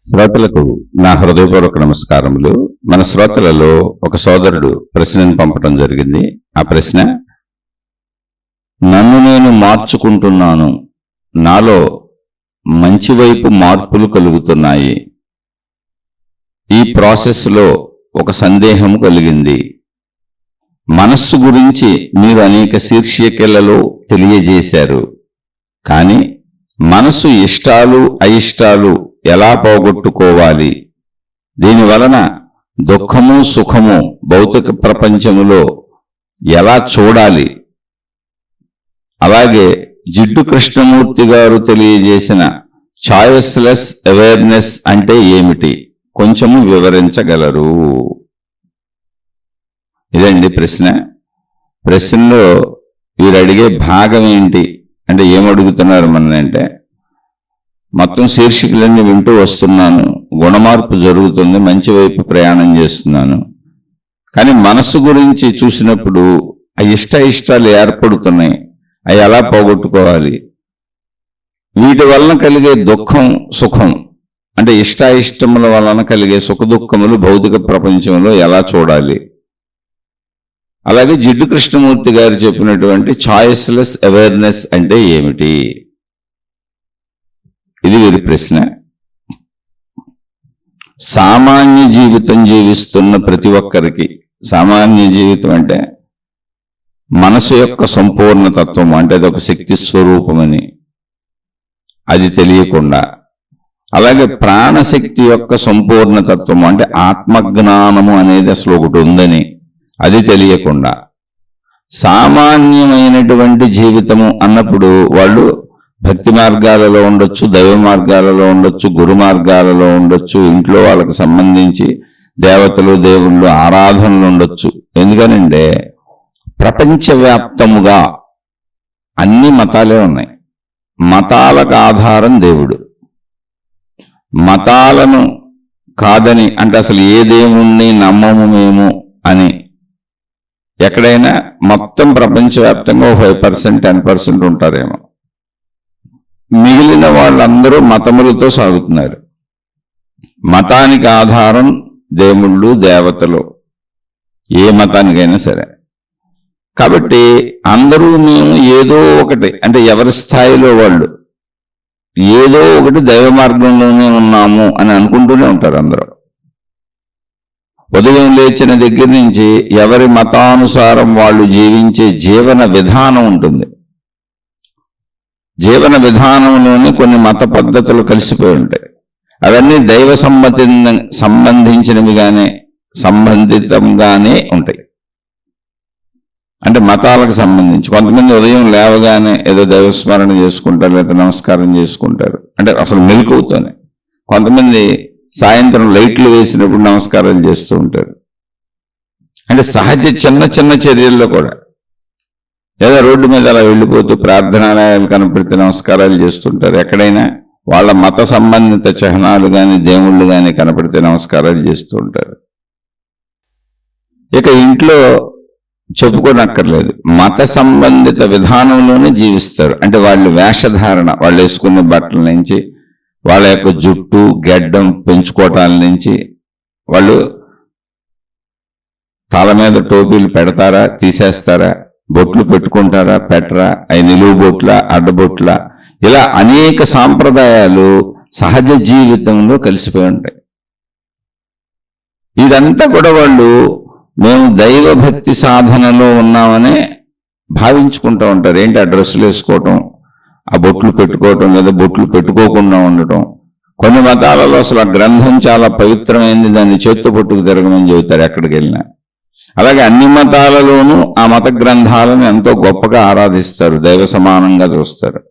శ్రోతలకు నా హృదయపూర్వక నమస్కారములు. మన శ్రోతలలో ఒక సోదరుడు ప్రశ్నను పంపడం జరిగింది. ఆ ప్రశ్న, నన్ను నేను మార్చుకుంటున్నాను, నాలో మంచి వైపు మార్పులు కలుగుతున్నాయి. ఈ ప్రాసెస్లో ఒక సందేహం కలిగింది. మనస్సు గురించి మీరు అనేక శీర్షికలలో తెలియజేశారు, కానీ మనసు ఇష్టాలు అయిష్టాలు ఎలా పోగొట్టుకోవాలి, దీనివలన దుఃఖము సుఖము భౌతిక ప్రపంచములో ఎలా చూడాలి, అలాగే జిడ్డు కృష్ణమూర్తి గారు తెలియజేసిన చాయిస్లెస్ అవేర్నెస్ అంటే ఏమిటి, కొంచెము వివరించగలరు? ఇదండి ప్రశ్న. ప్రశ్నలో వీరు అడిగే భాగం ఏంటి అంటే, ఏమడుగుతున్నారు అంటే, మొత్తం శీర్షికలన్నీ వింటూ వస్తున్నాను, గుణమార్పు జరుగుతుంది, మంచి వైపు ప్రయాణం చేస్తున్నాను, కానీ మనస్సు గురించి చూసినప్పుడు ఆ ఇష్టాలు ఏర్పడుతున్నాయి, అవి ఎలా పోగొట్టుకోవాలి, వీటి వలన కలిగే దుఃఖం సుఖం అంటే ఇష్టాయిష్టముల వలన కలిగే సుఖ దుఃఖములు భౌతిక ప్రపంచంలో ఎలా చూడాలి, అలాగే జిడ్డు కృష్ణమూర్తి గారు చెప్పినటువంటి చాయిస్లెస్ అవేర్నెస్ అంటే ఏమిటి, ఇది వీరి ప్రశ్న. సామాన్య జీవితం జీవిస్తున్న ప్రతి ఒక్కరికి, సామాన్య జీవితం అంటే మనసు యొక్క సంపూర్ణ తత్వం, అంటే అది ఒక శక్తి స్వరూపమని అది తెలియకుండా, అలాగే ప్రాణశక్తి యొక్క సంపూర్ణ తత్వం అంటే ఆత్మజ్ఞానము అనేది అసలు ఒకటి ఉందని అది తెలియకుండా, సామాన్యమైనటువంటి జీవితము అన్నప్పుడు వాళ్ళు భక్తి మార్గాలలో ఉండొచ్చు, దైవ మార్గాలలో ఉండొచ్చు, గురు మార్గాలలో ఉండొచ్చు, ఇంట్లో వాళ్ళకి సంబంధించి దేవతలు దేవుళ్ళు ఆరాధనలు ఉండొచ్చు. ఎందుకనంటే ప్రపంచవ్యాప్తముగా అన్ని మతాలే ఉన్నాయి. మతాలకు ఆధారం దేవుడు. మతాలను కాదని అంటే అసలు ఏ దేవుణ్ణి నమ్మము మేము అని ఎక్కడైనా మొత్తం ప్రపంచవ్యాప్తంగా 5% 10% ఉంటారేమో, మిగిలిన వాళ్ళందరూ మతములతో సాగుతున్నారు. మతానికి ఆధారం దేవుళ్ళు దేవతలు, ఏ మతానికైనా సరే. కాబట్టి అందరూ మేము ఏదో ఒకటి అంటే ఎవరి స్థాయిలో వాళ్ళు ఏదో ఒకటి దైవ మార్గంలోనే ఉన్నాము అని అనుకుంటూనే ఉంటారు అందరూ. ఉదయం లేచిన దగ్గర నుంచి ఎవరి మతానుసారం వాళ్ళు జీవించే జీవన విధానం ఉంటుంది. జీవన విధానంలోనే కొన్ని మత పద్ధతులు కలిసిపోయి ఉంటాయి. అవన్నీ దైవ సంబంధించినవిగానే సంబంధితంగానే ఉంటాయి. అంటే మతాలకు సంబంధించి కొంతమంది ఉదయం లేవగానే ఏదో దైవస్మరణ చేసుకుంటారు, లేదా నమస్కారం చేసుకుంటారు, అంటే అసలు మెలకువతోనే. కొంతమంది సాయంత్రం లైట్లు వేసినప్పుడు నమస్కారాలు చేస్తూ ఉంటారు. అంటే సహజ చిన్న చిన్న చర్యల్లో కూడా, లేదా రోడ్డు మీద అలా వెళ్ళిపోతూ ప్రార్థనాలయాలు కనపడితే నమస్కారాలు చేస్తుంటారు. ఎక్కడైనా వాళ్ళ మత సంబంధిత చిహ్నాలు కానీ దేవుళ్ళు కానీ కనపడితే నమస్కారాలు చేస్తూ ఉంటారు. ఇక ఇంట్లో చెప్పుకోనక్కర్లేదు, మత సంబంధిత విధానంలోనే జీవిస్తారు. అంటే వాళ్ళ వేషధారణ, వాళ్ళు వేసుకునే బట్టల నుంచి, వాళ్ళ యొక్క జుట్టు గెడ్డం పెంచుకోవటాల నుంచి, వాళ్ళు తల మీద టోపీలు పెడతారా తీసేస్తారా, బొట్లు పెట్టుకుంటారా పెట్టరా, అవి నిలువు బొట్ల అడ్డబొట్ల, ఇలా అనేక సాంప్రదాయాలు సహజ జీవితంలో కలిసిపోయి ఉంటాయి. ఇదంతా కూడా వాళ్ళు మేము దైవ భక్తి సాధనలో ఉన్నామని భావించుకుంటూ ఉంటారు. ఏంటి ఆ డ్రెస్సులు వేసుకోవటం, ఆ బొట్లు పెట్టుకోవటం, లేదా బొట్లు పెట్టుకోకుండా ఉండటం. కొన్ని మతాలలో అసలు ఆ గ్రంథం చాలా పవిత్రమైంది, దాన్ని చేత్తో పట్టుకు తిరగమని చెబుతారు ఎక్కడికి వెళ్ళినా. అలాగే అన్ని మతాలలోనూ ఆ మత గ్రంథాలను ఎంతో గొప్పగా ఆరాధిస్తారు, దైవ సమానంగా చూస్తారు.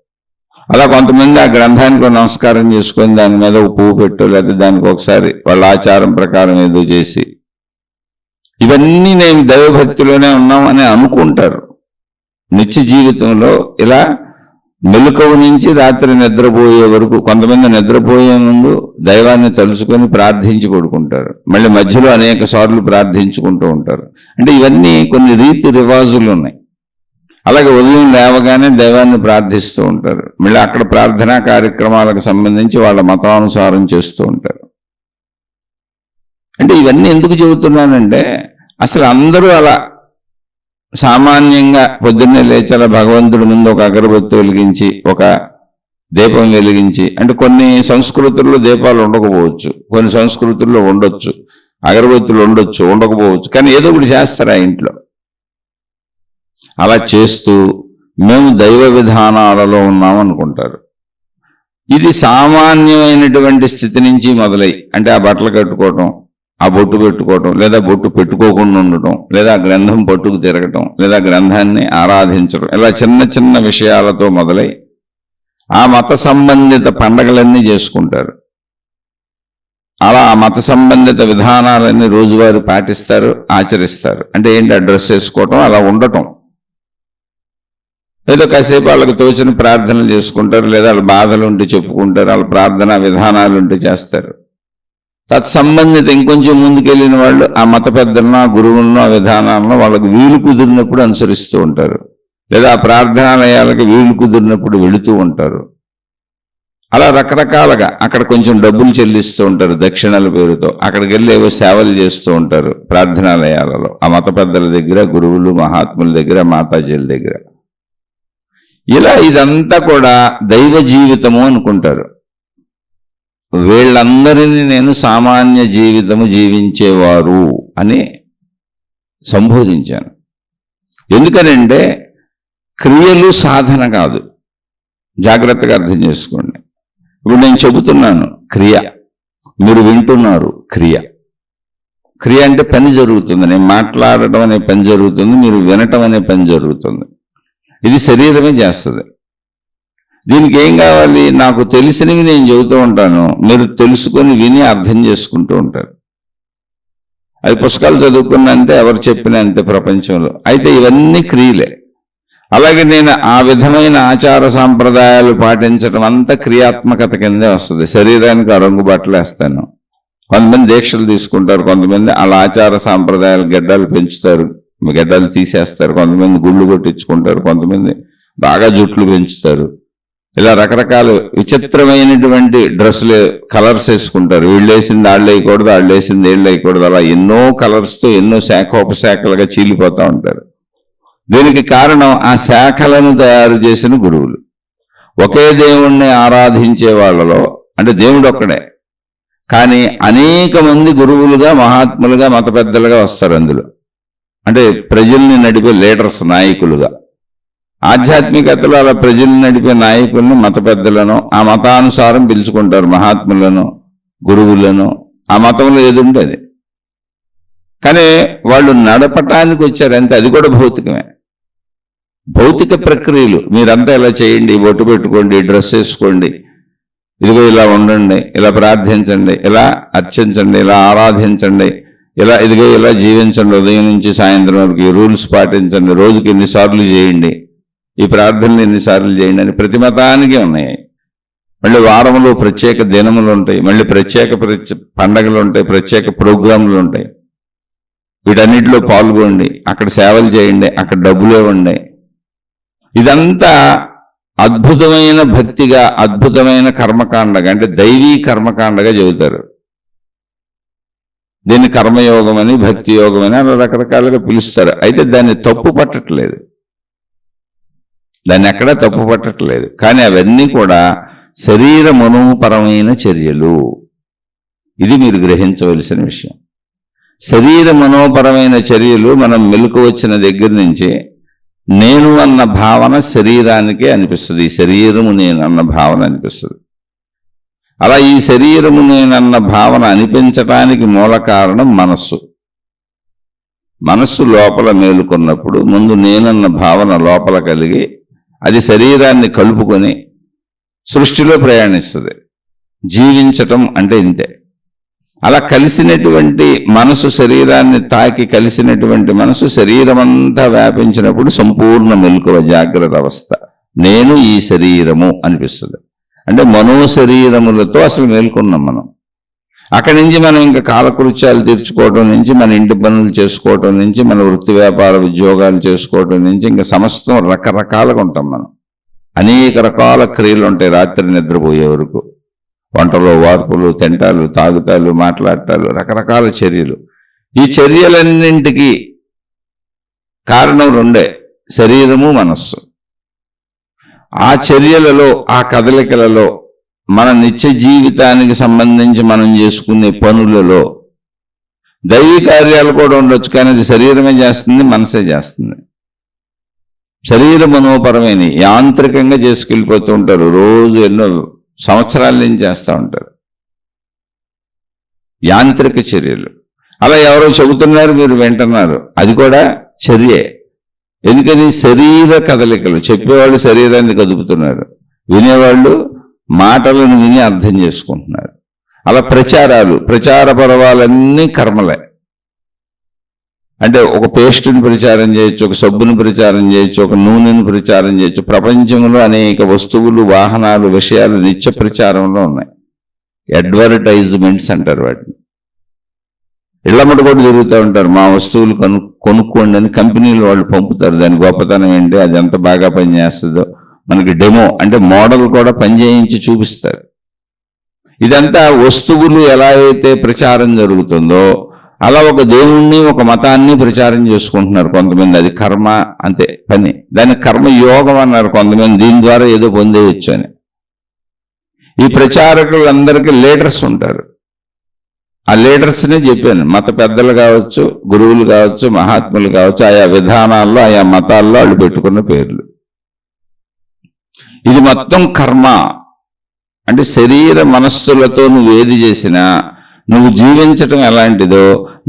అలా కొంతమంది ఆ గ్రంథానికి నమస్కారం చేసుకొని దాని మీద ఒక పువ్వు పెట్టు, లేదా దానికి ఒకసారి వాళ్ళ ఆచారం ప్రకారం ఏదో చేసి, ఇవన్నీ నేను దైవభక్తిలోనే ఉన్నామని అనుకుంటారు. నిత్య జీవితంలో ఇలా మెలకువ నుంచి రాత్రి నిద్రపోయే వరకు, కొంతమంది నిద్రపోయే ముందు దైవాన్ని తలుచుకొని ప్రార్థించి పడుకుంటారు, మళ్ళీ మధ్యలో అనేక సార్లు ప్రార్థించుకుంటూ ఉంటారు. అంటే ఇవన్నీ కొన్ని రీతి రివాజులు ఉన్నాయి. అలాగే ఉదయం లేవగానే దైవాన్ని ప్రార్థిస్తూ ఉంటారు. మళ్ళీ అక్కడ ప్రార్థనా కార్యక్రమాలకు సంబంధించి వాళ్ళ మతానుసారం చేస్తూ ఉంటారు. అంటే ఇవన్నీ ఎందుకు చెబుతున్నానంటే, అసలు అందరూ అలా సామాన్యంగా పొద్దున్నే లేచాల భగవంతుడి ముందు ఒక అగరబత్తి వెలిగించి, ఒక దీపం వెలిగించి, అంటే కొన్ని సంస్కృతుల్లో దీపాలు ఉండకపోవచ్చు, కొన్ని సంస్కృతుల్లో ఉండొచ్చు, అగరబత్తులు ఉండొచ్చు, ఉండకపోవచ్చు, కానీ ఏదో ఒకటి చేస్తారు ఆ ఇంట్లో. అలా చేస్తూ మేము దైవ విధానాలలో ఉన్నామనుకుంటారు. ఇది సామాన్యమైనటువంటి స్థితి నుంచి మొదలై, అంటే ఆ బట్టలు కట్టుకోవటం, ఆ బొట్టు పెట్టుకోవటం, లేదా బొట్టు పెట్టుకోకుండా ఉండటం, లేదా గ్రంథం పట్టుకు తిరగటం, లేదా గ్రంథాన్ని ఆరాధించడం, ఇలా చిన్న చిన్న విషయాలతో మొదలై ఆ మత సంబంధిత పండగలన్నీ చేసుకుంటారు. అలా ఆ మత సంబంధిత విధానాలన్నీ రోజువారీ పాటిస్తారు, ఆచరిస్తారు. అంటే ఏంటి? డ్రెస్ వేసుకోవటం, అలా ఉండటం, ఏదో కాసేపు వాళ్ళకి తోచిన ప్రార్థనలు చేసుకుంటారు, లేదా వాళ్ళ బాధలు ఉంటే చెప్పుకుంటారు, వాళ్ళ ప్రార్థనా విధానాలు ఉంటే చేస్తారు. తత్సంబంధిత ఇంకొంచెం ముందుకెళ్ళిన వాళ్ళు ఆ మత పెద్దలను, ఆ గురువులను, ఆ విధానాలను వాళ్ళకి వీలు కుదిరినప్పుడు అనుసరిస్తూ ఉంటారు, లేదా ఆ ప్రార్థనాలయాలకు వీలు కుదిరినప్పుడు వెళుతూ ఉంటారు. అలా రకరకాలుగా అక్కడ కొంచెం డబ్బులు చెల్లిస్తూ ఉంటారు దక్షిణల పేరుతో. అక్కడికి వెళ్ళి ఏవో సేవలు చేస్తూ ఉంటారు ప్రార్థనాలయాలలో, ఆ మత పెద్దల దగ్గర, గురువులు మహాత్ముల దగ్గర, మాతాజీల దగ్గర. ఇలా ఇదంతా కూడా దైవ జీవితము అనుకుంటారు. వీళ్ళందరినీ నేను సామాన్య జీవితము జీవించేవారు అని సంబోధించాను. ఎందుకనంటే క్రియలు సాధన కాదు, జాగ్రత్తగా అర్థం చేసుకోండి. ఇప్పుడు నేను చెబుతున్నాను క్రియ, మీరు వింటున్నారు క్రియ. క్రియ అంటే పని జరుగుతుంది, నేను మాట్లాడటం అనే పని జరుగుతుంది, మీరు వినటం అనే పని జరుగుతుంది. ఇది శరీరమే చేస్తుంది. దీనికి ఏం కావాలి? నాకు తెలిసినవి నేను చెబుతూ ఉంటాను, మీరు తెలుసుకొని విని అర్థం చేసుకుంటూ ఉంటారు. అది పుస్తకాలు చదువుకున్నంతే, ఎవరు చెప్పిన అంతే ప్రపంచంలో. అయితే ఇవన్నీ క్రియలే. అలాగే నేను ఆ విధమైన ఆచార సాంప్రదాయాలు పాటించడం అంతా క్రియాత్మకత కిందే వస్తుంది. శరీరానికి ఆ రంగు బట్టలు వేస్తాను, కొంతమంది దీక్షలు తీసుకుంటారు, కొంతమంది అలా ఆచార సాంప్రదాయాలు గడ్డలు పెంచుతారు, గడ్డలు తీసేస్తారు, కొంతమంది గుళ్ళు కొట్టించుకుంటారు, కొంతమంది బాగా జుట్లు పెంచుతారు. ఇలా రకరకాల విచిత్రమైనటువంటి డ్రెస్సులు, కలర్స్ వేసుకుంటారు. వీళ్ళు వేసింది వాళ్ళు వేయకూడదు, వాళ్ళు వేసింది వీళ్ళు వేయకూడదు, అలా ఎన్నో కలర్స్తో ఎన్నో శాఖోపశాఖలుగా చీలిపోతూ ఉంటారు. దీనికి కారణం ఆ శాఖలను తయారు చేసిన గురువులు. ఒకే దేవుణ్ణి ఆరాధించే వాళ్ళలో, అంటే దేవుడు ఒక్కడే, కానీ అనేక మంది గురువులుగా, మహాత్ములుగా, మత పెద్దలుగా వస్తారు అందులో. అంటే ప్రజల్ని నడిపే లీడర్స్, నాయకులుగా. ఆధ్యాత్మికతలో అలా ప్రజల్ని నడిపే నాయకులను, మత పెద్దలను ఆ మతానుసారం పిలుచుకుంటారు, మహాత్ములను, గురువులను. ఆ మతంలో ఏది ఉంటే అది. కానీ వాళ్ళు నడపటానికి వచ్చారంటే అది కూడా భౌతికమే. భౌతిక ప్రక్రియలు, మీరంతా ఇలా చేయండి, బొట్టు పెట్టుకోండి, డ్రెస్ వేసుకోండి, ఇదిగో ఇలా ఉండండి, ఇలా ప్రార్థించండి, ఇలా అర్చించండి, ఇలా ఆరాధించండి, ఇలా ఇదిగో ఇలా జీవించండి, ఉదయం నుంచి సాయంత్రం వరకు ఈ రూల్స్ పాటించండి, రోజుకి ఎన్నిసార్లు చేయండి, ఈ ప్రార్థనలు ఎన్నిసార్లు చేయండి అని ప్రతి మతానికి ఉన్నాయి. మళ్ళీ వారంలో ప్రత్యేక దినములు ఉంటాయి, మళ్ళీ ప్రత్యేక పండగలు ఉంటాయి, ప్రత్యేక ప్రోగ్రాంలు ఉంటాయి. వీటన్నిటిలో పాల్గొండి, అక్కడ సేవలు చేయండి, అక్కడ డబ్బులు ఇవ్వండి. ఇదంతా అద్భుతమైన భక్తిగా, అద్భుతమైన కర్మకాండగా, అంటే దైవీ కర్మకాండగా చెబుతారు. దీన్ని కర్మయోగం అని, భక్తి యోగం అని అలా రకరకాలుగా పిలుస్తారు. అయితే దాన్ని తప్పు పట్టట్లేదు, దాన్ని ఎక్కడా తప్పు పట్టట్లేదు. కానీ అవన్నీ కూడా శరీర మనోపరమైన చర్యలు. ఇది మీరు గ్రహించవలసిన విషయం. శరీర మనోపరమైన చర్యలు మనం మెలకు వచ్చిన దగ్గర నుంచి నేను అన్న భావన శరీరానికే అనిపిస్తుంది. ఈ శరీరము నేను అన్న భావన అనిపిస్తుంది. అలా ఈ శరీరము నేనన్న భావన అనిపించటానికి మూల కారణం మనస్సు. మనస్సు లోపల మేలుకున్నప్పుడు ముందు నేనన్న భావన లోపల కలిగి అది శరీరాన్ని కలుపుకొని సృష్టిలో ప్రయాణిస్తుంది. జీవించటం అంటే ఇంతే. అలా కలిసినటువంటి మనసు, శరీరాన్ని తాకి కలిసినటువంటి మనసు శరీరమంతా వ్యాపించినప్పుడు సంపూర్ణ మెలకువ, జాగ్రత్త అవస్థ. నేను ఈ శరీరము అనిపిస్తుంది. అంటే మనోశరీరములతో అసలు మేల్కొన్నాం మనం. అక్కడి నుంచి మనం ఇంకా కాలకృత్యాలు తీర్చుకోవడం నుంచి, మన ఇంటి పనులు చేసుకోవటం నుంచి, మన వృత్తి వ్యాపార ఉద్యోగాలు చేసుకోవటం నుంచి ఇంకా సమస్తం రకరకాలుగా ఉంటాం మనం. అనేక రకాల క్రియలు ఉంటాయి రాత్రి నిద్రపోయే వరకు. వంటలు, వార్పులు, తింటాలు, తాగుతాలు, మాట్లాడటాలు, రకరకాల చర్యలు. ఈ చర్యలన్నింటికి కారణం రెండే, శరీరము, మనస్సు. ఆ చర్యలలో, ఆ కదలికలలో, మన నిత్య జీవితానికి సంబంధించి మనం చేసుకునే పనులలో దైవీ కార్యాలు కూడా ఉండొచ్చు, కానీ అది శరీరమే చేస్తుంది, మనసే చేస్తుంది. శరీర మనోపరమైన యాంత్రికంగా చేసుకెళ్ళిపోతూ ఉంటారు. రోజు ఎన్నో సంవత్సరాల నుంచి చేస్తూ ఉంటారు యాంత్రిక చర్యలు. అలా ఎవరో చెబుతున్నారు, మీరు వింటున్నారు, అది కూడా చర్యే. ఎందుకని? శరీర కదలికలు. చెప్పేవాళ్ళు శరీరాన్ని కదుపుతున్నారు, వినేవాళ్ళు మాటలను విని అర్థం చేసుకుంటున్నారు. అలా ప్రచార పర్వాలన్నీ కర్మలే. అంటే ఒక పేస్టుని ప్రచారం చేయొచ్చు, ఒక సబ్బుని ప్రచారం చేయొచ్చు, ఒక నూనెని ప్రచారం చేయొచ్చు. ప్రపంచంలో అనేక వస్తువులు, వాహనాలు, విషయాలు నిత్య ప్రచారంలో ఉన్నాయి. అడ్వర్టైజ్మెంట్స్ అంటారు వాటిని. ఇళ్లమ్మట కూడా తిరుగుతూ ఉంటారు, మా వస్తువులు కొనుక్కోండి అని కంపెనీలు వాళ్ళు పంపుతారు. దాని గొప్పతనం ఏంటి, అది ఎంత బాగా పనిచేస్తుందో మనకి డెమో అంటే మోడల్ కూడా పనిచేయించి చూపిస్తారు. ఇదంతా వస్తువులు ఎలా అయితే ప్రచారం జరుగుతుందో అలా ఒక దేవుణ్ణి, ఒక మతాన్ని ప్రచారం చేసుకుంటున్నారు కొంతమంది. అది కర్మ, అంతే పని. దాన్ని కర్మయోగం అన్నారు కొంతమంది. దీని ద్వారా ఏదో పొందేయచ్చు అని. ఈ ప్రచారకులందరికీ లీడర్స్ ఉంటారు. ఆ లీడర్స్నే చెప్పాను, మత పెద్దలు కావచ్చు, గురువులు కావచ్చు, మహాత్ములు కావచ్చు, ఆయా విధానాల్లో, ఆయా మతాల్లో వాళ్ళు పెట్టుకున్న పేర్లు. ఇది మొత్తం కర్మ. అంటే శరీర మనస్సులతో నువ్వు ఏది చేసినా, నువ్వు జీవించటం ఎలాంటిదో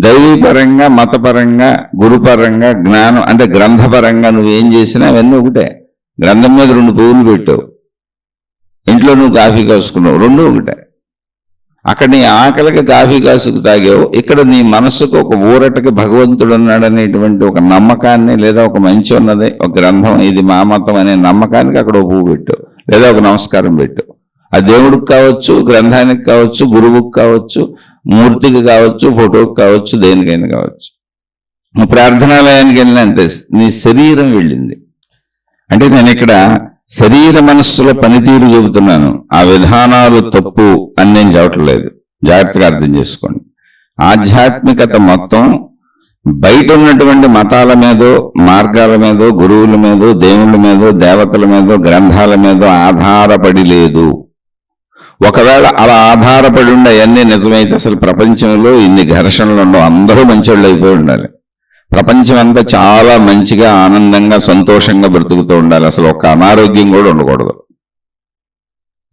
దైవీపరంగా, మతపరంగా, గురుపరంగా, జ్ఞానం అంటే గ్రంథపరంగా నువ్వేం చేసినా అవన్నీ ఒకటే. గ్రంథం మీద 2 పువ్వులు పెట్టావు, ఇంట్లో నువ్వు కాఫీ కాసుకున్నావు, 2 ఒకటే. అక్కడ నీ ఆకలికి కాఫీ కాసుకు తాగావు, ఇక్కడ నీ మనస్సుకు ఒక ఊరటకి భగవంతుడు ఉన్నాడనేటువంటి ఒక నమ్మకాన్ని, లేదా ఒక మంచి ఉన్నది, ఒక గ్రంథం, ఇది మా మతం అనే నమ్మకానికి అక్కడ ఒక పువ్వు పెట్టావు, లేదా ఒక నమస్కారం పెట్టావు. ఆ దేవుడికి కావచ్చు, గ్రంథానికి కావచ్చు, గురువుకి కావచ్చు, మూర్తికి కావచ్చు, ఫోటోకి కావచ్చు, దేనికైనా కావచ్చు. ప్రార్థనాలయానికి వెళ్ళిన అంతే, నీ శరీరం వెళ్ళింది. అంటే నేను ఇక్కడ శరీర మనస్సుల పనితీరు చెబుతున్నాను. ఆ విధానాలు తప్పు అని నేను చెప్పట్లేదు, జాగ్రత్తగా అర్థం చేసుకోండి. ఆధ్యాత్మికత మొత్తం బయట ఉన్నటువంటి మతాల మీదో, మార్గాల మీదో, గురువుల మీదో, దేవుళ్ళ మీదో, దేవతల మీదో, గ్రంథాల మీదో ఆధారపడి లేదు. ఒకవేళ అలా ఆధారపడి ఉండే అవన్నీ నిజమైతే అసలు ప్రపంచంలో ఇన్ని ఘర్షణలు ఉండవు, అందరూ మంచోళ్ళు అయిపోయి ఉండాలి. ప్రపంచం అంతా చాలా మంచిగా, ఆనందంగా, సంతోషంగా బ్రతుకుతూ ఉండాలి. అసలు ఒక అనారోగ్యం కూడా ఉండకూడదు.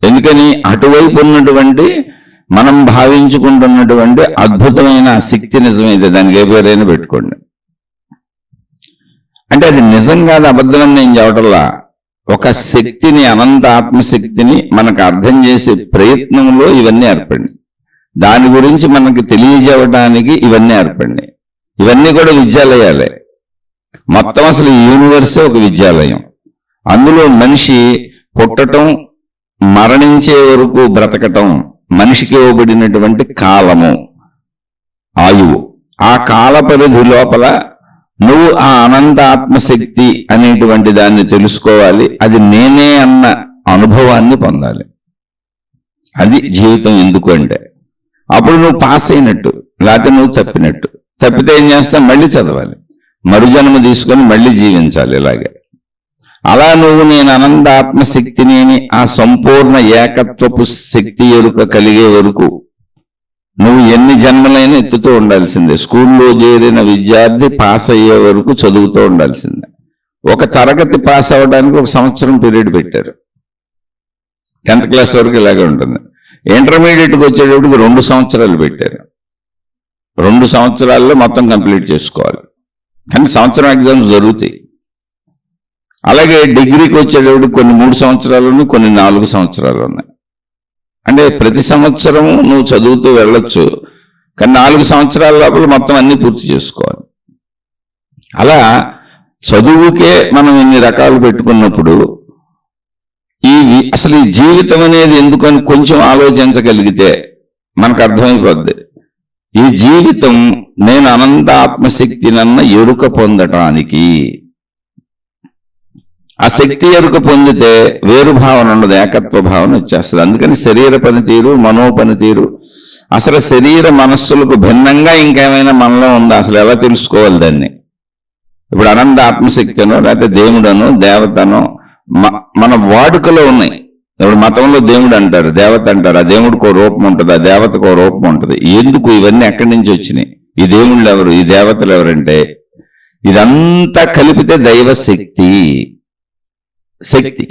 ఎందుకని? అటువైపు ఉన్నటువంటి మనం భావించుకుంటున్నటువంటి అద్భుతమైన శక్తి నిజమైతే దానికి ఏ పేరైనా పెట్టుకోండి. అంటే అది నిజం కాదు, అబద్ధం అని నేను చెప్పటంలా. ఒక శక్తిని, అనంత ఆత్మశక్తిని మనకు అర్థం చేసే ప్రయత్నంలో ఇవన్నీ ఏర్పడినాయి. దాని గురించి మనకు తెలియజేయడానికి ఇవన్నీ ఏర్పడినాయి. ఇవన్నీ కూడా విద్యాలయాలే. మొత్తం అసలు ఈ యూనివర్సే ఒక విద్యాలయం. అందులో మనిషి పుట్టటం, మరణించే వరకు బ్రతకటం మనిషికి ఇవ్వబడినటువంటి కాలము, ఆయువు. ఆ కాల పరిధి లోపల నువ్వు ఆ అనంత ఆత్మశక్తి అనేటువంటి దాన్ని తెలుసుకోవాలి. అది నేనే అన్న అనుభవాన్ని పొందాలి. అది జీవితం. ఎందుకు అంటే అప్పుడు నువ్వు పాస్ అయినట్టు, లేకపోతే నువ్వు తప్పినట్టు. తప్పితే ఏం చేస్తావు? మళ్ళీ చదవాలి, మరుజన్మ తీసుకొని మళ్ళీ జీవించాలి. ఇలాగే అలా నువ్వు నేను అనంత ఆత్మశక్తిని అని ఆ సంపూర్ణ ఏకత్వపు శక్తి ఎరుక కలిగే వరకు నువ్వు ఎన్ని జన్మలైనా ఎత్తుతూ ఉండాల్సిందే. స్కూల్లో చేరిన విద్యార్థి పాస్ అయ్యే వరకు చదువుతూ ఉండాల్సిందే. ఒక తరగతి పాస్ అవ్వడానికి 1 సంవత్సరం పీరియడ్ పెట్టారు. 10th క్లాస్ వరకు ఇలాగే ఉంటుంది. ఇంటర్మీడియట్కి వచ్చేటప్పటికి 2 సంవత్సరాలు పెట్టారు. 2 సంవత్సరాల్లో మొత్తం కంప్లీట్ చేసుకోవాలి. కానీ సంవత్సరం ఎగ్జామ్స్ జరుగుతాయి. అలాగే డిగ్రీకి వచ్చేటప్పటికి కొన్ని 3 సంవత్సరాలు ఉన్నాయి, కొన్ని 4 సంవత్సరాలు ఉన్నాయి. అంటే ప్రతి సంవత్సరం నువ్వు చదువుతూ వెళ్ళొచ్చు, కానీ 4 సంవత్సరాల లోపల మొత్తం అన్ని పూర్తి చేసుకోవాలి. అలా చదువుకే మనం ఇన్ని రకాలు పెట్టుకున్నప్పుడు అసలు ఈ జీవితం అనేది ఎందుకని కొంచెం ఆలోచించగలిగితే మనకు అర్థమైపోద్ది. ఈ జీవితం నేను అనంత ఆత్మశక్తినన్న ఎరుక పొందటానికి. ఆ శక్తి ఎరుక పొందితే వేరు భావన ఉండదు, ఏకత్వ భావన వచ్చేస్తుంది. అందుకని శరీర పనితీరు, మనో పనితీరు, అసలు శరీర మనస్సులకు భిన్నంగా ఇంకేమైనా మనలో ఉందా అసలు ఎలా తెలుసుకోవాలి దాన్ని? ఇప్పుడు అనంత ఆత్మశక్తినో లేకపోతే దేవుడనో దేవతనో మన వాడుకలో ఉన్నాయి. ఇప్పుడు మతంలో దేవుడు అంటారు, దేవత అంటారు. ఆ దేవుడికి ఓ రూపం ఉంటుంది, ఆ దేవతకు ఓ రూపం ఉంటుంది. ఎందుకు ఇవన్నీ ఎక్కడి నుంచి వచ్చినాయి? ఈ దేవుళ్ళు ఎవరు, ఈ దేవతలు ఎవరంటే ఇదంతా కలిపితే దైవ శక్తి. శక్తి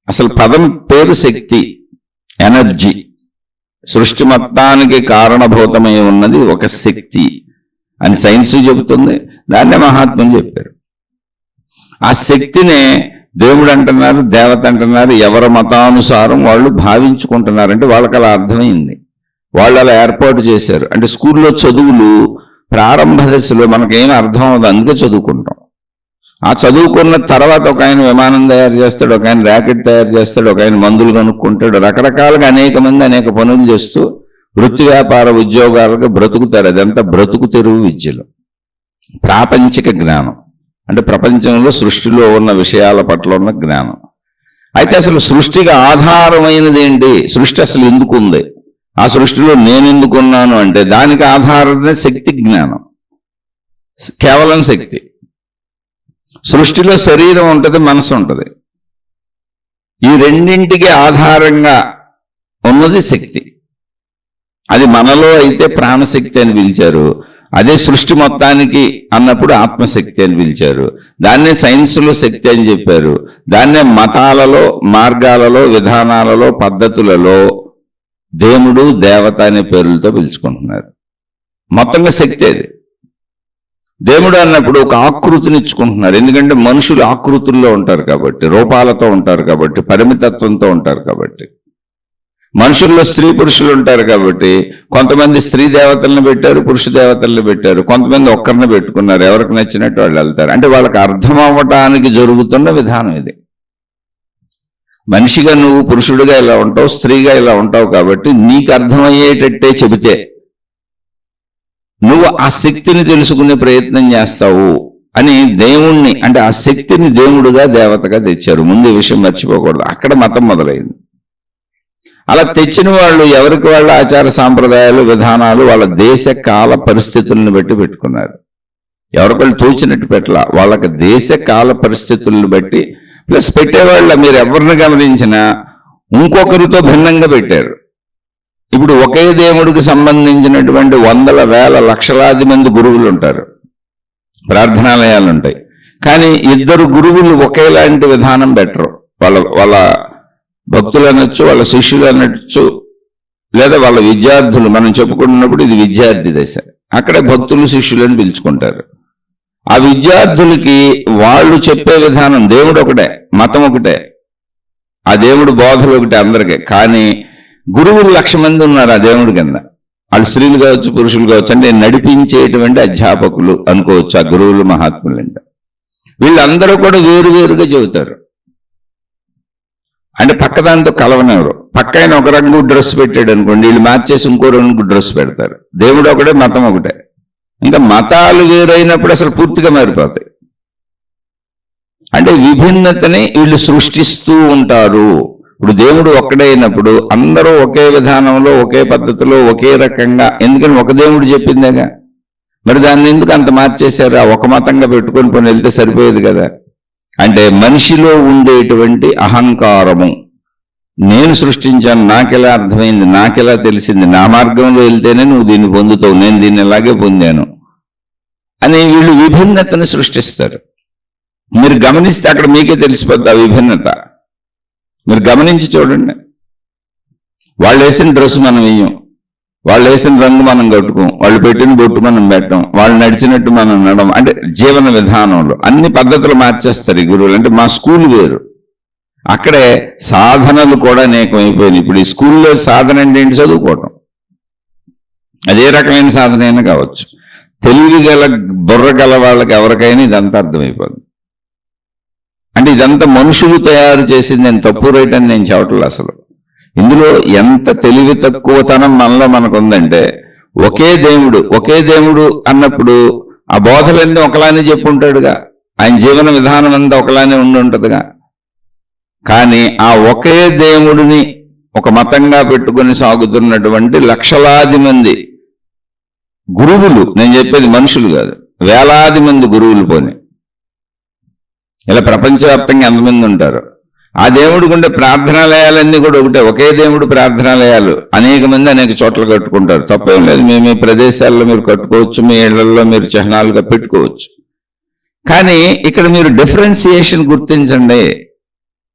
అసలు పదం పేరు శక్తి, ఎనర్జీ. సృష్టి మొత్తానికి కారణభూతమై ఉన్నది ఒక శక్తి అని సైన్స్ చెబుతుంది, దాన్నే మహాత్ములు చెప్పారు. ఆ శక్తినే దేవుడు అంటున్నారు, దేవత అంటున్నారు. ఎవరి మతానుసారం వాళ్ళు భావించుకుంటున్నారు. అంటే వాళ్ళకి అలా అర్థమైంది, వాళ్ళు అలా ఏర్పాటు చేశారు. అంటే స్కూల్లో చదువులు ప్రారంభ దశలో మనకేమీ అర్థం అవ్వదు, అందుకే చదువుకుంటాం. ఆ చదువుకున్న తర్వాత ఒక ఆయన విమానం తయారు చేస్తాడు, ఒక ఆయన ర్యాకెట్ తయారు చేస్తాడు, ఒక ఆయన మందులు కనుక్కుంటాడు. రకరకాలుగా అనేక మంది అనేక పనులు చేస్తూ వృత్తి వ్యాపార ఉద్యోగాలకు బ్రతుకుతారు. అదంతా బ్రతుకు తెరువు విద్యలు. ప్రాపంచిక జ్ఞానం అంటే ప్రపంచంలో సృష్టిలో ఉన్న విషయాల పట్ల ఉన్న జ్ఞానం. అయితే అసలు సృష్టికి ఆధారమైనది ఏంటి? సృష్టి అసలు ఎందుకు ఉంది, ఆ సృష్టిలో నేను ఎందుకున్నాను అంటే దానికి ఆధారమే శక్తి జ్ఞానం, కేవలం శక్తి. సృష్టిలో శరీరం ఉంటుంది, మనసు ఉంటుంది. ఈ రెండింటికి ఆధారంగా ఉన్నది శక్తి. అది మనలో అయితే ప్రాణశక్తి అని పిలిచారు, అదే సృష్టి మొత్తానికి అన్నప్పుడు ఆత్మశక్తి అని పిలిచారు. దాన్నే సైన్స్లో శక్తి అని చెప్పారు. దాన్నే మతాలలో, మార్గాలలో, విధానాలలో, పద్ధతులలో దేవుడు, దేవత అనే పేర్లతో పిలుచుకుంటున్నారు. మొత్తంగా శక్తి అది. దేవుడు అన్నప్పుడు ఒక ఆకృతిని ఇచ్చుకుంటున్నారు. ఎందుకంటే మనుషులు ఆకృతుల్లో ఉంటారు కాబట్టి, రూపాలతో ఉంటారు కాబట్టి, పరిమితత్వంతో ఉంటారు కాబట్టి. మనుషుల్లో స్త్రీ పురుషులు ఉంటారు కాబట్టి కొంతమంది స్త్రీ దేవతలను పెట్టారు, పురుష దేవతలను పెట్టారు. కొంతమంది ఒక్కరిని పెట్టుకున్నారు, ఎవరికి నచ్చినట్టు వాళ్ళు వెళ్తారు. అంటే వాళ్ళకి అర్థం అవ్వటానికి జరుగుతున్న విధానం ఇది. మనిషిగా నువ్వు పురుషుడిగా ఇలా ఉంటావు, స్త్రీగా ఇలా ఉంటావు కాబట్టి నీకు అర్థమయ్యేటట్టే చెబితే నువ్వు ఆ శక్తిని తెలుసుకునే ప్రయత్నం చేస్తావు అని దేవుణ్ణి, అంటే ఆ శక్తిని దేవుడుగా దేవతగా తెచ్చారు. ముందు ఈ విషయం మర్చిపోకూడదు. అక్కడ మతం మొదలైంది. అలా తెచ్చిన వాళ్ళు ఎవరికి వాళ్ళ ఆచార సాంప్రదాయాలు, విధానాలు వాళ్ళ దేశ కాల పరిస్థితులను బట్టి పెట్టుకున్నారు. ఎవరికొళ్ళు తోచినట్టు పెట్టాల, వాళ్ళకి దేశ కాల పరిస్థితులను బట్టి. ప్లస్ పెట్టేవాళ్ళ మీరు ఎవరిని గమనించినా ఇంకొకరితో భిన్నంగా పెట్టారు. ఇప్పుడు ఒకే దేవుడికి సంబంధించినటువంటి వందల వేల లక్షలాది మంది గురువులు ఉంటారు, ప్రార్థనాలయాలు ఉంటాయి. కానీ ఇద్దరు గురువులు ఒకేలాంటి విధానం పెట్టరు. వాళ్ళ భక్తులు అనొచ్చు, వాళ్ళ శిష్యులు అనొచ్చు, లేదా వాళ్ళ విద్యార్థులు. మనం చెప్పుకుంటున్నప్పుడు ఇది విద్యార్థి దశ. అక్కడే భక్తులు శిష్యులను పిలుచుకుంటారు. ఆ విద్యార్థులకి వాళ్ళు చెప్పే విధానం, దేవుడు ఒకటే, మతం ఒకటే, ఆ దేవుడు బోధలు ఒకటే అందరికీ. కానీ గురువులు 1,00,000 మంది ఉన్నారు ఆ దేవుడి కింద. వాళ్ళు స్త్రీలు కావచ్చు, పురుషులు కావచ్చు. అంటే నడిపించేటువంటి అధ్యాపకులు అనుకోవచ్చు ఆ గురువులు, మహాత్ములు. అంటే వీళ్ళందరూ కూడా వేరువేరుగా చెబుతారు. అంటే పక్కదానితో కలవనెవరు. పక్క ఆయన ఒక రంగు డ్రెస్ పెట్టాడు అనుకోండి, వీళ్ళు మార్చేసి ఇంకో రంగు డ్రెస్ పెడతారు. దేవుడు ఒకటే, మతం ఒకటే. ఇంకా మతాలు వేరైనప్పుడు అసలు పూర్తిగా మారిపోతాయి. అంటే విభిన్నతని వీళ్ళు సృష్టిస్తూ ఉంటారు. ఇప్పుడు దేవుడు ఒక్కడే అయినప్పుడు అందరూ ఒకే విధానంలో, ఒకే పద్ధతిలో, ఒకే రకంగా. ఎందుకని ఒక దేవుడు చెప్పిందేగా. మరి దాన్ని ఎందుకు అంత మార్చేశారు? ఆ ఒక మతంగా పెట్టుకొని పోయి వెళ్తే సరిపోయేది కదా. అంటే మనిషిలో ఉండేటువంటి అహంకారము, నేను సృష్టించాను, నాకెలా అర్థమైంది, నాకెలా తెలిసింది, నా మార్గంలో వెళ్తేనే నువ్వు దీన్ని పొందుతావు, నేను దీన్ని ఎలాగే పొందాను అని వీళ్ళు విభిన్నతను సృష్టిస్తారు. మీరు గమనిస్తే అక్కడ మీకే తెలిసిపోద్ది ఆ విభిన్నత. మీరు గమనించి చూడండి. వాళ్ళు వేసిన డ్రెస్ మనం వేయం, వాళ్ళు వేసిన రంగు మనం కట్టుకోం, వాళ్ళు పెట్టిన బొట్టు మనం పెట్టం, వాళ్ళు నడిచినట్టు మనం నడం. అంటే జీవన విధానంలో అన్ని పద్ధతులు మార్చేస్తారు ఈ గురువులు. అంటే మా స్కూల్ వేరు, అక్కడే సాధనలు కూడా అనేకమైపోయినాయి. ఇప్పుడు ఈ స్కూల్లో సాధన అంటే ఏంటి? చదువుకోవటం. అదే రకమైన సాధన అయినా కావచ్చు. తెలివి గల బుర్ర గల వాళ్ళకి ఎవరికైనా ఇదంతా అర్థమైపోతుంది. అంటే ఇదంతా మనుషులు తయారు చేసింది. నేను తప్పు రైట్ అని నేను చెప్పట్లేదు. అసలు ఇందులో ఎంత తెలివి తక్కువతనం మనలో మనకుందంటే, ఒకే దేవుడు అన్నప్పుడు ఆ బోధలన్నీ ఒకలానే చెప్పుంటాడుగా, ఆయన జీవన విధానం అంతా ఒకలానే ఉంటుందిగా. కానీ ఆ ఒకే దేవుడిని ఒక మతంగా పెట్టుకొని సాగుతున్నటువంటి లక్షలాది మంది గురువులు, నేను చెప్పేది మనుషులు కాదు, వేలాది మంది గురువులు పోని, ఇలా ప్రపంచవ్యాప్తంగా ఎంతమంది ఉంటారు. ఆ దేవుడికి ఉండే ప్రార్థనాలయాలన్నీ కూడా ఒకటే, ఒకే దేవుడు ప్రార్థనాలయాలు అనేక మంది అనేక చోట్ల కట్టుకుంటారు. తప్పేం లేదు, మీ ప్రదేశాల్లో మీరు కట్టుకోవచ్చు, మీ ఇళ్లలో మీరు చిహ్నాలుగా పెట్టుకోవచ్చు. కానీ ఇక్కడ మీరు డిఫరెన్సియేషన్ గుర్తించండి.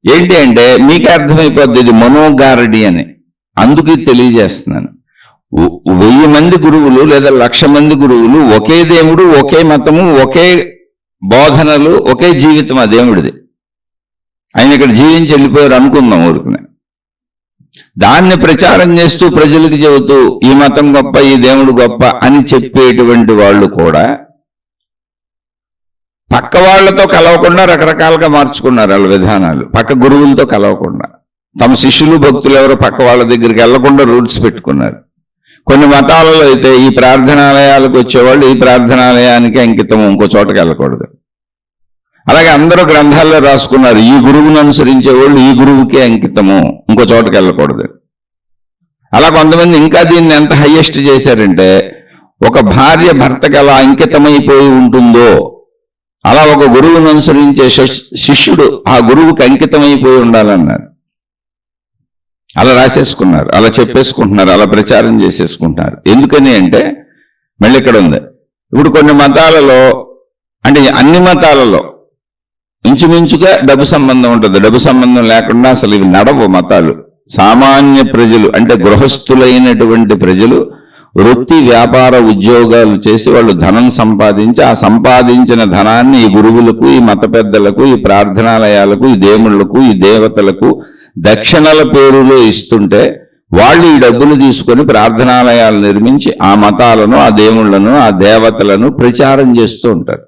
ఏంటి అంటే మీకే అర్థమైపోద్ది ఇది మనోగారడి అని. అందుకు తెలియజేస్తున్నాను. 1000 మంది గురువులు లేదా 1,00,000 మంది గురువులు, ఒకే దేవుడు, ఒకే మతము, ఒకే బోధనలు, ఒకే జీవితం ఆ దేవుడిది. ఆయన ఇక్కడ జీవించి వెళ్ళిపోయారు అనుకుందాం ఊరుకునే. దాన్ని ప్రచారం చేస్తూ ప్రజలకు చెబుతూ ఈ మతం గొప్ప, ఈ దేవుడు గొప్ప అని చెప్పేటువంటి వాళ్ళు కూడా పక్క వాళ్లతో కలవకుండా రకరకాలుగా మార్చుకున్నారు వాళ్ళ విధానాలు. పక్క గురువులతో కలవకుండా, తమ శిష్యులు భక్తులు ఎవరో పక్క వాళ్ళ దగ్గరికి వెళ్లకుండా రూట్స్ పెట్టుకున్నారు. కొన్ని మతాలలో అయితే ఈ ప్రార్థనాలయాలకు వచ్చేవాళ్ళు ఈ ప్రార్థనాలయానికి అంకితం, ఇంకో చోటకి వెళ్ళకూడదు. అలాగే అందరూ గ్రంథాల్లో రాసుకున్నారు, ఈ గురువును అనుసరించే వాళ్ళు ఈ గురువుకే అంకితము, ఇంకో చోటకి వెళ్ళకూడదు. అలా కొంతమంది ఇంకా దీన్ని ఎంత హైయెస్ట్ చేశారంటే, ఒక భార్య భర్తకి ఎలా అంకితమైపోయి ఉంటుందో అలా ఒక గురువును అనుసరించే శిష్యుడు ఆ గురువుకి అంకితమైపోయి ఉండాలన్నారు. అలా రాసేసుకున్నారు, అలా చెప్పేసుకుంటున్నారు, అలా ప్రచారం చేసేసుకుంటున్నారు. ఎందుకని అంటే మళ్ళీ ఇక్కడ ఉంది. ఇప్పుడు కొన్ని మతాలలో, అంటే అన్ని మతాలలో ఇంచుమించుగా డబ్బు సంబంధం ఉంటుంది. డబ్బు సంబంధం లేకుండా అసలు ఇవి నడవు మతాలు. సామాన్య ప్రజలు అంటే గృహస్థులైనటువంటి ప్రజలు వృత్తి వ్యాపార ఉద్యోగాలు చేసి వాళ్ళు ధనం సంపాదించి, ఆ సంపాదించిన ధనాన్ని ఈ గురువులకు, ఈ మత పెద్దలకు, ఈ ప్రార్థనాలయాలకు, ఈ దేవుళ్లకు, ఈ దేవతలకు దక్షిణల పేరులో ఇస్తుంటే వాళ్ళు ఈ డబ్బులు తీసుకొని ప్రార్థనాలయాలు నిర్మించి ఆ మతాలను, ఆ దేవుళ్లను, ఆ దేవతలను ప్రచారం చేస్తూ ఉంటారు.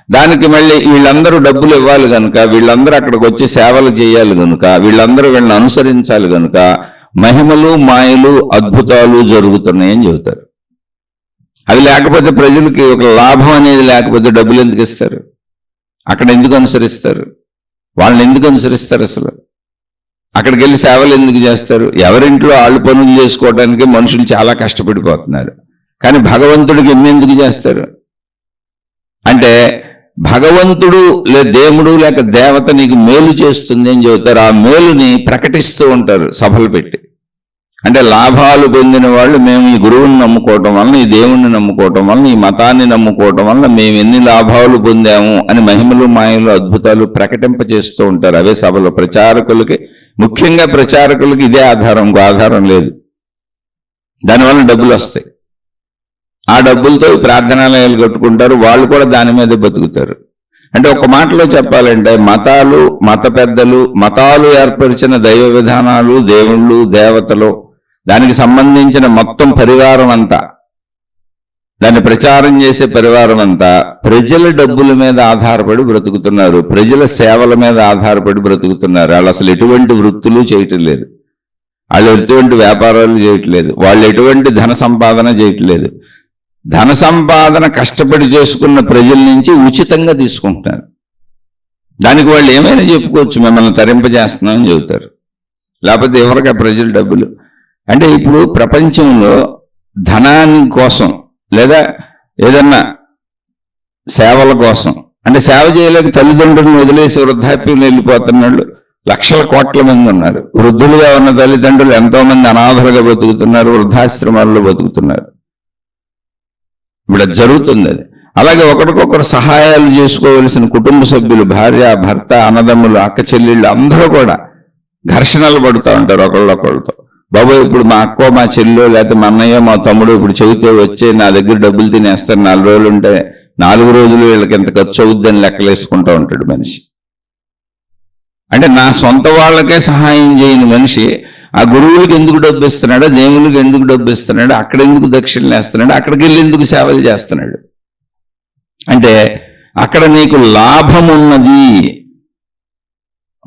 దానికి మళ్ళీ వీళ్ళందరూ డబ్బులు ఇవ్వాలి కనుక, వీళ్ళందరూ అక్కడికి వచ్చి సేవలు చేయాలి కనుక, వీళ్ళందరూ వీళ్ళని అనుసరించాలి కనుక మహిమలు, మాయలు, అద్భుతాలు జరుగుతున్నాయని చెబుతారు. అవి లేకపోతే ప్రజలకి ఒక లాభం అనేది లేకపోతే డబ్బులు ఎందుకు ఇస్తారు? అక్కడ ఎందుకు అనుసరిస్తారు? వాళ్ళని ఎందుకు అనుసరిస్తారు? అసలు అక్కడికి వెళ్ళి సేవలు ఎందుకు చేస్తారు? ఎవరింట్లో వాళ్ళు పనులు చేసుకోవడానికి మనుషులు చాలా కష్టపడిపోతున్నారు. కానీ భగవంతుడికి ఎందుకు చేస్తారు అంటే, భగవంతుడు దేవుడు లేక దేవత నీకు మేలు చేస్తుంది అని చెబుతారు. ఆ మేలుని ప్రకటిస్తూ ఉంటారు సభలు పెట్టి. అంటే లాభాలు పొందిన వాళ్ళు, మేము ఈ గురువుని నమ్ముకోవటం వలన, ఈ దేవుణ్ణి నమ్ముకోవటం వలన, ఈ మతాన్ని నమ్ముకోవటం వలన మేము ఎన్ని లాభాలు పొందాము అని మహిమలు, మాయలు, అద్భుతాలు ప్రకటింపచేస్తూ ఉంటారు. అవే సభలో ప్రచారకులకి, ముఖ్యంగా ప్రచారకులకి ఇదే ఆధారం, ఇంకో ఆధారం లేదు. దానివల్ల డబ్బులు వస్తాయి. ఆ డబ్బులతో ప్రార్థనాలయాలు కట్టుకుంటారు. వాళ్ళు కూడా దాని మీద బతుకుతారు. అంటే ఒక మాటలో చెప్పాలంటే మతాలు, మత పెద్దలు, మతాలు ఏర్పరిచిన దైవ విధానాలు, దేవుళ్ళు, దేవతలు, దానికి సంబంధించిన మొత్తం పరివారం అంతా, దాన్ని ప్రచారం చేసే పరివారం అంతా ప్రజల డబ్బుల మీద ఆధారపడి బ్రతుకుతున్నారు. ప్రజల సేవల మీద ఆధారపడి బ్రతుకుతున్నారు. వాళ్ళు అసలు ఎటువంటి వృత్తులు చేయటం లేదు, వాళ్ళు ఎటువంటి వ్యాపారాలు చేయట్లేదు, వాళ్ళు ఎటువంటి ధన సంపాదన చేయట్లేదు. ధన సంపాదన కష్టపడి చేసుకున్న ప్రజల నుంచి ఉచితంగా తీసుకుంటున్నారు. దానికి వాళ్ళు ఏమైనా చెప్పుకోవచ్చు, మిమ్మల్ని తరింపజేస్తున్నామని చెబుతారు. లేకపోతే ఎవరికి ప్రజలు డబ్బులు. అంటే ఇప్పుడు ప్రపంచంలో ధనాన్ని కోసం లేదా ఏదన్నా సేవల కోసం, అంటే సేవ చేయలేక తల్లిదండ్రులను వదిలేసి వృద్ధాప్యం వెళ్ళిపోతున్నాళ్ళు లక్షల కోట్ల మంది ఉన్నారు. వృద్ధులుగా ఉన్న తల్లిదండ్రులు ఎంతో మంది అనాథలుగా బతుకుతున్నారు, వృద్ధాశ్రమాల్లో బతుకుతున్నారు. ఇప్పుడు అది జరుగుతుంది. అది అలాగే ఒకరికొకరు సహాయాలు చేసుకోవలసిన కుటుంబ సభ్యులు, భార్య, భర్త, అన్నదమ్ములు, అక్క చెల్లెళ్ళు అందరూ కూడా ఘర్షణలు పడుతూ ఉంటారు ఒకళ్ళొకళ్ళతో. బాబు ఇప్పుడు మా అక్కో, మా చెల్లో, లేకపోతే మా అన్నయ్య, మా తమ్ముడు ఇప్పుడు చెబితే వచ్చి నా దగ్గర డబ్బులు తినేస్తారు, 4 రోజులు ఉంటే 4 రోజులు వీళ్ళకి ఎంత ఖర్చు అవుద్దని లెక్కలేసుకుంటూ ఉంటాడు మనిషి. అంటే నా సొంత వాళ్ళకే సహాయం చేయని మనిషి ఆ గురువులకు ఎందుకు డబ్బు ఇస్తున్నాడు, దేవుళ్ళకి ఎందుకు డబ్బు ఇస్తున్నాడు, అక్కడ ఎందుకు దక్షిణలు వేస్తున్నాడు, అక్కడికి వెళ్ళి ఎందుకు సేవలు చేస్తున్నాడు అంటే అక్కడ నీకు లాభం ఉన్నది,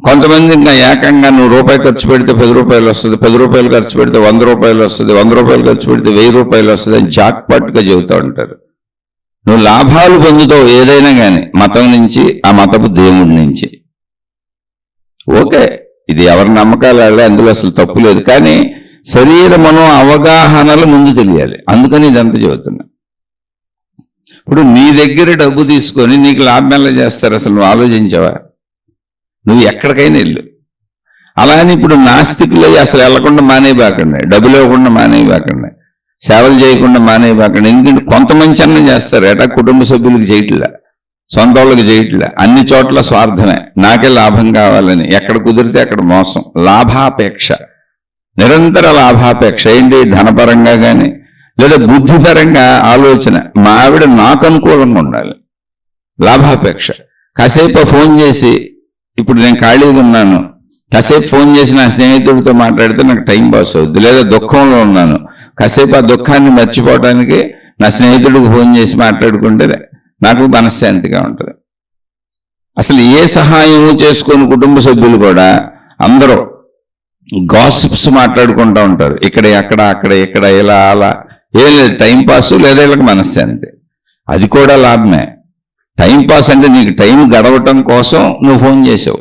కొంతమంది ఇంకా ఏకంగా నువ్వు రూపాయి ఖర్చు పెడితే 10 రూపాయలు వస్తుంది, 10 రూపాయలు ఖర్చు పెడితే 100 రూపాయలు వస్తుంది, 100 రూపాయలు ఖర్చు పెడితే 1000 రూపాయలు వస్తుంది అని జాక్పాట్గా చెబుతూ ఉంటారు. నువ్వు లాభాలు పొందుతావు ఏదైనా కానీ మతం నుంచి, ఆ మతపు దేవుడి నుంచి. ఓకే, ఇది ఎవరి నమ్మకాలు వాళ్ళే, అందులో అసలు తప్పు లేదు. కానీ శరీర మనో అవగాహనలు ముందు తెలియాలి. అందుకని ఇదంతా చెబుతున్నా. ఇప్పుడు నీ దగ్గర డబ్బు తీసుకొని నీకు లాభం ఎలా చేస్తారు అసలు నువ్వు ఆలోచించావా? నువ్వు ఎక్కడికైనా వెళ్ళు. అలానే ఇప్పుడు నాస్తికులు అసలు వెళ్లకుండా మానేయబాకండి, డబ్బులు ఇవ్వకుండా మానేయబాకండి, సేవలు చేయకుండా మానేయబాకండి. ఎందుకంటే కొంతమంది అన్నం చేస్తారు, ఏటా కుటుంబ సభ్యులకు చేయట్లే, సొంత వాళ్ళకి చేయట్లే, అన్ని చోట్ల స్వార్థమే, నాకే లాభం కావాలని. ఎక్కడ కుదిరితే అక్కడ మోసం, లాభాపేక్ష, నిరంతర లాభాపేక్ష. ఏంటి? ధనపరంగా కానీ లేదా బుద్ధిపరంగా ఆలోచన. మా ఆవిడ నాకు అనుకూలంగా ఉండాలి, లాభాపేక్ష. కాసేపు ఫోన్ చేసి, ఇప్పుడు నేను ఖాళీగా ఉన్నాను, కాసేపు ఫోన్ చేసి నా స్నేహితుడితో మాట్లాడితే నాకు టైం పాస్ అవుద్ది. లేదా దుఃఖంలో ఉన్నాను, కాసేపు ఆ దుఃఖాన్ని మర్చిపోవడానికి నా స్నేహితుడికి ఫోన్ చేసి మాట్లాడుకుంటే నాకు మనశ్శాంతిగా ఉంటుంది. అసలు ఏ సహాయము చేసుకొని కుటుంబ సభ్యులు కూడా అందరూ గాసిప్స్ మాట్లాడుకుంటూ ఉంటారు. ఇక్కడ అక్కడ అక్కడ ఇక్కడ ఇలా అలా, ఏం లేదు, టైంపాస్ లేదా వీళ్ళకి మనశ్శాంతి. అది కూడా లాభమే. టైంపాస్ అంటే నీకు టైం గడవటం కోసం నువ్వు ఫోన్ చేసావు,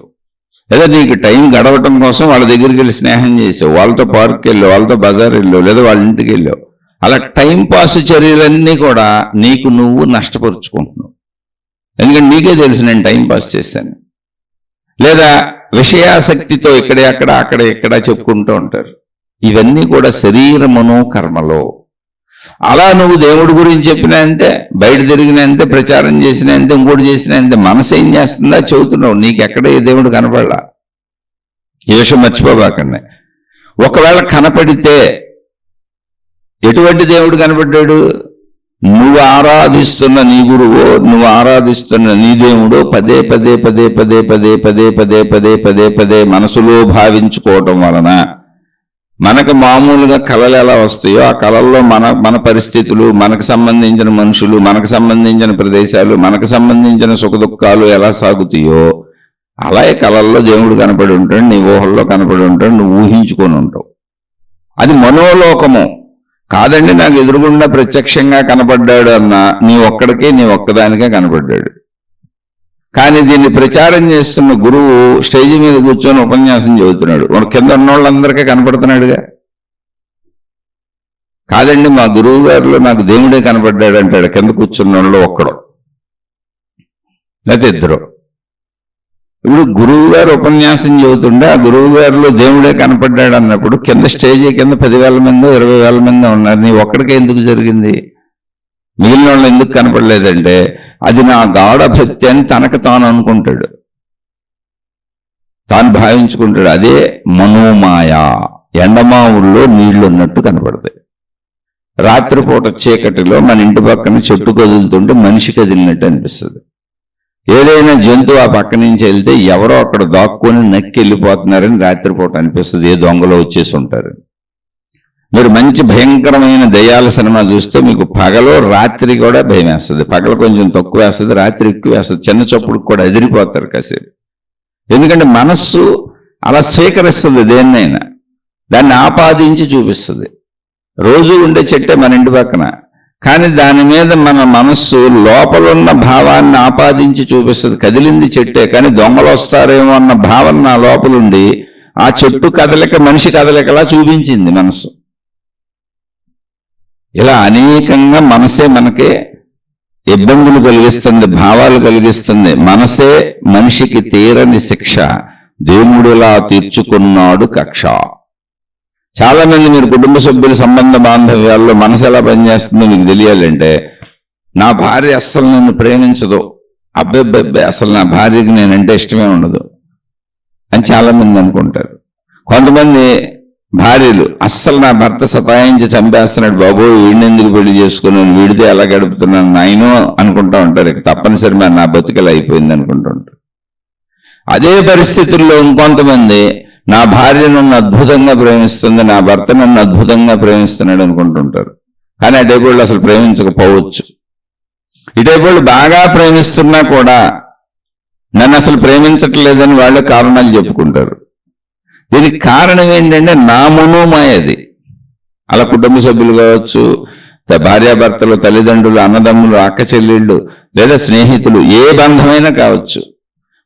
లేదా నీకు టైం గడవటం కోసం వాళ్ళ దగ్గరికి వెళ్ళి స్నేహం చేసావు, వాళ్ళతో పార్క్కి వెళ్ళావు, వాళ్ళతో బజార్ వెళ్ళావు, లేదా వాళ్ళ ఇంటికి వెళ్ళావు. అలా టైంపాస్ చర్యలన్నీ కూడా నీకు నువ్వు నష్టపరుచుకుంటున్నావు. ఎందుకంటే నీకే తెలుసు నేను టైంపాస్ చేశాను. లేదా విషయాసక్తితో ఇక్కడే అక్కడ అక్కడ ఇక్కడ చెప్పుకుంటూ ఉంటారు. ఇవన్నీ కూడా శరీర మనోకర్మలో. అలా నువ్వు దేవుడి గురించి చెప్పినా అంతే, బయట తిరిగినా అంతే, ప్రచారం చేసినా అంతే, ఇంకోటి చేసినా అంతే, మనసు ఏం చేస్తుందా చెబుతున్నావు. నీకు ఎక్కడే దేవుడు కనపడలా. ఈ విషయం మర్చిపోబాకండి. ఒకవేళ కనపడితే ఎటువంటి దేవుడు కనపడ్డాడు? నువ్వు ఆరాధిస్తున్న నీ గురువో, నువ్వు ఆరాధిస్తున్న నీ దేవుడో పదే పదే పదే పదే పదే పదే పదే పదే పదే పదే మనసులో భావించుకోవటం వలన మనకు మామూలుగా కళలు ఎలా వస్తాయో ఆ కళల్లో మన పరిస్థితులు, మనకు సంబంధించిన మనుషులు, మనకు సంబంధించిన ప్రదేశాలు, మనకు సంబంధించిన సుఖదుఖాలు ఎలా సాగుతాయో అలాగే కళల్లో దేవుడు కనపడి ఉంటాడు, నీ ఊహల్లో కనపడి ఉంటాడు, నువ్వు ఊహించుకొని ఉంటావు. అది మనోలోకము కాదండి. నాకు ఎదురుగుండా ప్రత్యక్షంగా కనపడ్డాడు అన్నా నీ ఒక్కడికే, నీ ఒక్కదానికే కనపడ్డాడు. కానీ దీన్ని ప్రచారం చేస్తున్న గురువు స్టేజ్ మీద కూర్చొని ఉపన్యాసం చెబుతున్నాడు, వాడు కింద ఉన్న వాళ్ళందరికీ కనపడుతున్నాడుగా. కాదండి మా గురువు గారిలో నాకు దేవుడే కనపడ్డాడు అంటాడు కింద కూర్చున్న వాళ్ళు ఒక్కడు లేకపోతే ఇద్దరు. ఇప్పుడు గురువు గారు ఉపన్యాసం చెబుతుండే ఆ గురువు గారిలో దేవుడే కనపడ్డాడు అన్నప్పుడు కింద స్టేజీ కింద 10,000 మందో 20,000 మందో ఉన్నారు, నీ ఒక్కడికే ఎందుకు జరిగింది? మిగిలిన వాళ్ళు ఎందుకు కనపడలేదంటే అది నా గాఢ భక్తి అని తనకు తాను అనుకుంటాడు, తాను భావించుకుంటాడు. అదే మనోమాయ. ఎండమావుల్లో నీళ్లు ఉన్నట్టు కనపడతాయి. రాత్రిపూట చీకటిలో మన ఇంటి పక్కన చెట్టు కదులుతుంటే మనిషి కదిలినట్టు అనిపిస్తుంది. ఏదైనా జంతువు ఆ పక్క నుంచి వెళ్తే ఎవరో అక్కడ దాక్కొని నక్కి వెళ్ళిపోతున్నారని రాత్రిపూట అనిపిస్తుంది, ఏ దొంగలో వచ్చేసి ఉంటారు. మీరు మంచి భయంకరమైన దయ్యాల సినిమా చూస్తే మీకు పగలో రాత్రి కూడా భయం వేస్తుంది. పగలు కొంచెం తక్కువ వేస్తుంది, రాత్రి ఎక్కువ వేస్తుంది. చిన్న చప్పుడుకు కూడా ఎదిరిపోతారు కాసేపు. ఎందుకంటే మనస్సు అలా స్వీకరిస్తుంది దేన్నైనా, దాన్ని ఆపాదించి చూపిస్తుంది. రోజు ఉండే చెట్టే మన ఇంటి పక్కన, కానీ దాని మీద మన మనస్సు లోపలున్న భావాన్ని ఆపాదించి చూపిస్తుంది. కదిలింది చెట్టే కానీ దొంగలు వస్తారేమో అన్న భావన నా లోపలుండి ఆ చెట్టు కదలిక మనిషి కదలికలా చూపించింది మనస్సు. ఇలా అనేకంగా మనసే మనకి ఇబ్బందులు కలిగిస్తుంది, భావాలు కలిగిస్తుంది. మనసే మనిషికి తీరని శిక్ష, దేవుడిలా తీర్చుకున్నాడు కక్ష. చాలా మంది మీరు కుటుంబ సభ్యుల సంబంధ బాంధవ్యాల్లో మనసు ఎలా పనిచేస్తుందో మీకు తెలియాలంటే, నా భార్య అస్సలు నన్ను ప్రేమించదు, అబ్బాయి అసలు నా భార్యకి నేనంటే ఇష్టమే ఉండదు అని చాలా మంది అనుకుంటారు. కొంతమంది భార్యలు అస్సలు నా భర్త సతాయించి చంపేస్తున్నాడు బాబు, వీడినెందుకు పెళ్లి చేసుకున్నాను, వీడితే ఎలా గడుపుతున్నాను నాయనో అనుకుంటా ఉంటారు. ఇక తప్పనిసరి నా బతుకలు అయిపోయింది అనుకుంటూ ఉంటారు. అదే పరిస్థితుల్లో ఇంకొంతమంది నా భార్య నన్ను అద్భుతంగా ప్రేమిస్తుంది, నా భర్త నన్ను అద్భుతంగా ప్రేమిస్తున్నాడు అనుకుంటుంటారు. కానీ ఆ టైపుళ్ళు అసలు ప్రేమించకపోవచ్చు. ఈ టైపుళ్ళు బాగా ప్రేమిస్తున్నా కూడా నన్ను అసలు ప్రేమించట్లేదని వాళ్ళే కారణాలు చెప్పుకుంటారు. దీనికి కారణం ఏంటంటే నా మనోమాయది. అలా కుటుంబ సభ్యులు కావచ్చు, భార్యాభర్తలు, తల్లిదండ్రులు, అన్నదమ్ములు, అక్క చెల్లెళ్ళు, లేదా స్నేహితులు, ఏ బంధమైనా కావచ్చు.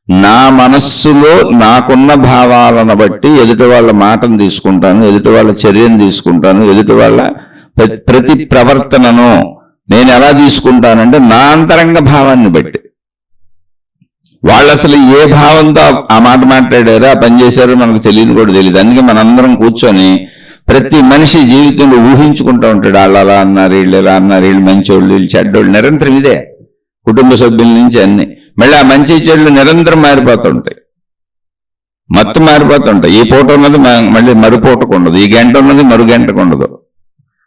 నా మనస్సులో నాకున్న భావాలను బట్టి ఎదుటి వాళ్ళ మాటను తీసుకుంటాను, ఎదుటి వాళ్ళ చర్యను తీసుకుంటాను, ఎదుటి వాళ్ళ ప్రతి ప్రవర్తనను నేను ఎలా తీసుకుంటానంటే నా అంతరంగ భావాన్ని బట్టి. వాళ్ళు అసలు ఏ భావంతో ఆ మాట మాట్లాడారో, ఆ పని చేశారో మనకు తెలియదు కూడా తెలియదు. అందుకే మనందరం కూర్చొని ప్రతి మనిషి జీవితంలో ఊహించుకుంటూ ఉంటాడు. వాళ్ళు అలా అన్నారు, వీళ్ళు ఎలా అన్నారు, వీళ్ళు మంచోళ్ళు, వీళ్ళు చెడ్డోళ్ళు, నిరంతరం ఇదే. కుటుంబ సభ్యుల నుంచి అన్ని. మళ్ళీ ఆ మంచి చెడులు నిరంతరం మారిపోతుంటాయి, మొత్తం మారిపోతుంటాయి. ఈ పూట ఉన్నది మళ్ళీ మరు పూటకు ఉండదు, ఈ గంట ఉన్నది మరు గంటకు ఉండదు.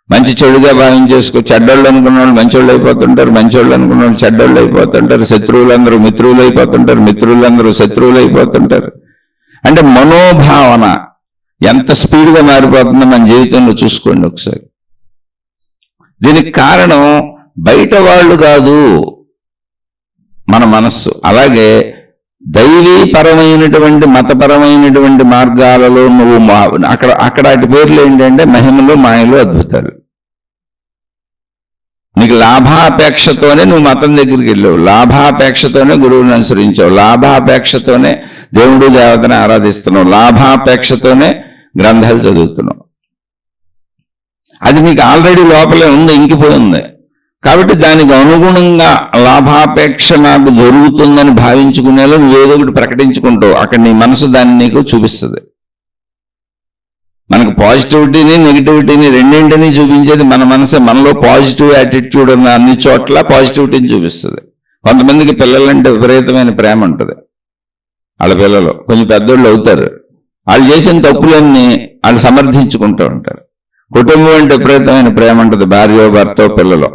మంచి చెడుగా భావించేసుకో. చెడ్డోళ్ళు అనుకున్న వాళ్ళు మంచోళ్ళు అయిపోతుంటారు, మంచోళ్ళు అనుకున్న వాళ్ళు చెడ్డోళ్ళు అయిపోతుంటారు. శత్రువులందరూ మిత్రువులు అయిపోతుంటారు, మిత్రులందరూ శత్రువులు అయిపోతుంటారు. అంటే మనోభావన ఎంత స్పీడ్గా మారిపోతుందో మన జీవితంలో చూసుకోండి ఒకసారి. దీనికి కారణం బయట వాళ్ళు కాదు, మన మనస్సు. అలాగే దైవీపరమైనటువంటి మతపరమైనటువంటి మార్గాలలో నువ్వు అక్కడ అటు పేర్లు ఏంటంటే మహిమలు, మాయలు, అద్భుతాలు. నీకు లాభాపేక్షతోనే నువ్వు మతం దగ్గరికి వెళ్ళావు, లాభాపేక్షతోనే గురువుని అనుసరించావు, లాభాపేక్షతోనే దేవుడు దేవతని ఆరాధిస్తున్నావు, లాభాపేక్షతోనే గ్రంథాలు చదువుతున్నావు. అది నీకు ఆల్రెడీ లోపలే ఉంది, ఇంకిపోయి ఉంది. కాబట్టి దానికి అనుగుణంగా లాభాపేక్ష నాకు జరుగుతుందని భావించుకునేలా నువ్వేదో ఒకటి ప్రకటించుకుంటావు. అక్కడ నీ మనసు దాన్ని నీకు చూపిస్తుంది. మనకు పాజిటివిటీని నెగిటివిటీని రెండింటినీ చూపించేది మన మనసే. మనలో పాజిటివ్ యాటిట్యూడ్ ఉన్న అన్ని చోట్ల పాజిటివిటీని చూపిస్తుంది. కొంతమందికి పిల్లలంటే విపరీతమైన ప్రేమ ఉంటుంది. వాళ్ళ పిల్లలు కొంచెం పెద్దోళ్ళు అవుతారు, వాళ్ళు చేసిన తప్పులన్నీ వాళ్ళు సమర్థించుకుంటూ ఉంటారు. కుటుంబం అంటే విపరీతమైన ప్రేమ ఉంటుంది. భార్య, భర్త, పిల్లలు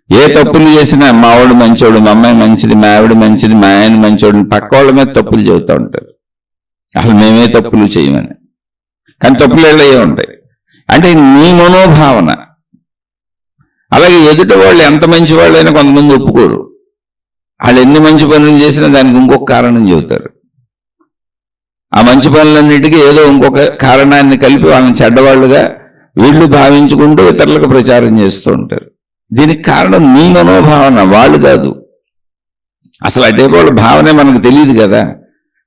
ఏ తప్పులు చేసినా మా వాడు మంచోడు, మా అమ్మాయి మంచిది, మా ఆవిడ మంచిది, మా ఆయన మంచోడు, పక్క వాళ్ళ మీద తప్పులు చెబుతూ ఉంటారు. అసలు మేమే తప్పులు చేయమని. కానీ తప్పులు అయ్యే ఉంటాయి. అంటే నీ మనోభావన. అలాగే ఎదుటి వాళ్ళు ఎంత మంచి వాళ్ళైనా కొంతమంది ఒప్పుకోరు. వాళ్ళు ఎన్ని మంచి పనులు చేసినా దానికి ఇంకొక కారణం చెబుతారు. ఆ మంచి పనులన్నిటికీ ఏదో ఇంకొక కారణాన్ని కలిపి వాళ్ళని చెడ్డవాళ్ళుగా వీళ్ళు భావించుకుంటూ ఇతరులకు ప్రచారం చేస్తూ ఉంటారు. దీనికి కారణం నీ మనోభావన, వాళ్ళు కాదు. అసలు అటే వాళ్ళ భావనే మనకు తెలియదు కదా.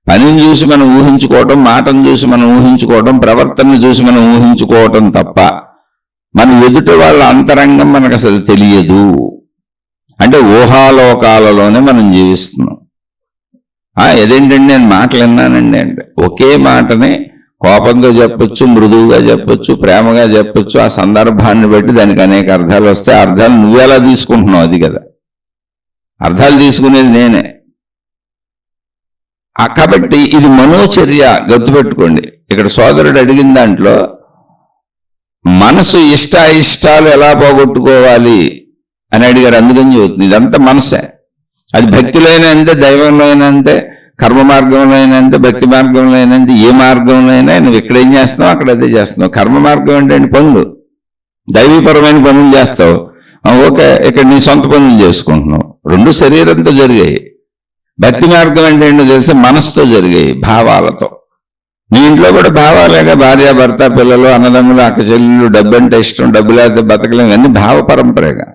పనిని చూసి మనం ఊహించుకోవటం, మాటను చూసి మనం ఊహించుకోవటం, ప్రవర్తనను చూసి మనం ఊహించుకోవటం తప్ప మన ఎదుటి వాళ్ళ అంతరంగం మనకు అసలు తెలియదు. అంటే ఊహాలోకాలలోనే మనం జీవిస్తున్నాం. ఏదేంటండి నేను మాటలు విన్నానండి అంటే ఒకే మాటని కోపంతో చెప్పొచ్చు, మృదువుగా చెప్పొచ్చు, ప్రేమగా చెప్పొచ్చు. ఆ సందర్భాన్ని బట్టి దానికి అనేక అర్థాలు వస్తాయి. అర్థాలు నువ్వెలా తీసుకుంటున్నావు అది కదా. అర్థాలు తీసుకునేది నేనే. కాబట్టి ఇది మనోచర్య, గుర్తుపెట్టుకోండి. ఇక్కడ సోదరుడు అడిగిన దాంట్లో మనసు ఇష్టాలు ఎలా పోగొట్టుకోవాలి అని అడిగారు. అందుకని చెబుతుంది ఇదంతా మనసే. అది భక్తిలో అయినా అంతే, దైవంలో అయినా అంతే, కర్మ మార్గంలో అయినా అంతే, భక్తి మార్గంలో అయినా అంతే. ఏ మార్గంలో అయినా నువ్వు ఎక్కడేం చేస్తున్నావు అక్కడ అదే చేస్తున్నావు. కర్మ మార్గం ఏంటంటే పనులు, దైవీపరమైన పనులు చేస్తావు. ఓకే, ఇక్కడ నీ సొంత పనులు చేసుకుంటున్నావు. రెండు శరీరంతో జరిగాయి. భక్తి మార్గం అంటే ఏంటో తెలిసి మనసుతో జరిగాయి, భావాలతో. నీ ఇంట్లో కూడా భావాలేగా. భార్య, భర్త, పిల్లలు, అన్నదమ్ములు, అక్క చెల్లెళ్ళు, డబ్బు అంటే ఇష్టం, డబ్బు లేకపోతే బతకలేము, అన్ని భావ పరంపరేగా.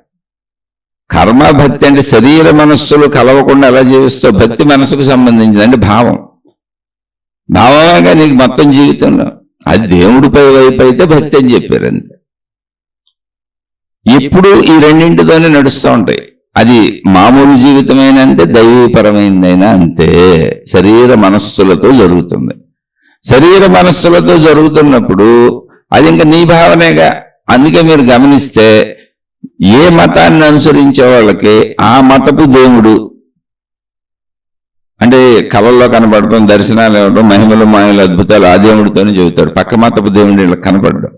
కర్మ, భక్తి అంటే శరీర మనస్సులు కలవకుండా ఎలా జీవిస్తావు. భక్తి మనసుకు సంబంధించింది, అంటే భావం. భావమేగా నీకు మొత్తం జీవితంలో. అది దేవుడిపై వైపు అయితే భక్తి అని చెప్పారు అంతే. ఎప్పుడు ఈ రెండింటితోనే నడుస్తూ ఉంటాయి. అది మామూలు జీవితమైనా అంతే, దైవీపరమైనదైనా అంతే. శరీర మనస్సులతో జరుగుతుంది. శరీర మనస్సులతో జరుగుతున్నప్పుడు అది ఇంకా నీ భావనేగా. అందుకే మీరు గమనిస్తే ఏ మతాన్ని అనుసరించే వాళ్ళకి ఆ మతపు దేవుడు అంటే కళల్లో కనపడటం, దర్శనాలు ఇవ్వడం, మహిమలు, మాయలు, అద్భుతాలు ఆ దేవుడితోనే చెబుతాడు. పక్క మతపు దేవుడు ఇలా కనపడడం.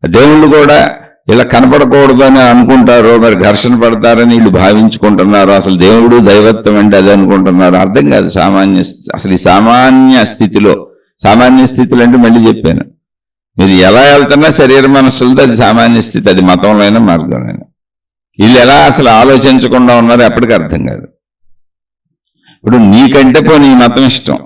దేవుళ్ళు కూడా ఇలా కనపడకూడదు అని అనుకుంటారు, మరి ఘర్షణ పడతారని వీళ్ళు భావించుకుంటున్నారు. అసలు దేవుడు దైవత్వం అంటే అది అనుకుంటున్నారు. అర్థం కాదు సామాన్య. అసలు ఈ సామాన్య స్థితిలో అంటే మళ్ళీ చెప్పాను, మీరు ఎలా వెళ్తున్నా శరీర మనస్సులతో అది సామాన్య స్థితి. అది మతంలో అయినా మార్గంలో అయినా. వీళ్ళు ఎలా అసలు ఆలోచించకుండా ఉన్నారో ఎప్పటికీ అర్థం కాదు. ఇప్పుడు నీకంటే పోనీ ఈ మతం ఇష్టం,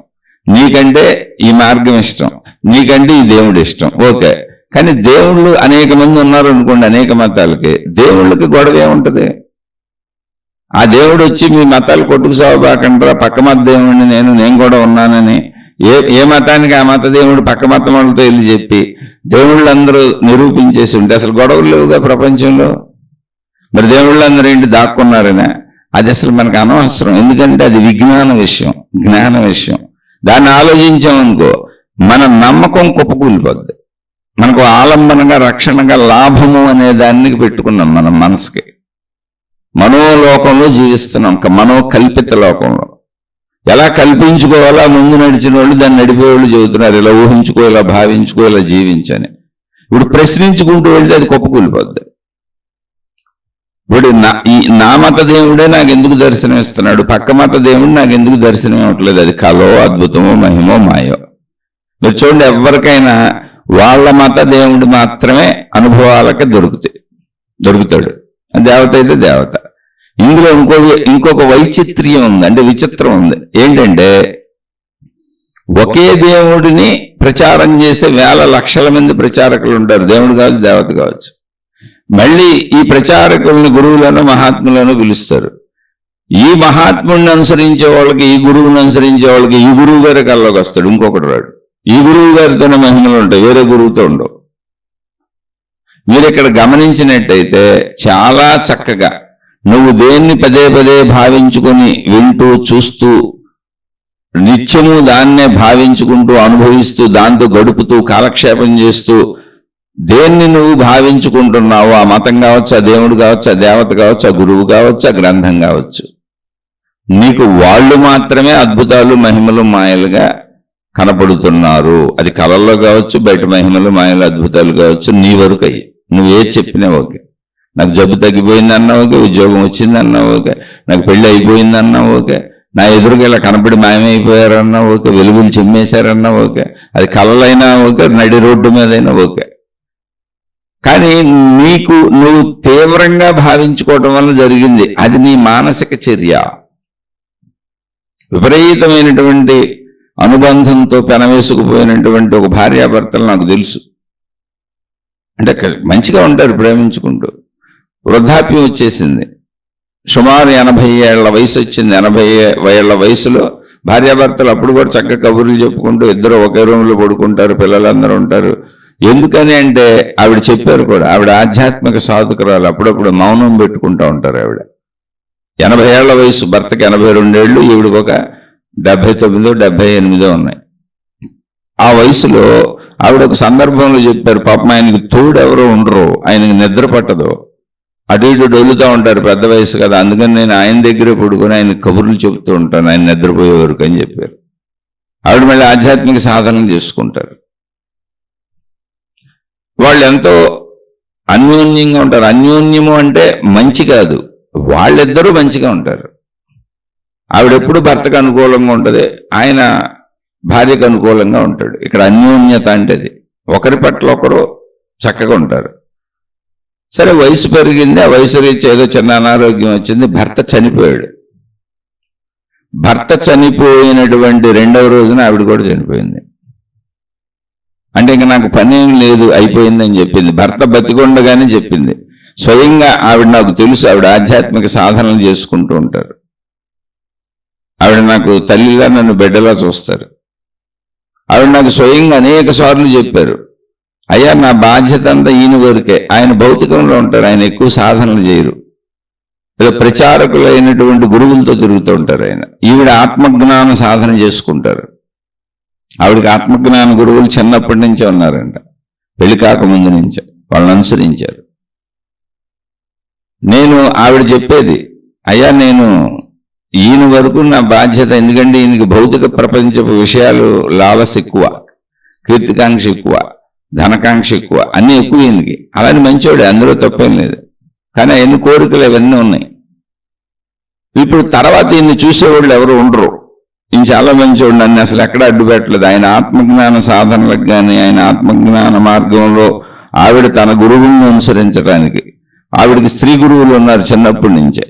నీకంటే ఈ మార్గం ఇష్టం, నీకంటే ఈ దేవుడు ఇష్టం, ఓకే. కానీ దేవుళ్ళు అనేక మంది ఉన్నారు అనుకోండి, అనేక మతాలకి. దేవుళ్ళకి గొడవ ఏముంటది? ఆ దేవుడు వచ్చి మీ మతాలు కొట్టుకు సావబాకంటారా, పక్క మత దేవుడిని నేను కూడా ఉన్నానని ఏ మతానికి ఆ మత దేవుడు పక్క మతం వాళ్ళతో వెళ్ళి చెప్పి దేవుళ్ళందరూ నిరూపించేసి ఉంటే అసలు గొడవలు లేవుగా ప్రపంచంలో. మరి దేవుళ్ళందరూ ఏంటి దాక్కున్నారనే? అది అసలు మనకు అనవసరం. ఎందుకంటే అది విజ్ఞాన విషయం, జ్ఞాన విషయం. దాన్ని ఆలోచించామనుకో మన నమ్మకం కుప్పకూలిపోద్ది. మనకు ఆలంబనగా, రక్షణగా, లాభము అనే దాన్ని పెట్టుకున్నాం మనం మనసుకి. మనోలోకంలో జీవిస్తున్నాం, మనోకల్పిత లోకంలో. ఎలా కల్పించుకోవాలా ముందు నడిచిన వాళ్ళు దాన్ని నడిపేవాళ్ళు చెబుతున్నారు, ఇలా ఊహించుకో, ఇలా భావించుకో, ఇలా జీవించని. ఇప్పుడు ప్రశ్నించుకుంటూ వెళ్తే అది కుప్పకూలిపోద్ది. ఇప్పుడు నా మత దేవుడే నాకు ఎందుకు దర్శనం ఇస్తున్నాడు, పక్క మత దేవుడు నాకు ఎందుకు దర్శనం ఇవ్వట్లేదు? అది కలో, అద్భుతమో, మహిమో, మాయో. మీరు చూడండి, ఎవరికైనా వాళ్ళ మత దేవుడు మాత్రమే అనుభవాలకి దొరుకుతాడు. దేవత అయితే దేవత. ఇందులో ఇంకొక వైచిత్ర్యం ఉంది, అంటే విచిత్రం ఉంది. ఏంటంటే ఒకే దేవుడిని ప్రచారం చేసే వేల లక్షల మంది ప్రచారకులు ఉంటారు, దేవుడు కావచ్చు, దేవత కావచ్చు. మళ్ళీ ఈ ప్రచారకులను గురువులను, మహాత్ములను పిలుస్తారు. ఈ మహాత్ముడిని అనుసరించే వాళ్ళకి, ఈ గురువుని అనుసరించే వాళ్ళకి ఈ గురువు గారి కల్లోకి వస్తాడు, ఇంకొకటి రాడు. ఈ గురువు గారితోనే మహిమలు ఉంటాయి, వేరే గురువుతో ఉండవు. మీరు ఇక్కడ గమనించినట్టయితే చాలా చక్కగా నువ్వు దేన్ని పదే పదే భావించుకొని వింటూ చూస్తూ నిత్యము దాన్నే భావించుకుంటూ అనుభవిస్తూ దాంతో గడుపుతూ కాలక్షేపం చేస్తూ దేన్ని నువ్వు భావించుకుంటున్నావో, ఆ మతం కావచ్చు, ఆ దేవుడు కావచ్చు, ఆ దేవత కావచ్చు, ఆ గురువు కావచ్చు, ఆ గ్రంథం కావచ్చు, నీకు వాళ్ళు మాత్రమే అద్భుతాలు, మహిమలు, మాయలుగా కనపడుతున్నారు. అది కళల్లో కావచ్చు, బయట మహిమలు, మాయలు, అద్భుతాలు కావచ్చు. నీ వరకు అయ్యి నువ్వు ఏది చెప్పినా ఓకే. నాకు జబ్బు తగ్గిపోయింది అన్నా ఓకే, ఉద్యోగం వచ్చింది అన్నా ఓకే, నాకు పెళ్లి అయిపోయింది అన్నా ఓకే, నా ఎదురుగా ఇలా కనపడి మాయమైపోయారన్నా ఓకే, వెలుగులు చిమ్మేశారన్నా ఓకే, అది కళలైనా ఓకే, నడి రోడ్డు మీదైనా ఓకే. కానీ నువ్వు తీవ్రంగా భావించుకోవటం వల్ల జరిగింది అది నీ మానసిక చర్య. విపరీతమైనటువంటి అనుబంధంతో పెనవేసుకుపోయినటువంటి ఒక భార్యాభర్తలు నాకు తెలుసు. అంటే మంచిగా ఉంటారు ప్రేమించుకుంటూ, వృద్ధాప్యం వచ్చేసింది, సుమారు 80 ఏళ్ల వయసు వచ్చింది. 80 ఏళ్ల వయసులో భార్యాభర్తలు అప్పుడు కూడా చక్కగా కబుర్లు చెప్పుకుంటూ ఇద్దరు ఒకే రూమ్లో పడుకుంటారు, పిల్లలందరూ ఉంటారు. ఎందుకని అంటే ఆవిడ చెప్పారు కూడా, ఆవిడ ఆధ్యాత్మిక సాధకురాలు, అప్పుడప్పుడు మౌనం పెట్టుకుంటూ ఉంటారు. ఆవిడ 80 ఏళ్ల వయసు, భర్తకి 82 ఏళ్ళు, ఈవిడికి ఒక 79, 78 ఉన్నాయి. ఆ వయసులో ఆవిడ ఒక సందర్భంలో చెప్పారు, పాపం ఆయనకి తోడు ఎవరో ఉండరు, ఆయనకి నిద్ర పట్టదు, అటు ఇటు డొలుతూ ఉంటారు, పెద్ద వయసు కదా, అందుకని నేను ఆయన దగ్గరే పడుకొని ఆయన కబుర్లు చెబుతూ ఉంటాను ఆయన నిద్రపోయే వరకు అని చెప్పారు. ఆవిడ మళ్ళీ ఆధ్యాత్మిక సాధనలు చేసుకుంటారు. వాళ్ళు ఎంతో అన్యోన్యంగా ఉంటారు. అన్యోన్యము అంటే మంచి కాదు, వాళ్ళిద్దరూ మంచిగా ఉంటారు. ఆవిడెప్పుడు భర్తకు అనుకూలంగా ఉంటుంది, ఆయన భార్యకు అనుకూలంగా ఉంటాడు. ఇక్కడ అన్యోన్యత అంటే అది, ఒకరి పట్ల ఒకరు చక్కగా ఉంటారు. సరే, వయసు పెరిగింది, ఆ వయసు రీత్యా ఏదో చిన్న అనారోగ్యం వచ్చింది, భర్త చనిపోయాడు. భర్త చనిపోయినటువంటి 2వ రోజున ఆవిడ కూడా చనిపోయింది. అంటే ఇంక నాకు పని ఏం లేదు, అయిపోయిందని చెప్పింది. భర్త బతికొండగానే చెప్పింది. స్వయంగా ఆవిడ నాకు తెలుసు, ఆవిడ ఆధ్యాత్మిక సాధనలు చేసుకుంటూ ఉంటారు. ఆవిడ నాకు తల్లిలా, నన్ను బిడ్డలా చూస్తారు. ఆవిడ నాకు స్వయంగా అనేక సార్లు చెప్పారు, అయ్యా నా బాధ్యత అంతా ఈయన వరకే, ఆయన భౌతికంలో ఉంటారు, ఆయన ఎక్కువ సాధనలు చేయరు, ప్రచారకులైనటువంటి గురువులతో తిరుగుతూ ఉంటారు ఆయన. ఈవిడ ఆత్మజ్ఞాన సాధన చేసుకుంటారు. ఆవిడకి ఆత్మజ్ఞాన గురువులు చిన్నప్పటి నుంచే ఉన్నారంట, పెళ్లి కాకముందు నుంచే వాళ్ళని అనుసరించారు. నేను ఆవిడ చెప్పేది, అయ్యా నేను ఈయన వరకు నా బాధ్యత, ఎందుకంటే ఈయనకి భౌతిక ప్రపంచపు విషయాలు లాలస ఎక్కువ, కీర్తికాంక్ష ఎక్కువ, ధనకాంక్ష ఎక్కువ, అన్నీ ఎక్కువ ఈయనకి. అలానే మంచోడే, అందులో తప్పేం లేదు, కానీ ఎన్ని కోరికలు ఇవన్నీ ఉన్నాయి. ఇప్పుడు తర్వాత ఈయన్ని చూసేవాళ్ళు ఎవరు ఉండరు. ఈయన చాలా మంచోడు, నన్ను అసలు ఎక్కడ అడ్డు పెట్టలేదు. ఆయన ఆత్మజ్ఞాన సాధనలకు కానీ, ఆయన ఆత్మజ్ఞాన మార్గంలో ఆవిడ తన గురువులను అనుసరించడానికి, ఆవిడకి స్త్రీ గురువులు ఉన్నారు చిన్నప్పటి నుంచే.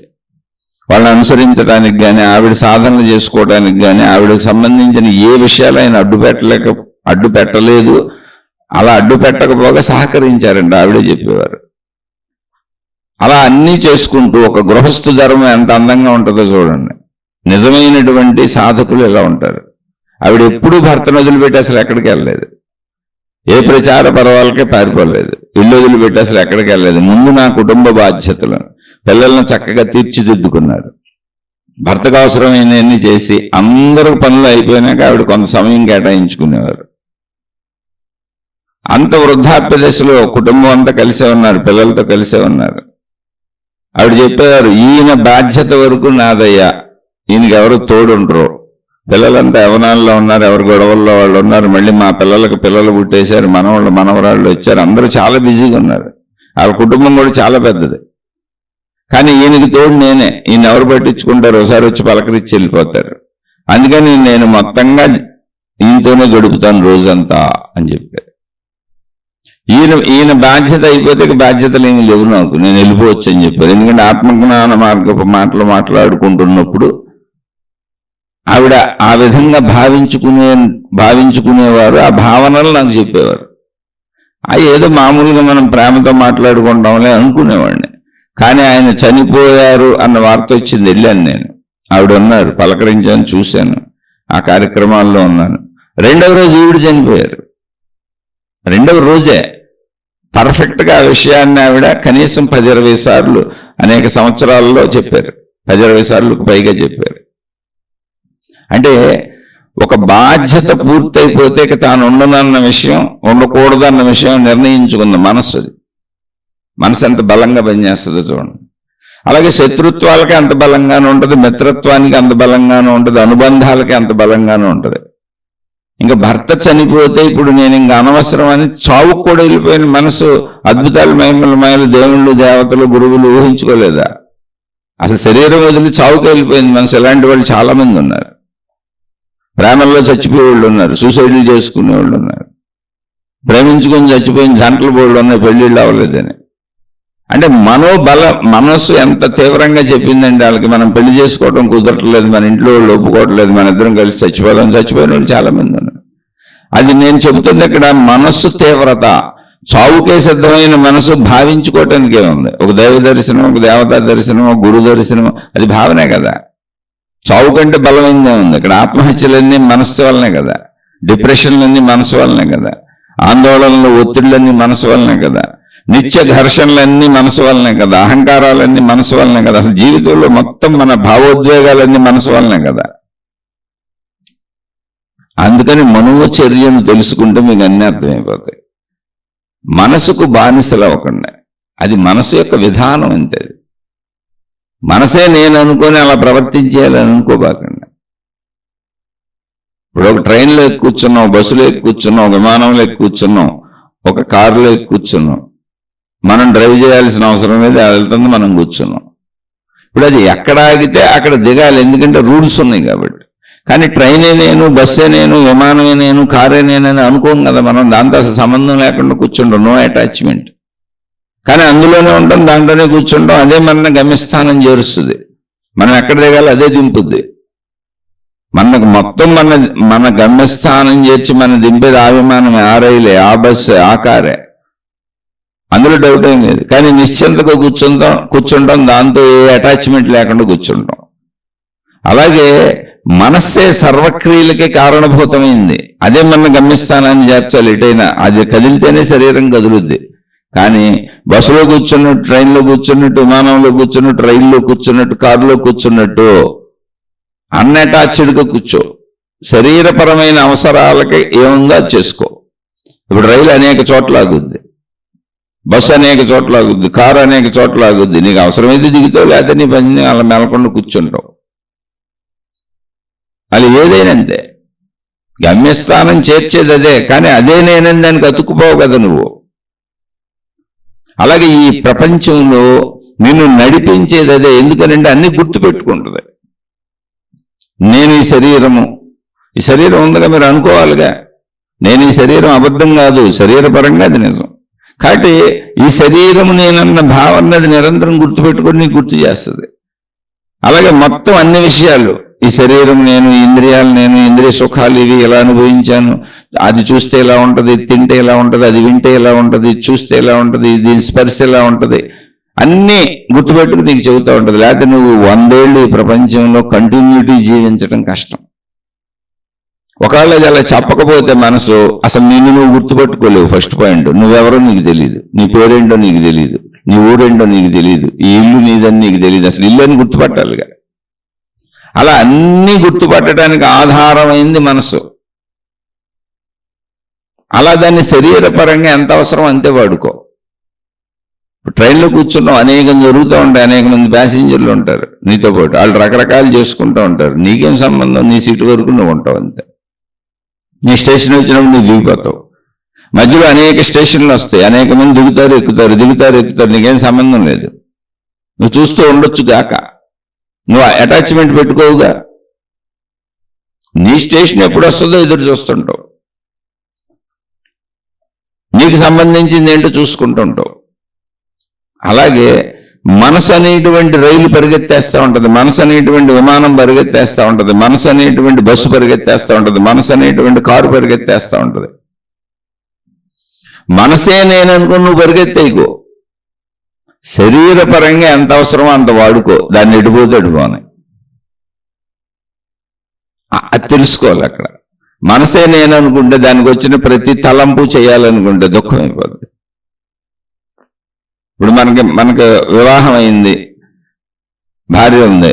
వాళ్ళని అనుసరించడానికి కానీ, ఆవిడ సాధనలు చేసుకోవడానికి కానీ, ఆవిడకు సంబంధించిన ఏ విషయాలు ఆయన అడ్డు పెట్టలేదు. అలా అడ్డు పెట్టకపోగా సహకరించారండి, ఆవిడే చెప్పేవారు. అలా అన్నీ చేసుకుంటూ ఒక గృహస్థు ధర్మం ఎంత అందంగా ఉంటుందో చూడండి. నిజమైనటువంటి సాధకులు ఎలా ఉంటారు. ఆవిడ ఎప్పుడూ భర్తను వదిలిపెట్టి అసలు ఎక్కడికి వెళ్ళలేదు. ఏ ప్రచార పర్వాలకే పారిపోలేదు. ఇల్లు వదిలిపెట్టి అసలు ఎక్కడికి వెళ్ళలేదు. ముందు నా కుటుంబ బాధ్యతలు, పిల్లలను చక్కగా తీర్చిదిద్దుకున్నారు. భర్తకు అవసరమైనవన్నీ చేసి అందరూ పనులు అయిపోయినాక ఆవిడ కొంత సమయం కేటాయించుకునేవారు. అంత వృద్ధాప్య దశలో కుటుంబం అంతా కలిసే ఉన్నారు, పిల్లలతో కలిసే ఉన్నారు. ఆవిడ చెప్పేవారు, ఈయన బాధ్యత వరకు నాదయ్యా, ఈయనకి ఎవరు తోడుంటారు. పిల్లలంతా యవనాల్లో ఉన్నారు, ఎవరి గొడవల్లో వాళ్ళు ఉన్నారు. మళ్ళీ మా పిల్లలకు పిల్లలు పుట్టేశారు, మనవాళ్ళు మనవరాళ్ళు వచ్చారు, అందరూ చాలా బిజీగా ఉన్నారు. వాళ్ళ కుటుంబం కూడా చాలా పెద్దది. కానీ ఈయనకి తోడు నేనే. ఈయన ఎవరు పట్టించుకుంటారు, ఒకసారి వచ్చి పలకరించి వెళ్ళిపోతారు. అందుకని నేను మొత్తంగా ఈయనతోనే గడుపుతాను రోజంతా అని చెప్పారు. ఈయన బాధ్యత అయిపోతే బాధ్యతలు ఏమి లేవు నాకు, నేను వెళ్ళిపోవచ్చు అని చెప్పారు. ఎందుకంటే ఆత్మజ్ఞాన మార్గపు మాటలు మాట్లాడుకుంటున్నప్పుడు ఆవిడ ఆ విధంగా భావించుకునేవారు. ఆ భావనలు నాకు చెప్పేవారు. ఏదో మామూలుగా మనం ప్రేమతో మాట్లాడుకుంటాంలే అనుకునేవాడిని. కానీ ఆయన చనిపోయారు అన్న వార్త వచ్చింది, వెళ్ళాను నేను. ఆవిడ ఉన్నారు, పలకరించాను, చూశాను, ఆ కార్యక్రమాల్లో ఉన్నాను. రెండవ రోజు ఈవిడ చనిపోయారు. రెండవ రోజే పర్ఫెక్ట్గా ఆ విషయాన్ని ఆవిడ కనీసం 10-20 సార్లు అనేక సంవత్సరాల్లో చెప్పారు. 10-20 సార్లకు పైగా చెప్పారు. అంటే ఒక బాధ్యత పూర్తయిపోతే తాను ఉండనన్న విషయం, ఉండకూడదన్న విషయం నిర్ణయించుకుంది మనస్సు. మనసు ఎంత బలంగా పనిచేస్తుందో చూడండి. అలాగే శత్రుత్వాలకి అంత బలంగానే ఉంటుంది, మిత్రత్వానికి అంత బలంగానే ఉంటుంది, అనుబంధాలకి అంత బలంగానే ఉంటుంది. ఇంకా భర్త చనిపోతే ఇప్పుడు నేను ఇంకా అనవసరం అని చావుకు కూడా వెళ్ళిపోయిన మనసు అద్భుతాలు, మహిమలు, దేవుళ్ళు, దేవతలు, గురువులు ఊహించుకోలేదా? అసలు శరీరం వదిలి చావుకు వెళ్ళిపోయింది మనసు. ఇలాంటి వాళ్ళు చాలా మంది ఉన్నారు. ప్రేమల్లో చచ్చిపోయే వాళ్ళు ఉన్నారు, సూసైడ్లు చేసుకునే వాళ్ళు ఉన్నారు, ప్రేమించుకొని చచ్చిపోయిన జంటలు బోళ్ళు ఉన్నాయి, పెళ్ళిళ్ళు అవ్వలేదని. అంటే మనస్సు ఎంత తీవ్రంగా చెప్పిందంటే వాళ్ళకి, మనం పెళ్లి చేసుకోవడం కుదరట్లేదు, మన ఇంట్లో వాళ్ళు ఒప్పుకోవట్లేదు, మన ఇద్దరం కలిసి చచ్చిపోయిన వాళ్ళు చాలా మంది ఉన్నారు. అది నేను చెబుతుంది ఇక్కడ మనస్సు తీవ్రత. చావుకే సిద్ధమైన మనసు భావించుకోవటానికే ఉంది. ఒక దైవ దర్శనం, ఒక దేవతా దర్శనం, ఒక గురు దర్శనం, అది భావనే కదా. చావు కంటే బలమైందే ఉంది. ఇక్కడ ఆత్మహత్యలన్నీ మనస్సు వల్లనే కదా, డిప్రెషన్లన్నీ మనసు వల్లనే కదా, ఆందోళనలు, ఒత్తిళ్ళన్నీ మనసు వల్లనే కదా, నిత్య ఘర్షణలన్నీ మనసు వల్లనే కదా, అహంకారాలన్నీ మనసు వల్లనే కదా, అసలు జీవితంలో మొత్తం మన భావోద్వేగాలన్నీ మనసు వల్లనే కదా. అందుకని మనోచర్యను తెలుసుకుంటే మీకు అన్నీ అర్థమైపోతాయి. మనసుకు బానిసలు అవ్వకుండా, అది మనసు యొక్క విధానం అంతే. మనసే నేను అనుకొని అలా ప్రవర్తించేయాలని అనుకోబాకండి. ఇప్పుడు ఒక ట్రైన్లో ఎక్కి కూర్చున్నాం, బస్సులో ఎక్కి కూర్చున్నాం, విమానంలో ఎక్కి కూర్చున్నాం, ఒక కారులో ఎక్కి కూర్చున్నాం. మనం డ్రైవ్ చేయాల్సిన అవసరం లేదు, అది వెళ్తుంది, మనం కూర్చున్నాం. ఇప్పుడు అది ఎక్కడ ఆగితే అక్కడ దిగాలి, ఎందుకంటే రూల్స్ ఉన్నాయి కాబట్టి. కానీ ట్రైనే నేను, బస్సే నేను, విమానమే నేను, కారే నేనని అనుకోం కదా మనం. దాంతో అసలు సంబంధం లేకుండా కూర్చుంటాం, నో అటాచ్మెంట్. కానీ అందులోనే ఉంటాం, దాంట్లోనే కూర్చుంటాం, అదే మన గమ్యస్థానం చేరుస్తుంది. మనం ఎక్కడ దిగాలి అదే దింపుద్ది. మనకు మొత్తం మన గమ్యస్థానం చేర్చి మన దింపేది ఆ విమానం, ఆ రైలే, ఆ బస్సే, ఆ కారే, అందులో డౌట్ ఏం లేదు. కానీ నిశ్చింతగా కూర్చుంటాం, దాంతో ఏ అటాచ్మెంట్ లేకుండా కూర్చుంటాం. అలాగే మనస్సే సర్వక్రియలకి కారణభూతమైంది. అదే మన గమ్యస్థానాన్ని చేర్చాలి. ఎటైనా అది కదిలితేనే శరీరం కదులుద్ది. కానీ బస్సులో కూర్చున్నట్టు, ట్రైన్లో కూర్చున్నట్టు, విమానంలో కూర్చున్నట్టు, రైల్లో కూర్చున్నట్టు, కారులో కూర్చున్నట్టు అన్అటాచ్డ్గా కూర్చో. శరీరపరమైన అవసరాలకి ఏముందో అది చేసుకో. ఇప్పుడు రైలు అనేక చోట్ల ఆగుద్ది, బస్సు అనేక చోట్ల ఆగుద్ది, కారు అనేక చోట్ల ఆగుద్ది. నీకు అవసరమైతే దిగుతావు, లేకపోతే నీ పని అలా మెలకుండా కూర్చుంటావు. అది ఏదైనా అంతే. గమ్యస్థానం చేర్చేది అదే, కానీ అదే నేనని దానికి అతుక్కుపోవు కదా నువ్వు. అలాగే ఈ ప్రపంచంలో నిన్ను నడిపించేది అదే. ఎందుకనంటే అన్ని గుర్తుపెట్టుకుంటుంది. నేను ఈ శరీరం ఉందిగా, మీరు అనుకోవాలిగా, నేను ఈ శరీరం అబద్ధం కాదు, శరీరపరంగా అది నిజం. కాబట్టి ఈ శరీరము నేనన్న భావన అది నిరంతరం గుర్తుపెట్టుకొని నీకు గుర్తు చేస్తుంది. అలాగే మొత్తం అన్ని విషయాలు, ఈ శరీరం నేను, ఇంద్రియాలు నేను, ఇంద్రియ సుఖాలు ఇవి ఇలా అనుభవించాను, అది చూస్తే ఇలా ఉంటుంది, తింటే ఇలా ఉంటుంది, అది వింటే ఇలా ఉంటుంది, చూస్తే ఇలా ఉంటుంది, దీని స్పర్శ ఇలా ఉంటుంది, అన్నీ గుర్తుపెట్టుకు నీకు చెబుతూ ఉంటుంది. లేకపోతే నువ్వు 100 ఏళ్ళు ఈ ప్రపంచంలో కంటిన్యూటీ జీవించడం కష్టం. ఒకవేళ అది అలా చెప్పకపోతే మనసు అసలు నిన్ను నువ్వు గుర్తుపెట్టుకోలేవు. ఫస్ట్ పాయింట్, నువ్వెవరో నీకు తెలియదు, నీ పేరేంటో నీకు తెలియదు, నీ ఊరేంటో నీకు తెలియదు, ఈ ఇల్లు నీదని నీకు తెలియదు, అసలు ఇల్లు అని గుర్తుపట్టాలిగా. అలా అన్నీ గుర్తుపట్టడానికి ఆధారమైంది మనసు. అలా దాన్ని శరీరపరంగా ఎంత అవసరం అంతే వాడుకో. ట్రైన్లో కూర్చున్నావు, అనేకం జరుగుతూ ఉంటాయి, అనేక మంది ప్యాసింజర్లు ఉంటారు నీతో పాటు, వాళ్ళు రకరకాలు చేసుకుంటూ ఉంటారు, నీకేం సంబంధం, నీ సీటు వరకు నువ్వు ఉంటావు అంతే. నీ స్టేషన్ వచ్చినప్పుడు నువ్వు దిగిపోతావు. మధ్యలో అనేక స్టేషన్లు వస్తాయి, అనేక మంది దిగుతారు ఎక్కుతారు, దిగుతారు ఎక్కుతారు, నీకేం సంబంధం లేదు, నువ్వు చూస్తూ ఉండొచ్చు గాక, నువ్వు అటాచ్మెంట్ పెట్టుకోవుగా. నీ స్టేషన్ ఎప్పుడు వస్తుందో ఎదురు చూస్తుంటావు, నీకు సంబంధించింది ఏంటో చూసుకుంటుంటావు. అలాగే మనసు అనేటువంటి రైలు పరిగెత్తేస్తూ ఉంటుంది, మనసు అనేటువంటి విమానం పరిగెత్తేస్తూ ఉంటుంది, మనసు అనేటువంటి బస్సు పరిగెత్తేస్తూ ఉంటుంది, మనసు అనేటువంటి కారు పరిగెత్తేస్తూ ఉంటుంది. మనసే నేను అనుకుని నువ్వు పరిగెత్తేయకో, శరీరపరంగా ఎంత అవసరమో అంత వాడుకో, దాన్ని ఎడిపోతే ఎడిపోని అది తెలుసుకోవాలి. అక్కడ మనసే నేను అనుకుంటే దానికి వచ్చిన ప్రతి తలంపు చేయాలనుకుంటే దుఃఖం అయిపోతుంది. ఇప్పుడు మనకు వివాహం అయింది, భార్య ఉంది,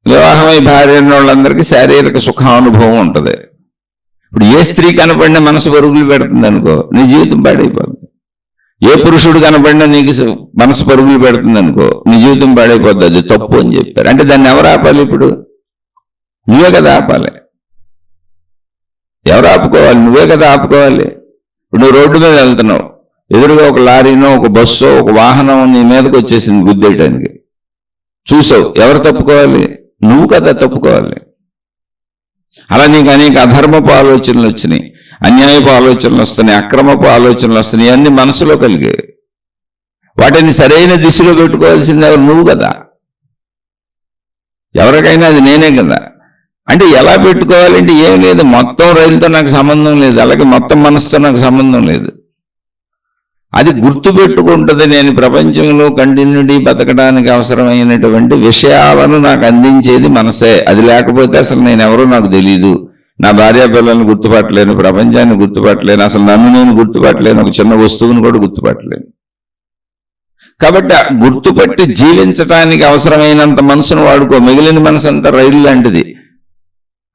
వివాహమై భార్య ఉన్న వాళ్ళందరికీ శారీరక సుఖానుభవం ఉంటుంది. ఇప్పుడు ఏ స్త్రీ కనపడినా మనసు పరుగులు పెడుతుంది అనుకో, నీ జీవితం పాడైపోతుంది. ఏ పురుషుడు కనపడినా నీకు మనసు పరుగులు పెడుతుంది అనుకో, నీ జీవితం పాడైపోద్ది. అది తప్పు అని చెప్పారు. అంటే దాన్ని ఎవరు ఆపాలి? ఇప్పుడు నువ్వే కదా ఆపాలి. ఎవరు ఆపుకోవాలి? నువ్వే కదా ఆపుకోవాలి. ఇప్పుడు నువ్వు రోడ్డు మీద వెళ్తున్నావు, ఎదురుగా ఒక లారీనో ఒక బస్సో ఒక వాహనం నీ మీదకి వచ్చేసింది గుద్దేయడానికి, చూసావు, ఎవరు తప్పుకోవాలి? నువ్వు కదా తప్పుకోవాలి. అలా నీకు అనేక అధర్మపు ఆలోచనలు వచ్చినాయి, అన్యాయపు ఆలోచనలు వస్తున్నాయి, అక్రమపు ఆలోచనలు వస్తున్నాయి, అన్ని మనసులో కలిగాయి. వాటిని సరైన దిశలో పెట్టుకోవాల్సింది ఎవరు? నువ్వు కదా. ఎవరికైనా అది నేనే కదా. అంటే ఎలా పెట్టుకోవాలంటే ఏం లేదు, మొత్తం రైలుతో నాకు సంబంధం లేదు, అలాగే మొత్తం మనసుతో నాకు సంబంధం లేదు. అది గుర్తుపెట్టుకుంటుంది, నేను ప్రపంచంలో కంటిన్యూటీ బతకడానికి అవసరమైనటువంటి విషయాలను నాకు అందించేది మనసే. అది లేకపోతే అసలు నేను ఎవరో నాకు తెలియదు, నా భార్య పిల్లల్ని గుర్తుపట్టలేను, ప్రపంచాన్ని గుర్తుపట్టలేను, అసలు నన్ను నేను గుర్తుపట్టలేను, ఒక చిన్న వస్తువును కూడా గుర్తుపట్టలేను. కాబట్టి గుర్తుపట్టి జీవించడానికి అవసరమైనంత మనసును వాడుకో. మిగిలిన మనసు అంతా రైలు లాంటిది.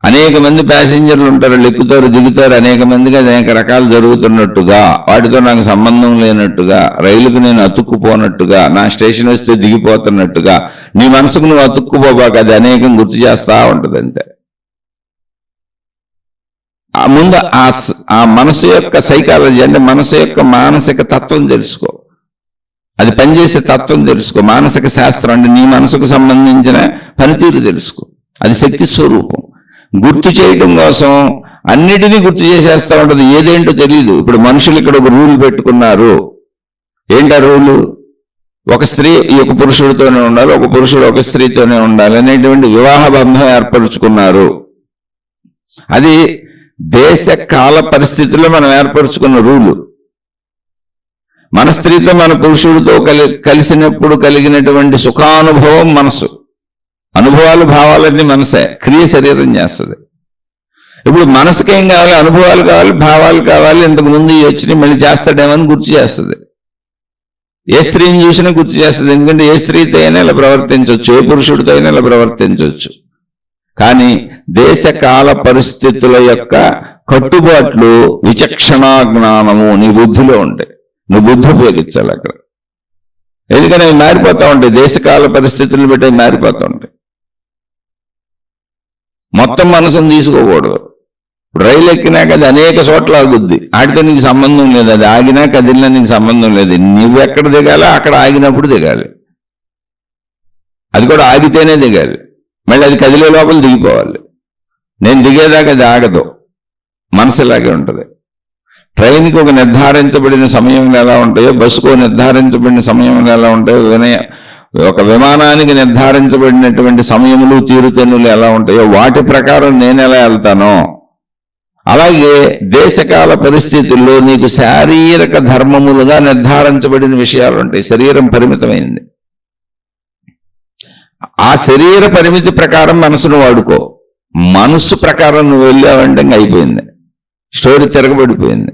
అనేక మంది ప్యాసింజర్లు ఉంటారు, ఎక్కుతారు దిగుతారు, అనేక మందికి అనేక రకాలు జరుగుతున్నట్టుగా, వాటితో నాకు సంబంధం లేనట్టుగా, రైలుకు నేను అతుక్కుపోనట్టుగా, నా స్టేషన్ వస్తే దిగిపోతున్నట్టుగా నీ మనసుకు నువ్వు అతుక్కుపోబాక, అది అనేకం గుర్తు చేస్తా ఉంటుంది అంతే. ముందు ఆ మనసు యొక్క సైకాలజీ, అంటే మనసు యొక్క మానసిక తత్వం తెలుసుకో, అది పనిచేసే తత్వం తెలుసుకో. మానసిక శాస్త్రం అంటే నీ మనసుకు సంబంధించిన పనితీరు తెలుసుకో, అది శక్తి స్వరూపం. గుర్తు చేయడం కోసం అన్నిటినీ గుర్తు చేసేస్తూ ఉంటుంది, ఏదేంటో తెలియదు. ఇప్పుడు మనుషులు ఇక్కడ ఒక రూల్ పెట్టుకున్నారు. ఏంటా రూలు? ఒక స్త్రీ ఒక పురుషుడితోనే ఉండాలి, ఒక పురుషుడు ఒక స్త్రీతోనే ఉండాలి అనేటువంటి వివాహ బంధం ఏర్పరుచుకున్నారు. అది దేశ కాల పరిస్థితుల్లో మనం ఏర్పరచుకున్న రూలు. మన స్త్రీతో మన పురుషుడితో కలిసినప్పుడు కలిగినటువంటి సుఖానుభవం మనసు, అనుభవాలు భావాలన్నీ మనసే, క్రియ శరీరం చేస్తుంది. ఇప్పుడు మనసుకేం కావాలి? అనుభవాలు కావాలి, భావాలు కావాలి. ఇంతకు ముందు వచ్చినాయి మళ్ళీ చేస్తాడేమని గుర్తు చేస్తుంది. ఏ స్త్రీని చూసినా గుర్తు చేస్తుంది, ఎందుకంటే ఏ స్త్రీతో అయినా ఇలా ప్రవర్తించవచ్చు, ఏ పురుషుడితో అయినా ఇలా ప్రవర్తించవచ్చు. కానీ దేశ కాల పరిస్థితుల యొక్క కట్టుబాట్లు, విచక్షణా జ్ఞానము నీ బుద్ధిలో ఉంటాయి. నువ్వు బుద్ధి ఉపయోగించాలి అక్కడ. ఎందుకని అవి మారిపోతూ ఉంటాయి, దేశకాల పరిస్థితులను బట్టి అవి మారిపోతూ ఉంటాయి. మొత్తం మనసును తీసుకోకూడదు. రైలు ఎక్కినాక అది అనేక చోట్ల ఆగుద్ది, వాటితో నీకు సంబంధం లేదు. అది ఆగినా కదిలినా నీకు సంబంధం లేదు. నువ్వు ఎక్కడ దిగాలో అక్కడ ఆగినప్పుడు దిగాలి, అది కూడా ఆగితేనే దిగాలి. మళ్ళీ అది కదిలే లోపల దిగిపోవాలి. నేను దిగేదాకా అది ఆగదు, మనసులాగే ఉంటుంది. ట్రైన్కి ఒక నిర్ధారించబడిన సమయంలో ఎలా ఉంటాయో, బస్సుకు నిర్ధారించబడిన సమయంలో ఎలా ఉంటాయో, ఒక విమానానికి నిర్ధారించబడినటువంటి సమయములు తీరుతెన్నులు ఎలా ఉంటాయో వాటి ప్రకారం నేను ఎలా వెళ్తానో, అలాగే దేశకాల పరిస్థితుల్లో నీకు శారీరక ధర్మములుగా నిర్ధారించబడిన విషయాలు ఉంటాయి. శరీరం పరిమితమైంది. ఆ శరీర పరిమితి ప్రకారం మనసును వాడుకో. మనసు ప్రకారం నువ్వు వెళ్ళావంటే ఇంక అయిపోయింది, స్టోరీ తిరగబడిపోయింది.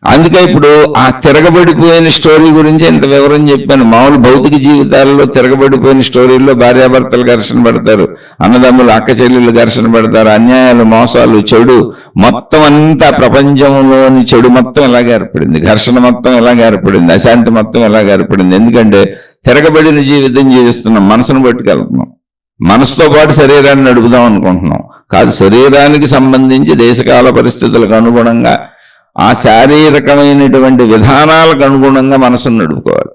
అందుకే ఇప్పుడు ఆ తిరగబడిపోయిన స్టోరీ గురించి ఇంత వివరం చెప్పాను. మామూలు భౌతిక జీవితాల్లో తిరగబడిపోయిన స్టోరీల్లో భార్యాభర్తలు ఘర్షణ పడతారు, అన్నదమ్ములు అక్క చెల్లెళ్ళు ఘర్షణ పడతారు, అన్యాయాలు, మోసాలు, చెడు మొత్తం అంతా ప్రపంచంలోని చెడు మొత్తం ఎలాగ ఏర్పడింది, ఘర్షణ మొత్తం ఎలాగ ఏర్పడింది, అశాంతి మొత్తం ఎలాగ ఏర్పడింది. ఎందుకంటే తిరగబడిన జీవితం జీవిస్తున్నాం, మనసును పట్టుకెళ్తున్నాం. మనసుతో పాటు శరీరాన్ని నడుపుదాం అనుకుంటున్నాం. కాదు, శరీరానికి సంబంధించి దేశకాల పరిస్థితులకు అనుగుణంగా ఆ శారీరకమైనటువంటి విధానాలకు అనుగుణంగా మనసును నడుపుకోవాలి.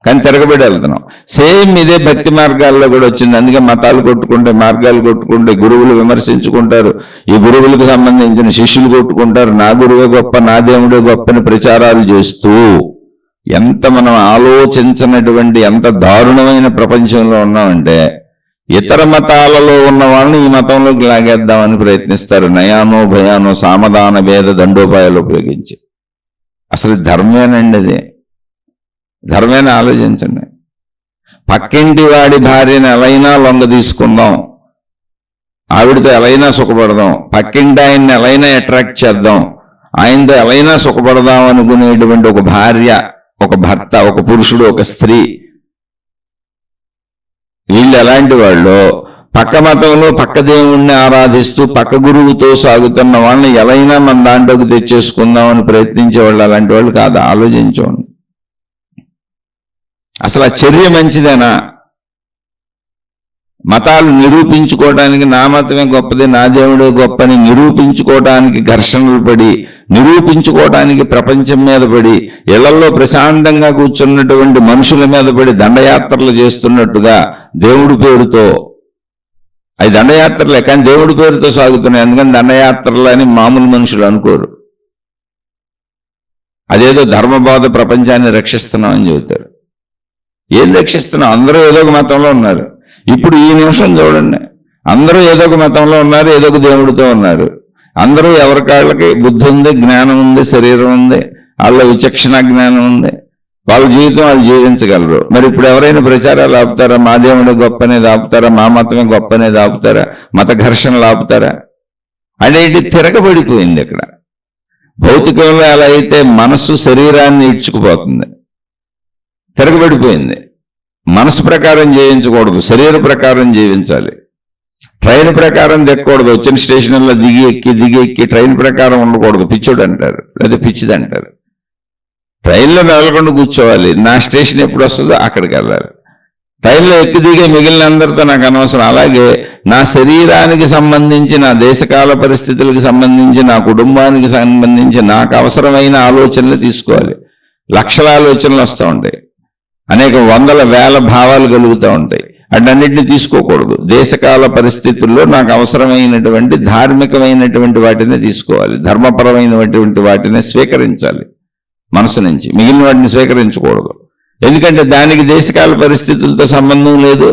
కానీ తిరగబడి వెళ్తున్నాం. సేమ్ ఇదే భక్తి మార్గాల్లో కూడా వచ్చింది. అందుకే మతాలు కొట్టుకుంటే, మార్గాలు కొట్టుకుంటే, గురువులు విమర్శించుకుంటారు, ఈ గురువులకు సంబంధించిన శిష్యులు కొట్టుకుంటారు, నా గురువే గొప్ప, నా దేవుడే గొప్పని ప్రచారాలు చేస్తూ ఎంత మనం ఆలోచించినటువంటి ఎంత దారుణమైన ప్రపంచంలో ఉన్నామంటే, ఇతర మతాలలో ఉన్న వాళ్ళని ఈ మతంలోకి లాగేద్దామని ప్రయత్నిస్తారు. నయానో భయానో సామధాన భేద దండోపాయాలు ఉపయోగించి. అసలు ధర్మేనండి అది. ధర్మేన ఆలోచించండి. పక్కింటి వాడి భార్యను ఎలైనా లొంగ తీసుకుందాం, ఆవిడతో ఎలైనా సుఖపడదాం, పక్కింటి ఆయన్ని ఎలైనా అట్రాక్ట్ చేద్దాం, ఆయనతో ఎలైనా సుఖపడదాం అనుకునేటువంటి ఒక భార్య, ఒక భర్త, ఒక పురుషుడు, ఒక స్త్రీ, వీళ్ళు ఎలాంటి వాళ్ళు? పక్క మతంలో పక్క దేవుణ్ణి ఆరాధిస్తూ పక్క గురువుతో సాగుతున్న వాళ్ళని ఎలైనా మన దాంట్లోకి తెచ్చేసుకుందామని ప్రయత్నించే వాళ్ళు అలాంటి వాళ్ళు కాదు. ఆలోచించండి. అసలు ఆ చర్య మంచిదేనా? మతాలు నిరూపించుకోవడానికి నా మతమే గొప్పది, నా దేవుడే గొప్పని నిరూపించుకోవడానికి ఘర్షణలు పడి, నిరూపించుకోవడానికి ప్రపంచం మీద పడి, ఇళ్లలో ప్రశాంతంగా కూర్చున్నటువంటి మనుషుల మీద పడి దండయాత్రలు చేస్తున్నట్టుగా దేవుడి పేరుతో, అవి దండయాత్రలే కానీ దేవుడి పేరుతో సాగుతున్నాయి. అందుకని దండయాత్రలు అని మామూలు మనుషులు అనుకోరు. అదేదో ధర్మబోధ ప్రపంచాన్ని రక్షిస్తున్నాం అని చెబుతారు. ఏం రక్షిస్తున్నాం? అందరూ ఏదో ఒక మతంలో ఉన్నారు. ఇప్పుడు ఈ నిమిషం చూడండి, అందరూ ఏదో ఒక మతంలో ఉన్నారు, ఏదో ఒక దేవుడితో ఉన్నారు. అందరూ ఎవరికాళ్ళకి బుద్ధి ఉంది, జ్ఞానం ఉంది, శరీరం ఉంది, వాళ్ళ విచక్షణ జ్ఞానం ఉంది, వాళ్ళ జీవితం వాళ్ళు జీవించగలరు. మరి ఇప్పుడు ఎవరైనా ప్రచారాలు ఆపుతారా? మా దేవుడే గొప్పనేది ఆపుతారా? మా మతమే గొప్పనేది ఆపుతారా? మత ఘర్షణలు ఆపుతారా? అనేది తిరగబడిపోయింది. ఇక్కడ భౌతికంలో ఎలా అయితే మనస్సు శరీరాన్ని ఇడ్చుకుపోతుంది, తిరగబడిపోయింది. మనసు ప్రకారం జీవించకూడదు, శరీర ప్రకారం జీవించాలి. ట్రైన్ ప్రకారం దిక్కకూడదు. వచ్చిన స్టేషన్లో దిగి ఎక్కి ట్రైన్ ప్రకారం ఉండకూడదు. పిచ్చోడు అంటారు, లేదా పిచ్చిది అంటారు. ట్రైన్లో వెళ్ళకుండా కూర్చోవాలి. నా స్టేషన్ ఎప్పుడు వస్తుందో అక్కడికి వెళ్ళాలి. ట్రైన్లో ఎక్కి దిగే మిగిలిన అందరితో నాకు అనవసరం. అలాగే నా శరీరానికి సంబంధించి, నా దేశకాల పరిస్థితులకు సంబంధించి, నా కుటుంబానికి సంబంధించి నాకు అవసరమైన ఆలోచనలు తీసుకోవాలి. లక్షల ఆలోచనలు వస్తూ ఉంటాయి, అనేక వందల వేల భావాలు కలుగుతూ ఉంటాయి. అన్నింటినీ తీసుకోకూడదు. దేశకాల పరిస్థితుల్లో నాకు అవసరమైనటువంటి ధార్మికమైనటువంటి వాటిని తీసుకోవాలి, ధర్మపరమైనటువంటి వాటిని స్వీకరించాలి మనసు నుంచి. మిగిలిన వాటిని స్వీకరించకూడదు. ఎందుకంటే దానికి దేశకాల పరిస్థితులతో సంబంధం లేదు,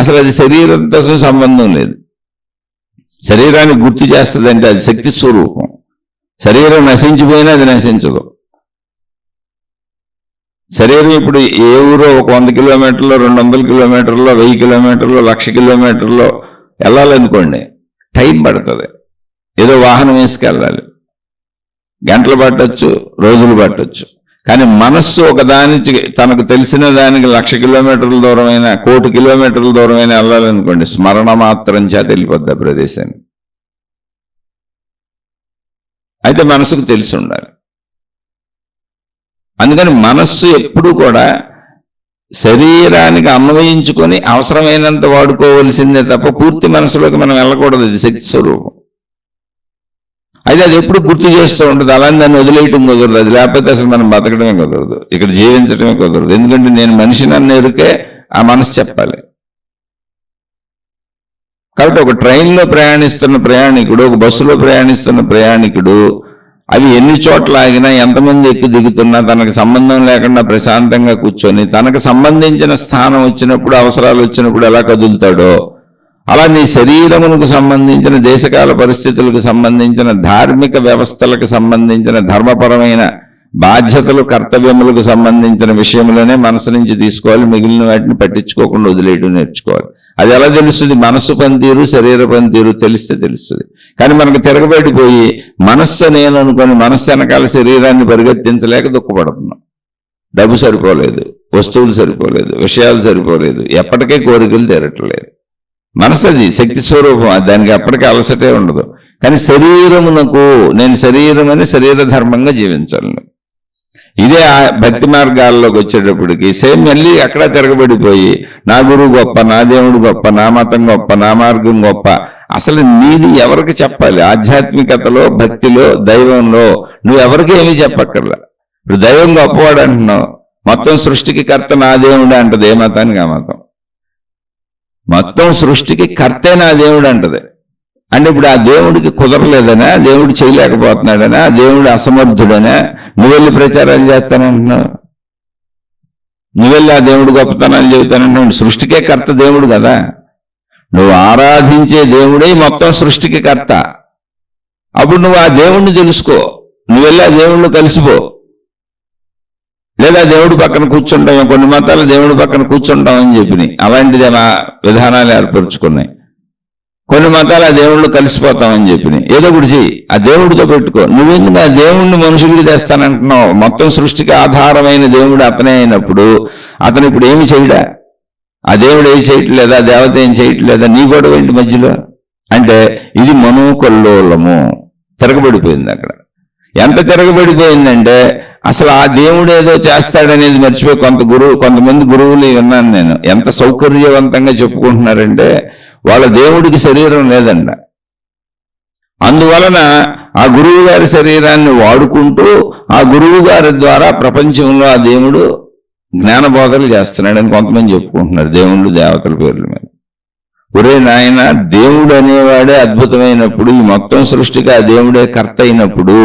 అసలు అది శరీరంతో సంబంధం లేదు. శరీరాన్ని గుర్తు చేస్తుందంటే అది శక్తి స్వరూపం. శరీరం నశించిపోయినా అది నశించదు. శరీరం ఇప్పుడు ఏ ఊరో ఒక 100 కిలోమీటర్లో, 200 కిలోమీటర్లో, 1000 కిలోమీటర్లో, 1,00,000 కిలోమీటర్లో వెళ్ళాలనుకోండి, టైం పడుతుంది. ఏదో వాహనం వేసుకెళ్ళాలి, గంటలు పట్టచ్చు, రోజులు పట్టచ్చు. కానీ మనస్సు ఒకదానికి, తనకు తెలిసిన దానికి 1,00,000 కిలోమీటర్ల దూరమైన, 1,00,00,000 కిలోమీటర్ల దూరమైన వెళ్ళాలనుకోండి, స్మరణ మాత్రం చేత వెళ్ళిపోద్ది ఆ ప్రదేశాన్ని. అయితే మనసుకు తెలిసి ఉండాలి. అందుకని మనస్సు ఎప్పుడూ కూడా శరీరానికి అన్వయించుకొని అవసరమైనంత వాడుకోవలసిందే తప్ప పూర్తి మనసులోకి మనం వెళ్ళకూడదు. ఇది శక్తి స్వరూపం. అయితే అది ఎప్పుడు గుర్తు చేస్తూ ఉంటుంది. అలానే దాన్ని వదిలేయటం కుదరదు. అది లేకపోతే అసలు మనం బతకడమే కుదరదు, ఇక్కడ జీవించడమే కుదరదు. ఎందుకంటే నేను మనిషిని అన్న ఎరుకే ఆ మనసు చెప్పాలి. కాబట్టి ఒక ట్రైన్లో ప్రయాణిస్తున్న ప్రయాణికుడు, ఒక బస్సులో ప్రయాణిస్తున్న ప్రయాణికుడు అవి ఎన్ని చోట్ల ఆగినా ఎంతమంది ఎక్కి దిగుతున్నా తనకు సంబంధం లేకుండా ప్రశాంతంగా కూర్చొని తనకు సంబంధించిన స్థానం వచ్చినప్పుడు, అవసరాలు వచ్చినప్పుడు ఎలా కదులుతాడో అలా నీ శరీరమునకు సంబంధించిన, దేశకాల పరిస్థితులకు సంబంధించిన, ధార్మిక వ్యవస్థలకు సంబంధించిన, ధర్మపరమైన బాధ్యతలు, కర్తవ్యములకు సంబంధించిన విషయంలోనే మనసు నుంచి తీసుకోవాలి. మిగిలిన వాటిని పట్టించుకోకుండా వదిలేయడం నేర్చుకోవాలి. అది ఎలా తెలుస్తుంది? మనస్సు పనితీరు, శరీర పనితీరు తెలిస్తే తెలుస్తుంది. కానీ మనకు తిరగబడిపోయి మనస్సు నేను అనుకొని మనస్సు వెనకాల శరీరాన్ని పరిగెత్తించలేక దుఃఖపడుతున్నాం. డబ్బు సరిపోలేదు, వస్తువులు సరిపోలేదు, విషయాలు సరిపోలేదు, ఎప్పటికే కోరికలు తీరట్లేదు. మనసు అది శక్తి స్వరూపం, దానికి ఎప్పటికీ అలసటే ఉండదు. కానీ శరీరమునకు నేను శరీరం అని శరీర ధర్మంగా జీవించాలి. ఇదే భక్తి మార్గాల్లోకి వచ్చేటప్పటికి సేమ్ మళ్ళీ అక్కడ తిరగబడిపోయి నా గురువు గొప్ప, నా దేవుడు గొప్ప, నా మతం గొప్ప, నా మార్గం గొప్ప. అసలు నీది ఎవరికి చెప్పాలి? ఆధ్యాత్మికతలో, భక్తిలో, దైవంలో నువ్వు ఎవరికి ఏమీ చెప్పక్కర్లా. ఇప్పుడు దైవం గొప్పవాడు అంటున్నావు, మొత్తం సృష్టికి కర్త నా దేవుడు అంటది. ఏ మతానికి ఆ మతం. మొత్తం సృష్టికి కర్తే నా దేవుడు అంటది. అంటే ఇప్పుడు ఆ దేవుడికి కుదరలేదనా, దేవుడు చేయలేకపోతున్నాడనా, దేవుడు అసమర్థుడనా నువ్వు వెళ్ళి ప్రచారాలు చేస్తానంటున్నావు? నువ్వెళ్ళి ఆ దేవుడు గొప్పతనాలు చెబుతానంటున్నావు. సృష్టికే కర్త దేవుడు కదా. నువ్వు ఆరాధించే దేవుడే మొత్తం సృష్టికి కర్త. అప్పుడు నువ్వు ఆ దేవుణ్ణి తెలుసుకో, నువ్వెళ్ళి ఆ దేవుళ్ళు కలిసిపో. లేదా దేవుడి పక్కన కూర్చుంటాం, కొన్ని మతాలు దేవుడి పక్కన కూర్చుంటామని చెప్పినాయి, అలాంటిది అలా విధానాలు ఏర్పరచుకున్నాయి. కొన్ని మతాలు ఆ దేవుళ్ళు కలిసిపోతామని చెప్పినాయి. ఏదో ఒకటి చెయ్యి, ఆ దేవుడితో పెట్టుకో. నువ్వెందుకు ఆ దేవుణ్ణి మనుషులకి తెస్తానంటున్నావు? మొత్తం సృష్టికి ఆధారమైన దేవుడు అతనే అయినప్పుడు అతను ఇప్పుడు ఏమి చేయడా? ఆ దేవుడు ఏం చేయట్లేదా? దేవత ఏం చేయట్లేదా? నీ గొడవ ఏంటి మధ్యలో? అంటే ఇది మనోకల్లోలము, తిరగబడిపోయింది. అక్కడ ఎంత తిరగబడిపోయిందంటే అసలు ఆ దేవుడు ఏదో చేస్తాడనేది మర్చిపోయి కొంతమంది గురువులు విన్నాను నేను, ఎంత సౌకర్యవంతంగా చెప్పుకుంటున్నారంటే వాళ్ళ దేవుడికి శరీరం లేదంట. అందువలన ఆ గురువు గారి శరీరాన్ని వాడుకుంటూ ఆ గురువు గారి ద్వారా ప్రపంచంలో ఆ దేవుడు జ్ఞానబోధలు చేస్తున్నాడని కొంతమంది చెప్పుకుంటున్నారు దేవుళ్ళు, దేవతల పేర్ల మీద. ఒరే నాయన, దేవుడు అనేవాడే అద్భుతమైనప్పుడు, ఈ మొత్తం సృష్టికి ఆ దేవుడే కర్త అయినప్పుడు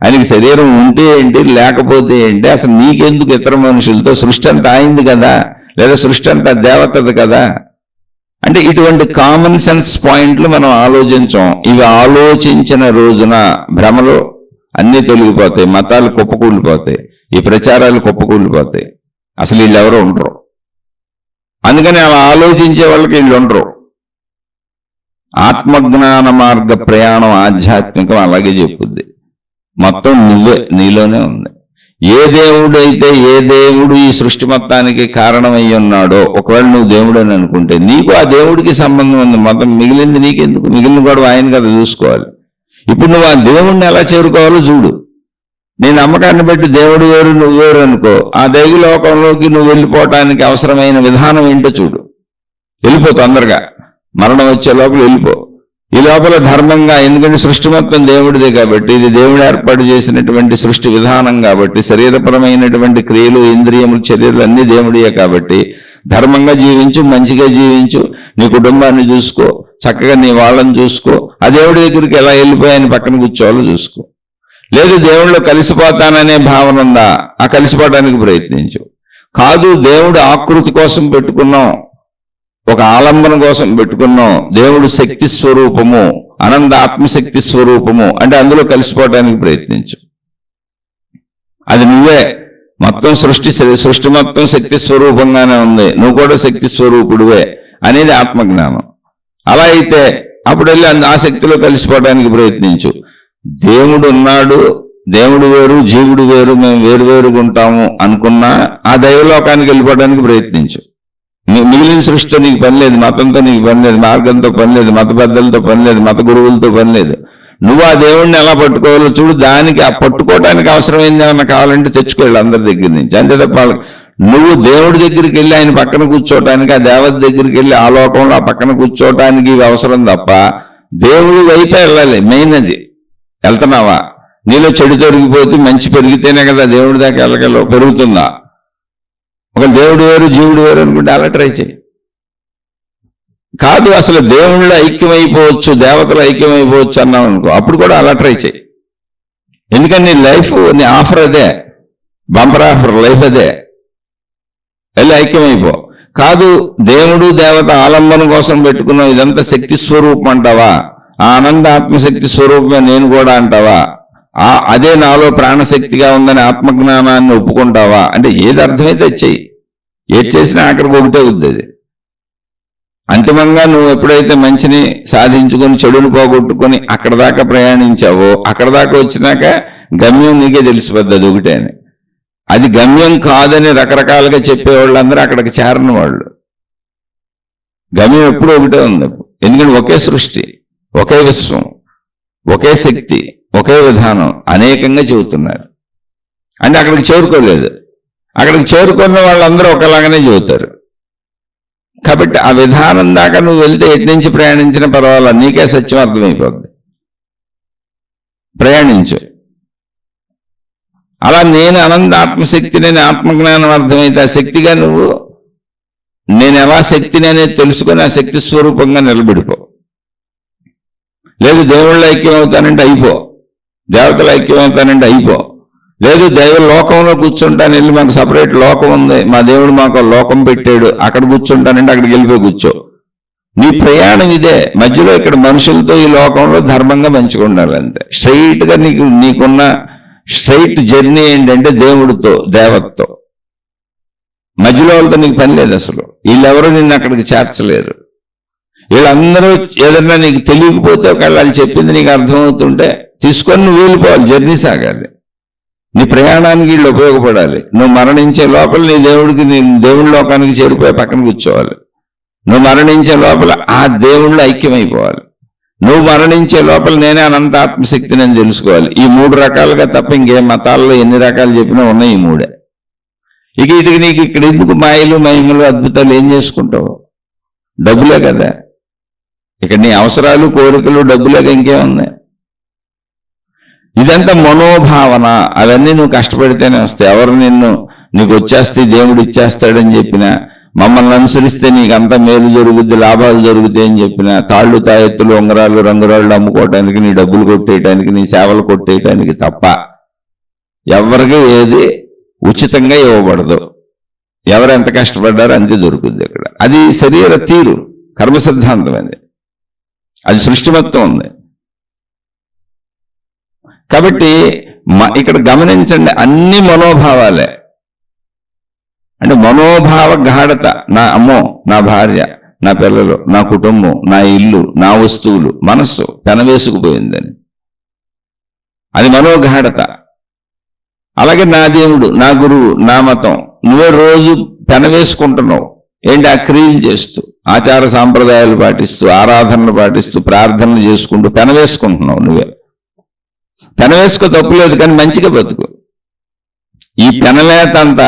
ఆయనకి శరీరం ఉంటే ఏంటి, లేకపోతే ఏంటి? అసలు నీకెందుకు ఇతర మనుషులతో? సృష్టి అంతా అయింది కదా, లేదా సృష్టి అంతా దేవతది కదా. అంటే ఇటువంటి కామన్ సెన్స్ పాయింట్లు మనం ఆలోచించాం. ఇవి ఆలోచించిన రోజున భ్రమలో అన్నీ తొలగిపోతాయి, మతాలు కుప్పకూలిపోతాయి, ఈ ప్రచారాలు కుప్పకూలిపోతాయి. అసలు వీళ్ళు ఎవరో ఉండరు. అందుకని అలా ఆలోచించే వాళ్ళకి వీళ్ళు ఉండరు. ఆత్మజ్ఞాన మార్గ ప్రయాణం ఆధ్యాత్మికం అలాగే చెప్పుద్ది. మొత్తం నువ్వే, నీలోనే ఉంది. ఏ దేవుడైతే, ఏ దేవుడు ఈ సృష్టి మొత్తానికి కారణమై ఉన్నాడో, ఒకవేళ నువ్వు దేవుడు అని అనుకుంటే నీకు ఆ దేవుడికి సంబంధం ఉంది. మొత్తం మిగిలింది నీకెందుకు? మిగిలిన కూడా ఆయన కదా చూసుకోవాలి. ఇప్పుడు నువ్వు ఆ దేవుడిని ఎలా చేరుకోవాలో చూడు. నీ నమ్మకాన్ని బట్టి దేవుడు వేరు, నువ్వు వేరు అనుకో. ఆ దైవలోకంలోకి నువ్వు వెళ్ళిపోవటానికి అవసరమైన విధానం ఏంటో చూడు. వెళ్ళిపో తొందరగా, మరణం వచ్చే లోపల వెళ్ళిపో. ఈ లోపల ధర్మంగా, ఎందుకంటే సృష్టి మొత్తం దేవుడిదే కాబట్టి, ఇది దేవుడు ఏర్పాటు చేసినటువంటి సృష్టి విధానం కాబట్టి, శరీరపరమైనటువంటి క్రియలు, ఇంద్రియములు, చర్యలు అన్నీ దేవుడియే కాబట్టి ధర్మంగా జీవించు, మంచిగా జీవించు, నీ కుటుంబాన్ని చూసుకో, చక్కగా నీ వాళ్ళని చూసుకో. ఆ దేవుడి దగ్గరికి ఎలా వెళ్ళిపోయాయని పక్కన కూర్చోవాలో చూసుకో. లేదు దేవుళ్ళు కలిసిపోతాననే భావన ఉందా, ఆ కలిసిపోవడానికి ప్రయత్నించు. కాదు దేవుడు ఆకృతి కోసం పెట్టుకున్నాం, ఒక ఆలంబన కోసం పెట్టుకున్నాం, దేవుడు శక్తి స్వరూపము, అనంత ఆత్మశక్తి స్వరూపము అంటే అందులో కలిసిపోవడానికి ప్రయత్నించు. అది నువ్వే. మొత్తం సృష్టి మొత్తం శక్తి స్వరూపంగానే ఉంది, నువ్వు కూడా శక్తి స్వరూపుడువే అనేది ఆత్మజ్ఞానం. అలా అయితే అప్పుడు వెళ్ళి ఆ శక్తిలో కలిసిపోవడానికి ప్రయత్నించు. దేవుడు ఉన్నాడు, దేవుడు వేరు, జీవుడు వేరు, మేము వేరువేరుగా ఉంటాము అనుకున్నా ఆ దైవలోకానికి వెళ్ళిపోవడానికి ప్రయత్నించు. మిగిలిన సృష్టితో నీకు పని లేదు, మతంతో నీకు పని లేదు, మార్గంతో పని లేదు, మత పెద్దలతో పని లేదు, మత గురువులతో పని లేదు. నువ్వు ఆ దేవుడిని ఎలా పట్టుకోవాలో చూడు. దానికి ఆ పట్టుకోవడానికి అవసరమైంది ఏమన్నా కావాలంటే తెచ్చుకోవాలి అందరి దగ్గర నుంచి. అంతే తప్ప నువ్వు దేవుడి దగ్గరికి వెళ్ళి ఆయన పక్కన కూర్చోవటానికి, ఆ దేవత దగ్గరికి వెళ్ళి ఆ లోకంలో ఆ పక్కన కూర్చోవటానికి ఇవి అవసరం తప్ప దేవుడి వైపే వెళ్ళాలి. మెయిన్ అది. వెళ్తున్నావా? నీలో చెడు తొలగిపోతే మంచి పెరిగితేనే కదా దేవుడి దాకా వెళ్ళగలవు. పెరుగుతుందా? ఒక దేవుడు వేరు, జీవుడు వేరు అనుకుంటే అలా ట్రై చేయి. కాదు అసలు దేవుళ్ళు ఐక్యమైపోవచ్చు, దేవతలు ఐక్యమైపోవచ్చు అన్నావు అనుకో, అప్పుడు కూడా అలా ట్రై చేయి. ఎందుకని నీ లైఫ్, నీ ఆఫర్ అదే, బంపర్ ఆఫర్ లైఫ్ అదే. వెళ్ళి ఐక్యమైపో. కాదు దేవుడు దేవత ఆలంబన కోసం పెట్టుకున్నావు, ఇదంతా శక్తి స్వరూపం అంటావా? ఆ ఆనంద ఆత్మశక్తి స్వరూపమే నేను కూడా అంటావా? అదే నాలో ప్రాణశక్తిగా ఉందని ఆత్మజ్ఞానాన్ని ఒప్పుకుంటావా? అంటే ఏది అర్థమైతే చెయ్యి, ఏది చేసినా అక్కడికి ఒకటే ఉంది. అది అంతిమంగా నువ్వు ఎప్పుడైతే మంచిని సాధించుకొని చెడుని పోగొట్టుకొని అక్కడ దాకా ప్రయాణించావో, అక్కడ దాకా వచ్చినాక గమ్యం నీకే తెలిసిపోద్ది అది ఒకటే అని. అది గమ్యం కాదని రకరకాలుగా చెప్పేవాళ్ళందరూ అక్కడికి చేరని వాళ్ళు. గమ్యం ఎప్పుడూ ఒకటే ఉంది. ఎందుకంటే ఒకే సృష్టి, ఒకే విశ్వం, ఒకే శక్తి, ఒకే విధానం అనేకంగా చెబుతున్నారు. అంటే అక్కడికి చేరుకోలేదు. అక్కడికి చేరుకున్న వాళ్ళందరూ ఒకలాగానే చెబుతారు. కాబట్టి ఆ విధానం దాకా నువ్వు వెళ్తే ఎటు నుంచి ప్రయాణించినా పర్వాలేదు, నీకే సత్యం అర్థమైపోద్ది. ప్రయాణించు. అలా నేను అనంత ఆత్మశక్తి, నేను ఆత్మజ్ఞానం అర్థమైతే ఆ శక్తిగా నువ్వు నేను ఎలా శక్తిని అనేది తెలుసుకొని ఆ శక్తి స్వరూపంగా నిలబడిపో. లేదు దేవుళ్ళు ఐక్యం అవుతానంటే అయిపో, దేవతలు ఐక్యం అవుతానంటే అయిపో. లేదు దైవ లోకంలో కూర్చుంటాను, వెళ్ళి మాకు సపరేట్ లోకం ఉంది, మా దేవుడు మాకు లోకం పెట్టాడు, అక్కడ కూర్చుంటానంటే అక్కడికి వెళ్ళిపోయి కూర్చో. నీ ప్రయాణం ఇదే. మధ్యలో ఇక్కడ మనుషులతో ఈ లోకంలో ధర్మంగా మంచిగా ఉండాలి అంతే. స్ట్రైట్ గా నీకున్న స్ట్రైట్ జర్నీ ఏంటంటే దేవుడితో, దేవతతో. మధ్యలో వాళ్ళతో నీకు పని లేదు అసలు. వీళ్ళెవరూ నిన్ను అక్కడికి చేర్చలేరు. వీళ్ళందరూ ఏదన్నా నీకు తెలియకపోతే ఒకవేళ వాళ్ళు చెప్పింది నీకు అర్థమవుతుంటే తీసుకొని నువ్వు వెళ్ళిపోవాలి, జర్నీ సాగాలి. నీ ప్రయాణానికి వీళ్ళు ఉపయోగపడాలి. నువ్వు మరణించే లోపల నీ దేవుడి లోకానికి చేరిపోయి పక్కన కూర్చోవాలి. నువ్వు మరణించే లోపల ఆ దేవుళ్ళు ఐక్యమైపోవాలి. నువ్వు మరణించే లోపల నేనే అనంత ఆత్మశక్తిని అని తెలుసుకోవాలి. ఈ 3 రకాలుగా తప్ప ఇంకే మతాల్లో ఎన్ని రకాలు చెప్పినా ఉన్నాయి ఈ 3. ఇక ఇటుకి నీకు ఇక్కడ ఎందుకు మాయలు మహిమలు అద్భుతాలు ఏం చేసుకుంటావు? డబ్బులే కదా. ఇక్కడ నీ అవసరాలు కోరికలు డబ్బులేక ఇంకేముంది? ఇదంతా మనోభావన. అవన్నీ నువ్వు కష్టపడితేనే వస్తాయి. ఎవరు నీకు వచ్చేస్తే దేవుడు ఇచ్చేస్తాడని చెప్పినా, మమ్మల్ని అనుసరిస్తే నీకంతా మేలు జరుగుద్ది, లాభాలు జరుగుతాయి అని చెప్పినా, తాళ్ళు తాయెత్తులు ఉంగరాలు రంగురాళ్ళు అమ్ముకోవటానికి, నీ డబ్బులు కొట్టేయటానికి, నీ సేవలు కొట్టేయటానికి తప్ప ఎవరికి ఏది ఉచితంగా ఇవ్వబడదు. ఎవరు ఎంత కష్టపడ్డారో అంతే దొరుకుద్ది అక్కడ. అది శరీర తీరు, కర్మ సిద్ధాంతం. అది సృష్టి మొత్తం ఉంది. కాబట్టి ఇక్కడ గమనించండి, అన్ని మనోభావాలే. అంటే మనోభావ గాఢత. నా అమ్మో, నా భార్య, నా పిల్లలు, నా కుటుంబం, నా ఇల్లు, నా వస్తువులు, మనస్సు పెనవేసుకుపోయిందని, అది మనోగాఢత. అలాగే నా దేవుడు, నా గురువు, నా మతం, నువ్వే రోజు పెనవేసుకుంటున్నావు. ఏంటి? ఆ క్రియలు చేస్తూ, ఆచార సాంప్రదాయాలు పాటిస్తూ, ఆరాధనలు పాటిస్తూ, ప్రార్థనలు చేసుకుంటూ పెనవేసుకుంటున్నావు. నువ్వే పెనవేసుకో, తప్పులేదు, కానీ మంచిగా బతుకు. ఈ పెనవేతంతా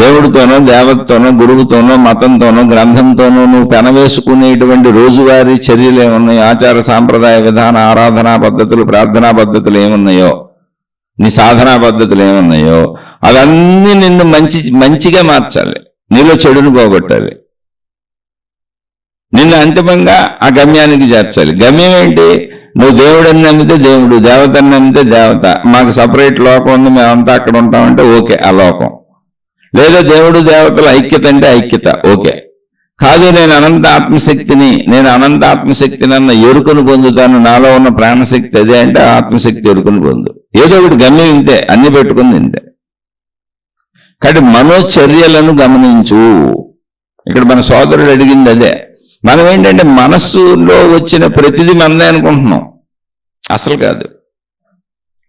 దేవుడితోనో, దేవతతోనో, గురువుతోనో, మతంతోనో, గ్రంథంతోనో నువ్వు పెనవేసుకునేటువంటి రోజువారీ చర్యలు ఏమున్నాయో, ఆచార సాంప్రదాయ విధాన ఆరాధనా పద్ధతులు, ప్రార్థనా పద్ధతులు ఏమున్నాయో, నీ సాధనా పద్ధతులు ఏమున్నాయో అవన్నీ నిన్ను మంచిగా మార్చాలి. నీలో చెడును పోగొట్టాలి. నిన్ను అంతిమంగా ఆ గమ్యానికి చేర్చాలి. గమ్యం ఏంటి? నువ్వు దేవుడని నమ్మితే దేవుడు, దేవతని నమ్మితే దేవత. మాకు సపరేట్ లోకం ఉంది, మేమంతా అక్కడ ఉంటామంటే ఓకే, ఆ లోకం. లేదా దేవుడు దేవతల ఐక్యత అంటే ఐక్యత, ఓకే. కాదు నేను అనంత ఆత్మశక్తిని అన్న ఎరుకను పొందుతాను, నాలో ఉన్న ప్రాణశక్తి అదే అంటే ఆత్మశక్తి ఎరుకను పొందు. ఏదో ఒకటి గమ్యం ఇంతే, అన్ని పెట్టుకుంది ఇంతే. కాబట్టి మనోచర్యలను గమనించు. ఇక్కడ మన సోదరుడు అడిగింది అదే. మనం ఏంటంటే మనస్సులో వచ్చిన ప్రతిదీ మనదే అనుకుంటున్నాం. అసలు కాదు.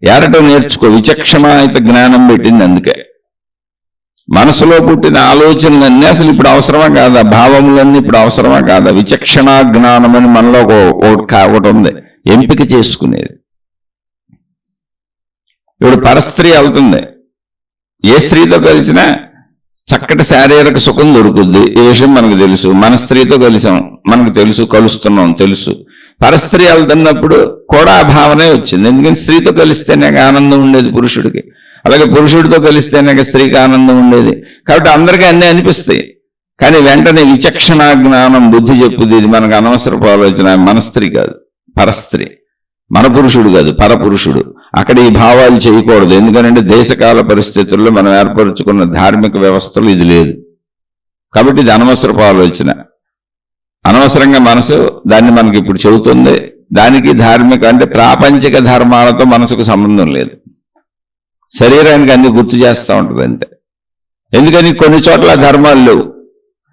ఏరటం నేర్చుకో. విచక్షణాయుత జ్ఞానం పెట్టింది అందుకే. మనసులో పుట్టిన ఆలోచనలన్నీ అసలు ఇప్పుడు అవసరమా కాదా? భావములన్నీ ఇప్పుడు అవసరమా కాదా? విచక్షణా జ్ఞానం అని మనలో ఒకటి ఉంది, ఎంపిక చేసుకునేది. ఇప్పుడు పరస్త్రీ వెళ్తుంది, ఏ స్త్రీతో కలిసినా చక్కటి శారీరక సుఖం దొరుకుద్ది. ఈ విషయం మనకు తెలుసు. మన స్త్రీతో కలిసాం, మనకు తెలుసు, కలుస్తున్నాం తెలుసు. పరస్త్రీ వెళ్తున్నప్పుడు కూడా ఆ భావనే వచ్చింది. ఎందుకంటే స్త్రీతో కలిస్తేనే ఆనందం ఉండేది పురుషుడికి, అలాగే పురుషుడితో కలిస్తేనే స్త్రీకి ఆనందం ఉండేది. కాబట్టి అందరికీ అన్నీ అనిపిస్తాయి. కానీ వెంటనే విచక్షణా జ్ఞానం బుద్ధి చెప్పుది, ఇది మనకు అనవసరపు ఆలోచన. మన స్త్రీ కాదు, పరస్త్రీ. మన పురుషుడు కాదు, పరపురుషుడు. అక్కడ ఈ భావాలు చేయకూడదు. ఎందుకంటే దేశకాల పరిస్థితుల్లో మనం ఏర్పరచుకున్న ధార్మిక వ్యవస్థలు ఇది లేదు. కాబట్టి ఇది అనవసరపు ఆలోచన. అనవసరంగా మనసు దాన్ని మనకి ఇప్పుడు చెబుతుంది. దానికి ధార్మిక అంటే ప్రాపంచిక ధర్మాలతో మనసుకు సంబంధం లేదు. శరీరానికి అన్ని గుర్తు చేస్తూ ఉంటుంది అంతే. ఎందుకని కొన్ని చోట్ల ధర్మాలు లేవు.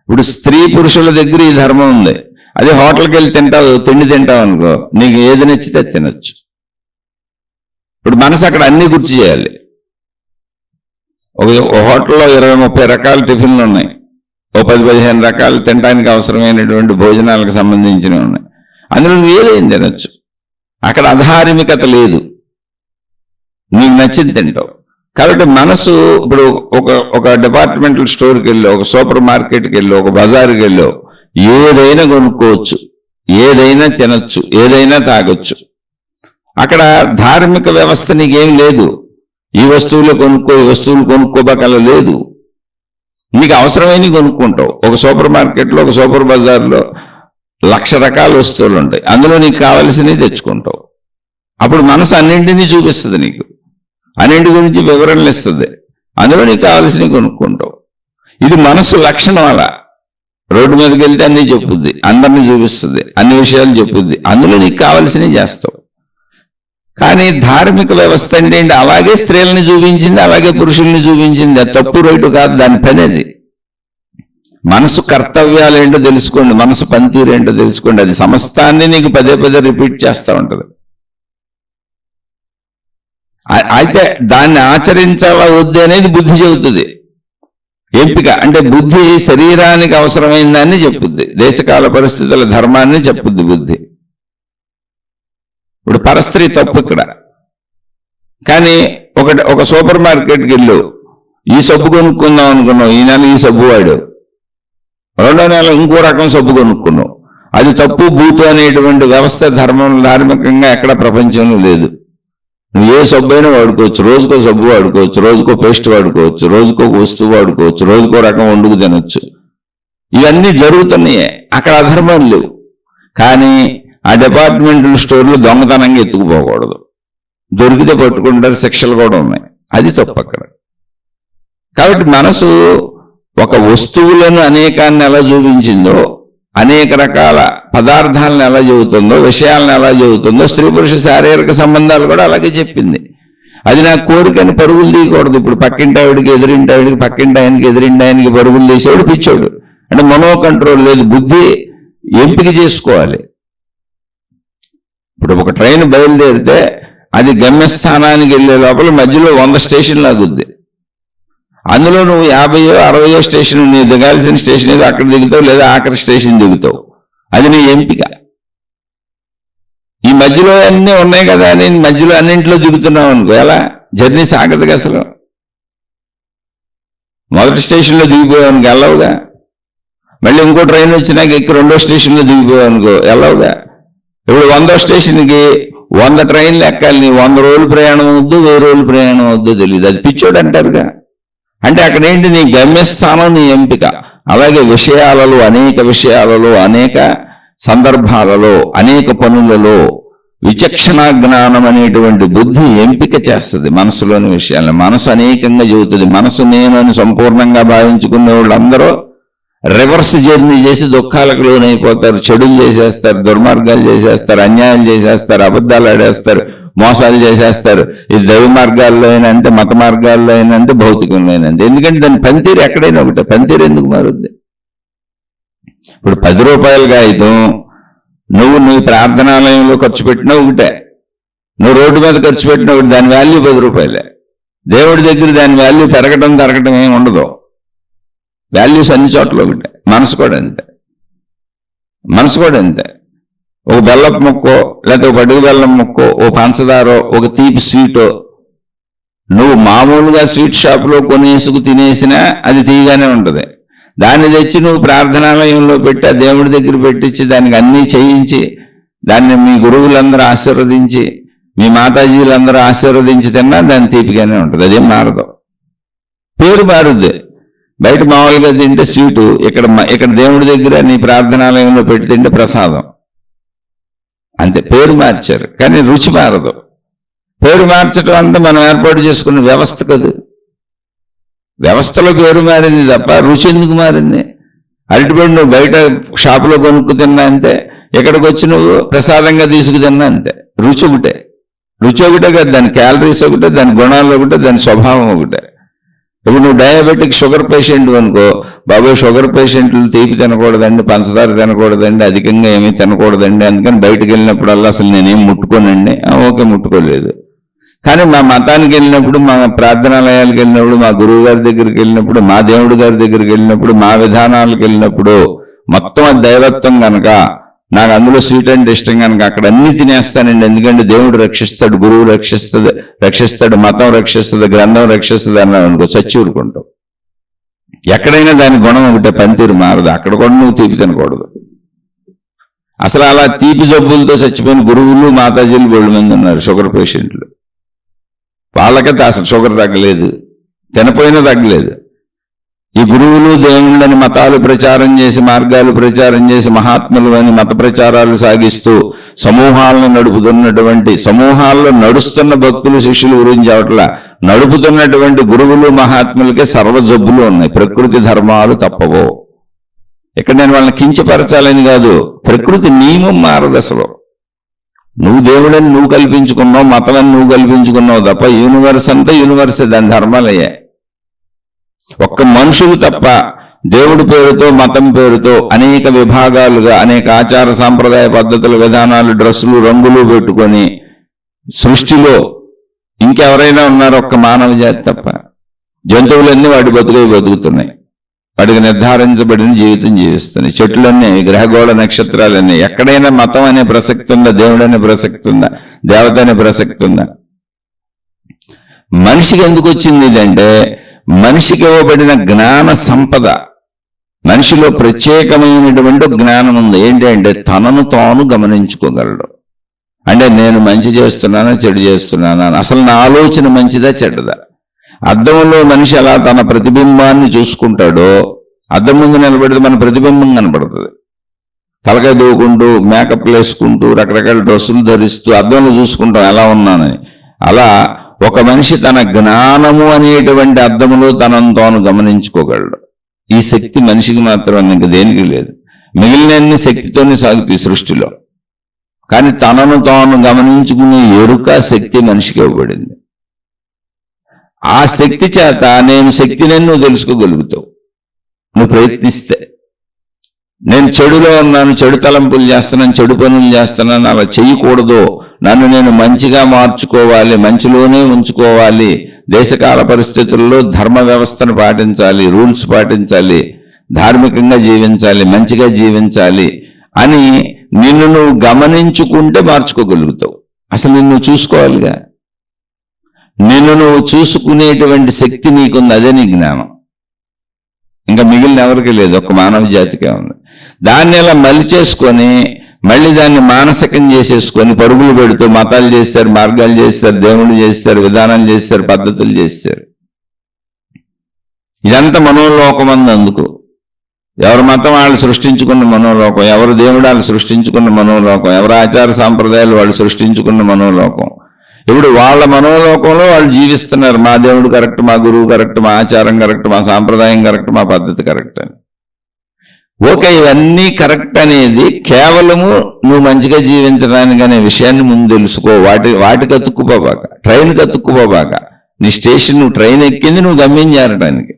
ఇప్పుడు స్త్రీ పురుషుల దగ్గర ఈ ధర్మం ఉంది. అదే హోటల్కి వెళ్ళి తిండి తింటావు అనుకో, నీకు ఏది నచ్చితే తినొచ్చు. ఇప్పుడు మనసు అక్కడ అన్ని గుర్తు చేయాలి. ఒక హోటల్లో 20-30 రకాల టిఫిన్లు ఉన్నాయి. ఓ 10-15 రకాలు తినడానికి అవసరమైనటువంటి భోజనాలకు సంబంధించినవి ఉన్నాయి. అందులో నువ్వు ఏదైనా తినొచ్చు. అక్కడ అధార్మికత లేదు, నీకు నచ్చింది తింటావు. కాబట్టి మనసు ఇప్పుడు ఒక డిపార్ట్మెంటల్ స్టోర్కి వెళ్ళో, ఒక సూపర్ మార్కెట్కి వెళ్ళో, ఒక బజార్కి వెళ్ళో ఏదైనా కొనుక్కోవచ్చు, ఏదైనా తినొచ్చు, ఏదైనా తాగొచ్చు. అక్కడ ధార్మిక వ్యవస్థ నీకేం లేదు. ఈ వస్తువులు కొనుక్కో, ఈ వస్తువులు కొనుక్కోబకల లేదు. నీకు అవసరమైనవి కొనుక్కుంటావు. ఒక సూపర్ మార్కెట్లో, ఒక సూపర్ బజార్లో 1,00,000 రకాల వస్తువులు ఉంటాయి. అందులో నీకు కావలసినవి తెచ్చుకుంటావు. అప్పుడు మనసు అన్నింటినీ చూపిస్తుంది, నీకు అన్నింటి గురించి వివరణలు ఇస్తుంది. అందులో నీకు కావలసినవి కొనుక్కుంటావు. ఇది మనసు లక్షణం. అలా రోడ్డు మీదకి వెళ్తే అన్నీ చెప్పుద్ది, అందరినీ చూపిస్తుంది, అన్ని విషయాలు చెప్పుద్ది, అందులో నీకు కావలసినవి చేస్తావు. కానీ ధార్మిక వ్యవస్థ అంటే ఏంటి? అలాగే స్త్రీలని చూపించింది, అలాగే పురుషుల్ని చూపించింది. అది తప్పు రైటు కాదు, దాని పని అది. మనసు కర్తవ్యాలు ఏంటో తెలుసుకోండి, మనసు పనితీరు ఏంటో తెలుసుకోండి. అది సమస్తాన్ని నీకు పదే పదే రిపీట్ చేస్తూ ఉంటుంది. అయితే దాన్ని ఆచరించాలా వద్దు అనేది బుద్ధి చెబుతుంది. ఎంపిక అంటే బుద్ధి శరీరానికి అవసరమైన దాన్ని చెప్పుద్ది, దేశకాల పరిస్థితుల ధర్మాన్ని చెప్పుద్ది బుద్ధి. ఇప్పుడు పరస్త్రీ తప్పు ఇక్కడ. కానీ ఒక సూపర్ మార్కెట్కి వెళ్ళు, ఈ సబ్బు కొనుక్కుందాం అనుకున్నావు, ఈ నెల ఈ సబ్బు వాడు, రెండో నెల ఇంకో రకం సబ్బు కొనుక్కున్నావు. అది తప్పు బూతు అనేటువంటి వ్యవస్థ ధర్మం ధార్మికంగా ఎక్కడ ప్రపంచంలో లేదు. నువ్వు ఏ సబ్బు అయినా వాడుకోవచ్చు, రోజుకో సబ్బు వాడుకోవచ్చు, రోజుకో పేస్ట్ వాడుకోవచ్చు, రోజుకో వస్తువు వాడుకోవచ్చు, రోజుకో రకం వండుకు తినొచ్చు. ఇవన్నీ జరుగుతున్నాయే, అక్కడ అధర్మాలు లేవు. కానీ ఆ డిపార్ట్మెంటల్ స్టోర్లు దొంగతనంగా ఎత్తుకుపోకూడదు. దొరికితే పట్టుకుంటారు, శిక్షలు కూడా ఉన్నాయి. అది తప్పు అక్కడ. కాబట్టి మనసు ఒక వస్తువులను అనేకాన్ని ఎలా చూపించిందో, అనేక రకాల పదార్థాలను ఎలా చెబుతుందో, విషయాలను ఎలా చెబుతుందో, స్త్రీ పురుష శారీరక సంబంధాలు కూడా అలాగే చెప్పింది. అది నా కోరికని పరుగులు తీయకూడదు. ఇప్పుడు పక్కింటి ఆవిడికి, ఎదురింటి ఆవిడికి, పక్కింటి ఆయనకి, ఎదురింటి ఆయనకి పరుగులు తీసేవాడు పిచ్చోడు. అంటే మనో కంట్రోల్ లేదు, బుద్ధి ఎంపిక చేసుకోవాలి. ఇప్పుడు ఒక ట్రైన్ బయలుదేరితే అది గమ్యస్థానానికి వెళ్ళే లోపల మధ్యలో 100 స్టేషన్లు ఆగుద్ది. అందులో నువ్వు 50, 60 స్టేషన్, నీ దిగాల్సిన స్టేషన్ ఏదో అక్కడ దిగుతావు, లేదా ఆఖరి స్టేషన్ దిగుతావు. అది నీ ఎంపిక. ఈ మధ్యలో అన్నీ ఉన్నాయి కదా, నేను మధ్యలో అన్నింటిలో దిగుతున్నావు అనుకో, ఎలా జర్నీ సాగదుగా అసలు. మొదటి స్టేషన్లో దిగిపోయావు అనుకో, వెళ్ళవుగా. మళ్ళీ ఇంకో ట్రైన్ వచ్చినాక ఎక్కి 2వ స్టేషన్లో దిగిపోయావు అనుకో, వెళ్ళవుగా. ఇప్పుడు 100వ స్టేషన్కి 100 ట్రైన్లు ఎక్కాలి. నీ 100 రోజులు ప్రయాణం వద్దు, 1000 రోజులు ప్రయాణం వద్దు తెలియదు. అది పిచ్చోడు అంటారుగా. అంటే అక్కడ ఏంటి? నీ గమ్యస్థానం, నీ ఎంపిక. అలాగే విషయాలలో, అనేక విషయాలలో, అనేక సందర్భాలలో, అనేక పనులలో విచక్షణ జ్ఞానం అనేటువంటి బుద్ధి ఎంపిక చేస్తుంది మనసులోని విషయాలను. మనసు అనేకంగా చెబుతుంది. మనసు నేను అని సంపూర్ణంగా భావించుకునే వాళ్ళందరూ రివర్స్ జర్నీ చేసి దుఃఖాలకు లోనైపోతారు, చెడులు చేసేస్తారు, దుర్మార్గాలు చేసేస్తారు, అన్యాయాలు చేసేస్తారు, అబద్ధాలు ఆడేస్తారు, మోసాలు చేసేస్తారు. ఇది దైవ మార్గాల్లో అయినా అంతే, మత మార్గాల్లో అయినా అంతే, భౌతికంలో అయినా అంతే. ఎందుకంటే దాని పనితీరు ఎక్కడైనా ఒకటే. పనితీరు ఎందుకు మారుద్ది? ఇప్పుడు 10 రూపాయల కాగితం నువ్వు నీ ప్రార్థనాలయంలో ఖర్చు పెట్టినా ఒకటే, నువ్వు రోడ్డు మీద ఖర్చు పెట్టినా ఒకటి. దాని వాల్యూ 10 రూపాయలే. దేవుడి దగ్గర దాని వాల్యూ పెరగటం తరగటం ఏమి ఉండదు. వాల్యూస్ అన్ని చోట్ల ఒకటే. మనసు కూడా అంతే. మనసు కూడా అంతే. ఒక బెల్లపు ముక్కో, లేకపోతే ఒక అడుగు బెల్లం ముక్కో, ఓ పంచదారో, ఒక తీపి స్వీటో నువ్వు మామూలుగా స్వీట్ షాప్లో కొనేసుకు తినేసినా అది తీయగానే ఉంటుంది. దాన్ని తెచ్చి నువ్వు ప్రార్థనాలయంలో పెట్టి ఆ దేవుడి దగ్గర పెట్టించి దానికి అన్నీ చేయించి దాన్ని మీ గురువులందరూ ఆశీర్వదించి, మీ మాతాజీలందరూ ఆశీర్వదించి తిన్నా దాన్ని తీపిగానే ఉంటుంది. అదేం మారదు. పేరు మారుద్ది. బయట మామూలుగా తింటే స్వీటు, ఇక్కడ దేవుడి దగ్గర నీ ప్రార్థనాలయంలో పెట్టి తింటే ప్రసాదం. అంతే, పేరు మార్చారు కానీ రుచి మారదు. పేరు మార్చడం అంటే మనం ఏర్పాటు చేసుకున్న వ్యవస్థ కాదు. వ్యవస్థలో పేరు మారింది తప్ప రుచి ఎందుకు మారింది? అరటిపండు నువ్వు బయట షాపులో కొనుక్కు తిన్నా అంతే, ఇక్కడికి వచ్చి నువ్వు ప్రసాదంగా తీసుకు తిన్నా అంతే. రుచి ఒకటే, రుచి ఒకటే కదా, దాని క్యాలరీస్ ఒకటే, దాని గుణాలు ఒకటే, దాని స్వభావం ఒకటే. ఇప్పుడు నువ్వు డయాబెటిక్ షుగర్ పేషెంట్ అనుకో, బాబు షుగర్ పేషెంట్లు తీపి తినకూడదండి, పంచదార తినకూడదండి, అధికంగా ఏమీ తినకూడదండి, అందుకని బయటకు వెళ్ళినప్పుడల్లా అసలు నేనేం ముట్టుకోనండి. ఓకే, ముట్టుకోలేదు. కానీ మా మతానికి వెళ్ళినప్పుడు, మా ప్రార్థనాలయాలకు వెళ్ళినప్పుడు, మా గురువు గారి దగ్గరికి వెళ్ళినప్పుడు, మా దేవుడి గారి దగ్గరికి వెళ్ళినప్పుడు, మా విధానాలకు వెళ్ళినప్పుడు మొత్తం అది దైవత్వం కనుక నాకు అందులో స్వీట్ అంటే ఇష్టం కనుక అక్కడ అన్ని తినేస్తానండి. ఎందుకంటే దేవుడు రక్షిస్తాడు, గురువు రక్షిస్తాడు, మతం రక్షిస్తుంది, గ్రంథం రక్షిస్తుంది అన్నాడు అనుకో, చచ్చి ఊరుకుంటావు. ఎక్కడైనా దాని గుణం ఒకటే, పనితీరు మారదు. అక్కడ కూడా నువ్వు తీపి తినకూడదు. అసలు అలా తీపి జబ్బులతో చచ్చిపోయిన గురువులు మాతాజీలు బోళ్ళు మంది ఉన్నారు, షుగర్ పేషెంట్లు. వాళ్ళకైతే అసలు షుగర్ తగ్గలేదు, తినపోయినా తగ్గలేదు. ఈ గురువులు దేవుళ్ళని మతాలు ప్రచారం చేసి, మార్గాలు ప్రచారం చేసి, మహాత్ములు అని మత ప్రచారాలు సాగిస్తూ సమూహాలను నడుపుతున్నటువంటి, సమూహాల్లో నడుస్తున్న భక్తులు శిష్యుల గురించి అవట్లా, నడుపుతున్నటువంటి గురువులు మహాత్ములకే సర్వ జబ్బులు ఉన్నాయి. ప్రకృతి ధర్మాలు తప్పవో. ఇక్కడ నేను వాళ్ళని కించపరచాలని కాదు, ప్రకృతి నియమం మారదు అసలు. నువ్వు దేవుడని నువ్వు కల్పించుకున్నావు, మతమని నువ్వు కల్పించుకున్నావు తప్ప యూనివర్స్ అంతా యూనివర్సే, దాని ధర్మాలయ్యా. ఒక్క మనుషులు తప్ప దేవుడి పేరుతో, మతం పేరుతో అనేక విభాగాలుగా అనేక ఆచార సాంప్రదాయ పద్ధతుల, విధానాలు, డ్రెస్సులు, రంగులు పెట్టుకొని సృష్టిలో ఇంకెవరైనా ఉన్నారు? ఒక్క మానవ జాతి తప్ప. జంతువులన్నీ వాటి బతుకుతున్నాయి, వాటికి నిర్ధారించబడిన జీవితం జీవిస్తున్నాయి. చెట్లన్నీ, గ్రహగోళ నక్షత్రాలన్నీ. ఎక్కడైనా మతం అనే ప్రసక్తి ఉందా? దేవుడు అనే ప్రసక్తి ఉందా? దేవత అనే ప్రసక్తి ఉందా? మనిషికి ఎందుకు వచ్చింది ఇదంటే, మనిషికి ఇవ్వబడిన జ్ఞాన సంపద, మనిషిలో ప్రత్యేకమైనటువంటి జ్ఞానం ఉంది. ఏంటి అంటే తనను తాను గమనించుకోగలడు. అంటే నేను మంచి చేస్తున్నానా, చెడు చేస్తున్నానా, అసలు నా ఆలోచన మంచిదా చెడ్డదా? అద్దంలో మనిషి అలా తన ప్రతిబింబాన్ని చూసుకుంటాడో, అద్దం ముందు నిలబడితే మన ప్రతిబింబం కనపడుతుంది. తలకాయ దూకుంటూ, మేకప్లు వేసుకుంటూ, రకరకాల డ్రెస్సులు ధరిస్తూ అద్దంలో చూసుకుంటాం ఎలా ఉన్నానని. అలా ఒక మనిషి తన జ్ఞానము అనేటువంటి అద్దములో తనను తాను గమనించుకోగలడు. ఈ శక్తి మనిషికి మాత్రం, ఇంకా దేనికి లేదు. మిగిలిన శక్తితోనే సాగుతాయి సృష్టిలో. కానీ తనను తాను గమనించుకునే ఎరుక శక్తి మనిషికి ఇవ్వబడింది. ఆ శక్తి చేత నేను శక్తిని నువ్వు తెలుసుకోగలుగుతావు, నువ్వు ప్రయత్నిస్తే. నేను చెడులో ఉన్నాను, చెడు తలంపులు చేస్తున్నాను, చెడు పనులు చేస్తున్నాను, అలా చేయకూడదు, నన్ను నేను మంచిగా మార్చుకోవాలి, మంచిలోనే ఉంచుకోవాలి, దేశకాల పరిస్థితుల్లో ధర్మ వ్యవస్థను పాటించాలి, రూల్స్ పాటించాలి, ధార్మికంగా జీవించాలి, మంచిగా జీవించాలి అని నిన్ను నువ్వు గమనించుకుంటే మార్చుకోగలుగుతావు. అసలు నిన్ను చూసుకోవాలిగా. నిన్ను నువ్వు చూసుకునేటువంటి శక్తి నీకుంది, అదే నీ జ్ఞానం. ఇంకా మిగిలిన ఎవరికి లేదు, ఒక మానవ జాతికే ఉంది. దాన్ని ఇలా మలిచేసుకొని మళ్ళీ దాన్ని మానసికం చేసేసుకొని పరుగులు పెడుతూ మతాలు చేస్తారు, మార్గాలు చేస్తారు, దేవుళ్ళు చేస్తారు, విధానాలు చేస్తారు, పద్ధతులు చేస్తారు. ఇదంతా మనోలోకం అంది. అందుకు ఎవరి మతం వాళ్ళు సృష్టించుకున్న మనోలోకం, ఎవరు దేవుడు వాళ్ళు సృష్టించుకున్న మనోలోకం, ఎవరి ఆచార సాంప్రదాయాలు వాళ్ళు సృష్టించుకున్న మనోలోకం. ఇప్పుడు వాళ్ళ మనోలోకంలో వాళ్ళు జీవిస్తున్నారు. మా దేవుడు కరెక్ట్, మా గురువు కరెక్ట్, మా ఆచారం కరెక్ట్, మా సాంప్రదాయం కరెక్ట్, మా పద్ధతి కరెక్ట్ అని. ఓకే, ఇవన్నీ కరెక్ట్ అనేది కేవలము నువ్వు మంచిగా జీవించడానికి అనే విషయాన్ని ముందు తెలుసుకో. వాటికి అతుక్కుపోబాక, ట్రైన్కి అతుక్కుపోబాక. నీ స్టేషన్, నువ్వు ట్రైన్ ఎక్కింది నువ్వు గమ్యం చేరడానికి.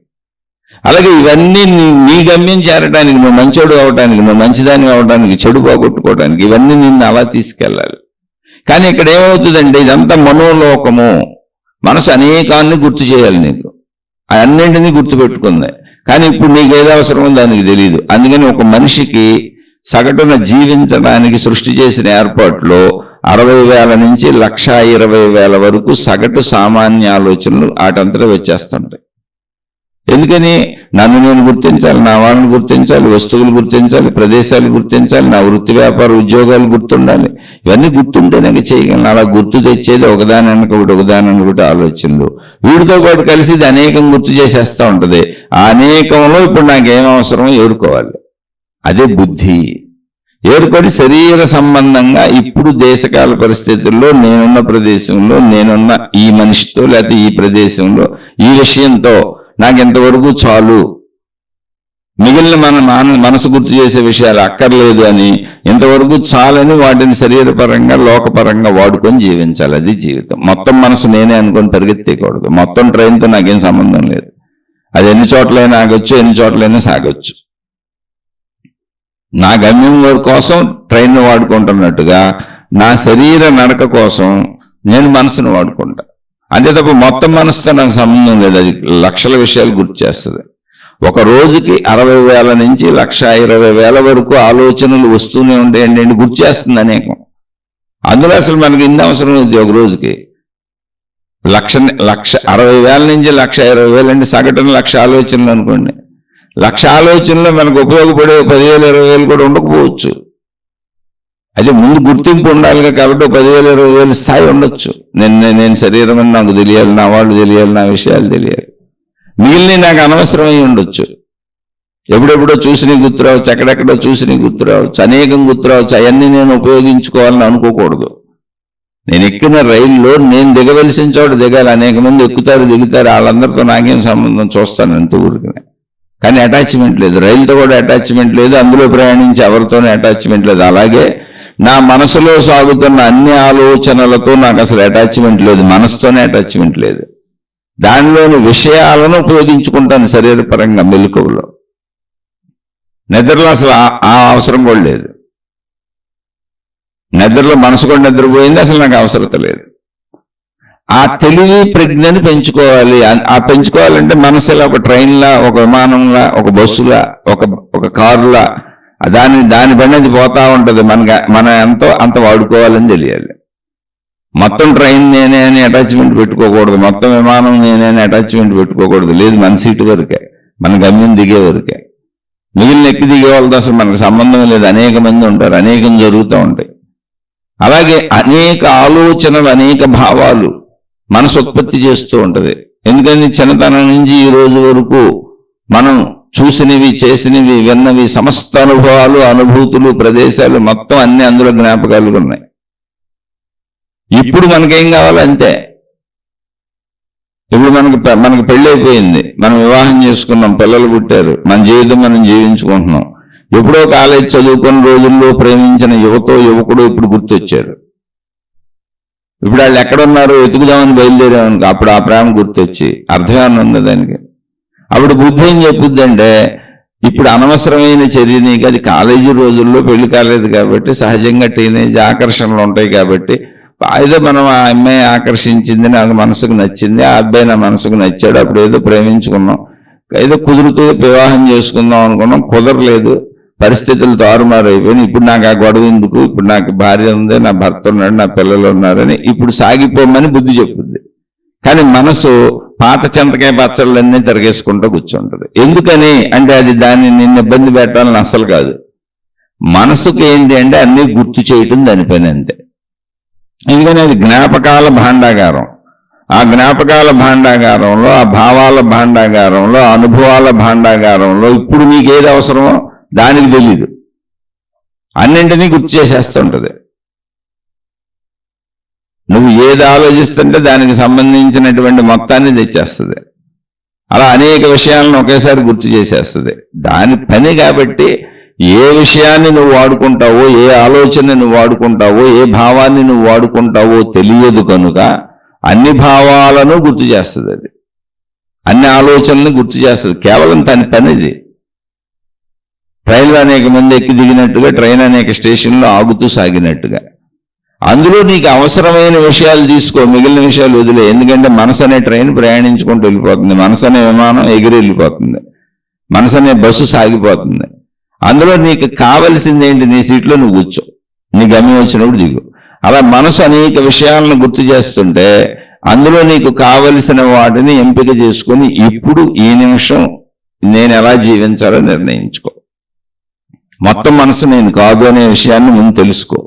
అలాగే ఇవన్నీ నీ గమ్యం చేరడానికి, నువ్వు మంచోడు అవడానికి, నువ్వు మంచిదాన్ని అవడానికి, చెడు పోగొట్టుకోవడానికి ఇవన్నీ నిన్ను అలా తీసుకెళ్ళాలి. కానీ ఇక్కడ ఏమవుతుందంటే ఇదంతా మనోలోకము. మనసు అనేకాన్ని గుర్తు చేయాలి నీకు, అన్నింటినీ గుర్తుపెట్టుకుంది. కానీ ఇప్పుడు నీకు ఏదో అవసరమో దానికి తెలియదు. అందుకని ఒక మనిషికి సగటున జీవించడానికి సృష్టి చేసిన ఏర్పాట్లో 60,000 నుంచి 1,20,000 వరకు సగటు సామాన్య ఆలోచనలు వాటంతటా వచ్చేస్తుంటాయి. ఎందుకని? నన్ను నేను గుర్తించాలి, నా వాళ్ళని గుర్తించాలి, వస్తువులు గుర్తించాలి, ప్రదేశాలు గుర్తించాలి, నా వృత్తి వ్యాపార ఉద్యోగాలు గుర్తుండాలి. ఇవన్నీ గుర్తుంటేనే చేయగలను. అలా గుర్తు తెచ్చేది ఒకదాని ఒకటి ఆలోచనలు. వీడితో పాటు కలిసి ఇది అనేకం గుర్తు చేసేస్తూ ఉంటుంది. ఆ అనేకంలో ఇప్పుడు నాకేం అవసరమో ఎదుర్కోవాలి. అదే బుద్ధి. ఏర్పడి శరీర సంబంధంగా ఇప్పుడు దేశకాల పరిస్థితుల్లో నేనున్న ప్రదేశంలో నేనున్న ఈ మనిషితో లేకపోతే ఈ ప్రదేశంలో ఈ విషయంతో నాకు ఇంతవరకు చాలు, మిగిలిన మనసు గుర్తు చేసే విషయాలు అక్కర్లేదు అని, ఇంతవరకు చాలని వాటిని శరీరపరంగా లోకపరంగా వాడుకొని జీవించాలి. అది జీవితం. మొత్తం మనసు నేనే అనుకొని పరిగెత్తేయకూడదు. మొత్తం ట్రైన్తో నాకేం సంబంధం లేదు. అది ఎన్ని చోట్లైనా ఆగొచ్చు, ఎన్ని చోట్లైనా సాగొచ్చు. నా గమ్యం కోసం ట్రైన్ వాడుకుంటున్నట్టుగా నా శరీర నడక కోసం నేను మనసును వాడుకుంటా. అంతే తప్ప మొత్తం మనసుతో నాకు సంబంధం లేదు. అది లక్షల విషయాలు గుర్తు చేస్తుంది. ఒక రోజుకి 60,000 నుంచి 1,20,000 వరకు ఆలోచనలు వస్తూనే ఉంటాయండి. గుర్తు చేస్తుంది అనేకం. అందులో అసలు మనకి ఇన్ని అవసరం ఉంది. ఒక రోజుకి 60,000 నుంచి 1,20,000 అంటే సగటున 1,00,000 ఆలోచనలు అనుకోండి. 1,00,000 ఆలోచనలో మనకు ఉపయోగపడే 10,000, 20,000 కూడా ఉండకపోవచ్చు. అయితే ముందు గుర్తింపు ఉండాలిగా. కాబట్టి 10,000, 20,000 స్థాయి ఉండొచ్చు. నేను శరీరం అని నాకు తెలియాలి, నా వాళ్ళు తెలియాలి, నా విషయాలు తెలియాలి. మిగిలిన నాకు అనవసరమై ఉండొచ్చు. ఎప్పుడెప్పుడో చూసి నీ గుర్తు రావచ్చు, ఎక్కడెక్కడో చూసి నీ గుర్తు రావచ్చు, అనేకం గుర్తు రావచ్చు. అవన్నీ నేను ఉపయోగించుకోవాలని అనుకోకూడదు. నేను ఎక్కిన రైల్లో నేను దిగవలసిన చోట దిగాలి. అనేక మంది ఎక్కుతారు, దిగుతారు. వాళ్ళందరితో నాకేం సంబంధం, చూస్తాను ఎంత ఊరికనే. కానీ అటాచ్మెంట్ లేదు. రైలుతో కూడా అటాచ్మెంట్ లేదు, అందులో ప్రయాణించి ఎవరితోనే అటాచ్మెంట్ లేదు. అలాగే నా మనసులో సాగుతున్న అన్ని ఆలోచనలతో నాకు అసలు అటాచ్మెంట్ లేదు, మనసుతోనే అటాచ్మెంట్ లేదు. దానిలోని విషయాలను ఉపయోగించుకుంటాను శరీరపరంగా మెలకువలో. నిద్రలో అసలు ఆ అవసరం కూడా లేదు. నిద్రలో మనసు కూడా నిద్రపోయింది, అసలు నాకు అవసరత లేదు. ఆ తెలివి ప్రజ్ఞని పెంచుకోవాలి. ఆ పెంచుకోవాలంటే మనసులా ఒక ట్రైన్లా, ఒక విమానంలా, ఒక బస్సులా, ఒక కారులా దాని పని అది పోతా ఉంటుంది. మన ఎంతో అంత వాడుకోవాలని తెలియాలి. మొత్తం ట్రైన్ నేనే అని అటాచ్మెంట్ పెట్టుకోకూడదు, మొత్తం విమానం నేనే అని అటాచ్మెంట్ పెట్టుకోకూడదు. లేదు, మన సీటు వరకే, మన గమ్యం దిగే వరకే. మిగిలిన ఎక్కి దిగే వాళ్ళతో అసలు మనకు సంబంధం లేదు. అనేక మంది ఉంటారు, అనేకం జరుగుతూ ఉంటాయి. అలాగే అనేక ఆలోచనలు, అనేక భావాలు మనసు ఉత్పత్తి చేస్తూ ఉంటుంది. ఎందుకని చిన్నతనం నుంచి ఈ రోజు వరకు మనం చూసినవి, చేసినవి, విన్నవి, సమస్త అనుభవాలు, అనుభూతులు, ప్రదేశాలు మొత్తం అన్ని అందులో జ్ఞాపకాలు ఉన్నాయి. ఇప్పుడు మనకేం కావాలంటే, ఇప్పుడు మనకు పెళ్ళి అయిపోయింది, మనం వివాహం చేసుకున్నాం, పిల్లలు పుట్టారు, మన జీవితం మనం జీవించుకుంటున్నాం. ఎప్పుడో కాలేజ్ చదువుకున్న రోజుల్లో ప్రేమించిన యువకుడు ఇప్పుడు గుర్తొచ్చారు. ఇప్పుడు వాళ్ళు ఎక్కడున్నారో వెతుకుదామని బయలుదేరామనుకో, అప్పుడు ఆ ప్రేమ గుర్తొచ్చి అర్థమేమన్నా ఉంది దానికి. అప్పుడు బుద్ధి ఏం చెప్పుద్దంటే, ఇప్పుడు అనవసరమైన చర్య నీకు, అది కాలేజీ రోజుల్లో పెళ్లి కాలేదు కాబట్టి సహజంగా టీనేజ్ ఆకర్షణలు ఉంటాయి కాబట్టి ఏదో మనం ఆ అమ్మాయి ఆకర్షించింది, నాకు మనసుకు నచ్చింది, ఆ అబ్బాయి నా మనసుకు నచ్చాడు, అప్పుడు ఏదో ప్రేమించుకున్నాం, ఏదో కుదురుతూ వివాహం చేసుకుందాం అనుకున్నాం, కుదరలేదు, పరిస్థితులు తారుమారు అయిపోయినాయి. ఇప్పుడు నాకు ఆ గొడవ ఎందుకు, ఇప్పుడు నాకు భార్య ఉంది, నా భర్త ఉన్నాడు, నా పిల్లలు ఉన్నారని ఇప్పుడు సాగిపోమని బుద్ధి చెప్పుద్ది. కానీ మనసు పాత చింతకాయ పచ్చళ్ళన్నీ తిరగేసుకుంటూ కూర్చుంటుంది. ఎందుకని అంటే అది నిన్ను ఇబ్బంది పెట్టాలని అస్సలు కాదు. మనసుకు ఏంటి అంటే అన్నీ గుర్తు చేయటం దాని పని అంతే. ఎందుకని అది జ్ఞాపకాల భాండాగారం. ఆ జ్ఞాపకాల భాండాగారంలో, ఆ భావాల భాండాగారంలో, అనుభవాల భాండాగారంలో ఇప్పుడు నీకేది అవసరమో దానికి తెలీదు, అన్నింటినీ గుర్తు చేసేస్తుంటది. నువ్వు ఏది ఆలోచిస్తుంటే దానికి సంబంధించినటువంటి మొత్తాన్ని తెచ్చేస్తుంది. అలా అనేక విషయాలను ఒకేసారి గుర్తు చేసేస్తుంది. దాని పని కాబట్టి ఏ విషయాన్ని నువ్వు వాడుకుంటావో, ఏ ఆలోచనని నువ్వు వాడుకుంటావో, ఏ భావాన్ని నువ్వు వాడుకుంటావో తెలియదు కనుక అన్ని భావాలను గుర్తు చేస్తుంది. అది అన్ని ఆలోచనలను గుర్తు చేస్తుంది. కేవలం తన పని ఇది. ట్రైన్లో అనేక మంది ఎక్కి దిగినట్టుగా, ట్రైన్ అనేక స్టేషన్లో ఆగుతూ సాగినట్టుగా అందులో నీకు అవసరమైన విషయాలు తీసుకో, మిగిలిన విషయాలు వదిలే. ఎందుకంటే మనసు అనే ట్రైన్ ప్రయాణించుకుంటూ వెళ్ళిపోతుంది, మనసు అనే విమానం ఎగిరి వెళ్ళిపోతుంది, మనసు అనే బస్సు సాగిపోతుంది. అందులో నీకు కావలసింది ఏంటి? నీ సీట్లో నువ్వు కూర్చో, నీ గమ్యం వచ్చినప్పుడు దిగు. అలా మనసు అనేక విషయాలను గుర్తు చేస్తుంటే అందులో నీకు కావలసిన వాటిని ఎంపిక చేసుకొని ఇప్పుడు ఈ నిమిషం నేను ఎలా జీవించాలో నిర్ణయించుకో. మొత్తం మనసు నేను కాదు అనే విషయాన్ని ముందు తెలుసుకో.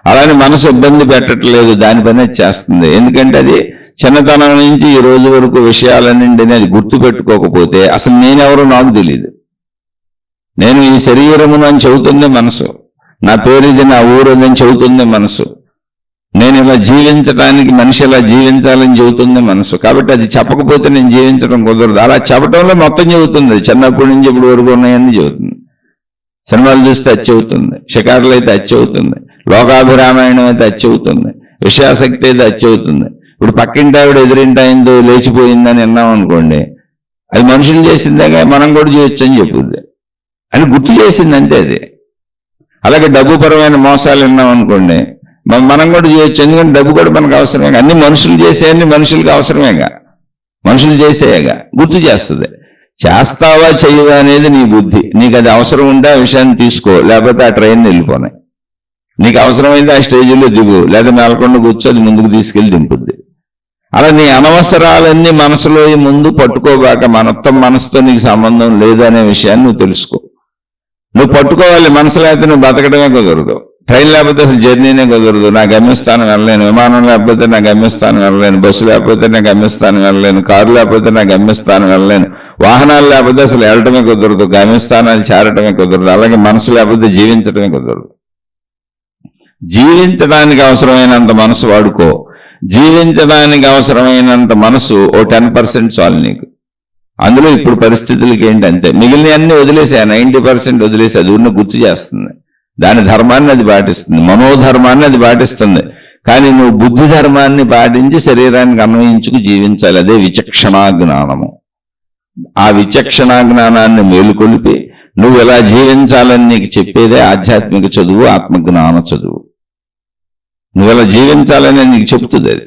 అలానే మనసు ఇబ్బంది పెట్టట్లేదు, దాని పని చేస్తుంది. ఎందుకంటే అది చిన్నతనం నుంచి ఈ రోజు వరకు విషయాలన్నింటినీ అది గుర్తు పెట్టుకోకపోతే అసలు నేనెవరో నాకు తెలియదు. నేను ఈ శరీరమును అని చెబుతుంది మనసు. నా పేరు ఇది, నా ఊరు అని చెబుతుంది మనసు. నేను ఇలా జీవించడానికి, మనిషి ఇలా జీవించాలని చెబుతుంది మనసు. కాబట్టి అది చెప్పకపోతే నేను జీవించడం కుదరదు. అలా చెప్పడంలో మొత్తం చెబుతుంది. చిన్నప్పటి నుంచి ఇప్పుడు వరకు ఉన్నాయని చెబుతుంది. సినిమాలు చూస్తే అది చెబుతుంది, షికారులు అయితే అది చెబుతుంది, లోకాభిరామాయణం అయితే అది చెబుతుంది, విషయాసక్తి అయితే అది చెబుతుంది. ఇప్పుడు పక్కింటి ఆవిడ ఎదురింటి ఆయనతో లేచిపోయిందని విన్నాం అనుకోండి, అది మనుషులు చేసిందాక మనం కూడా చేయొచ్చు అని చెప్పుద్ది. అని గుర్తు చేసింది అంతే అది. అలాగే డబ్బు పరమైన మోసాలు విన్నాం అనుకోండి, మనం కూడా చేయొచ్చు. ఎందుకంటే డబ్బు కూడా మనకు అవసరమేగా. అన్ని మనుషులు చేసేయన్ని మనుషులకి అవసరమేగా, మనుషులు చేసేయగా గుర్తు చేస్తుంది. చేస్తావా చెయ్యవా అనేది నీ బుద్ధి. నీకు అది అవసరం ఉంటే ఆ విషయాన్ని తీసుకో, లేకపోతే ఆ ట్రైన్ వెళ్ళిపోనాయి. నీకు అవసరమైతే ఆ స్టేజీలో దిగు, లేదా మేలకొండ కూర్చో, అది ముందుకు తీసుకెళ్ళి దింపుద్ది. అలా నీ అనవసరాలన్నీ మనసులో ముందు పట్టుకోబాక. మొత్తం మనసుతో నీకు సంబంధం లేదు అనే విషయాన్ని నువ్వు తెలుసుకో. నువ్వు పట్టుకోవాలి. మనసు లేకపోతే నువ్వు బతకడమే కుదరదు. ట్రైన్ లేకపోతే అసలు జర్నీనే కుదరదు. నా గమ్యస్థానం వెళ్ళలేను. విమానం లేకపోతే నా గమ్యస్థానం వెళ్ళలేను. బస్సు లేకపోతే నా గమ్యస్థానం వెళ్ళలేను. కారు లేకపోతే నా గమ్యస్థానం వెళ్ళలేను. వాహనాలు లేకపోతే అసలు వెళ్ళటమే కుదరదు. గమ్యస్థానాలు చేరటమే కుదరదు. అలాగే మనసు లేకపోతే జీవించడమే కుదరదు. జీవించడానికి అవసరమైనంత మనసు వాడుకో. జీవించడానికి అవసరమైనంత మనసు ఓ 10% చాలు నీకు. అందులో ఇప్పుడు పరిస్థితులకి ఏంటి అంతే. మిగిలిన అన్ని వదిలేసా, 90% వదిలేసి అది ఉన్న గుర్తు చేస్తుంది. దాని ధర్మాన్ని అది పాటిస్తుంది, మనోధర్మాన్ని అది పాటిస్తుంది. కానీ నువ్వు బుద్ధి ధర్మాన్ని పాటించి శరీరానికి అన్వయించుకు జీవించాలి. అదే విచక్షణా జ్ఞానము. ఆ విచక్షణా జ్ఞానాన్ని మేలుకొలిపి నువ్వు ఎలా జీవించాలని నీకు చెప్పేదే ఆధ్యాత్మిక చదువు, ఆత్మజ్ఞాన చదువు. నువ్వు ఎలా జీవించాలని నీకు చెప్తుంది అది.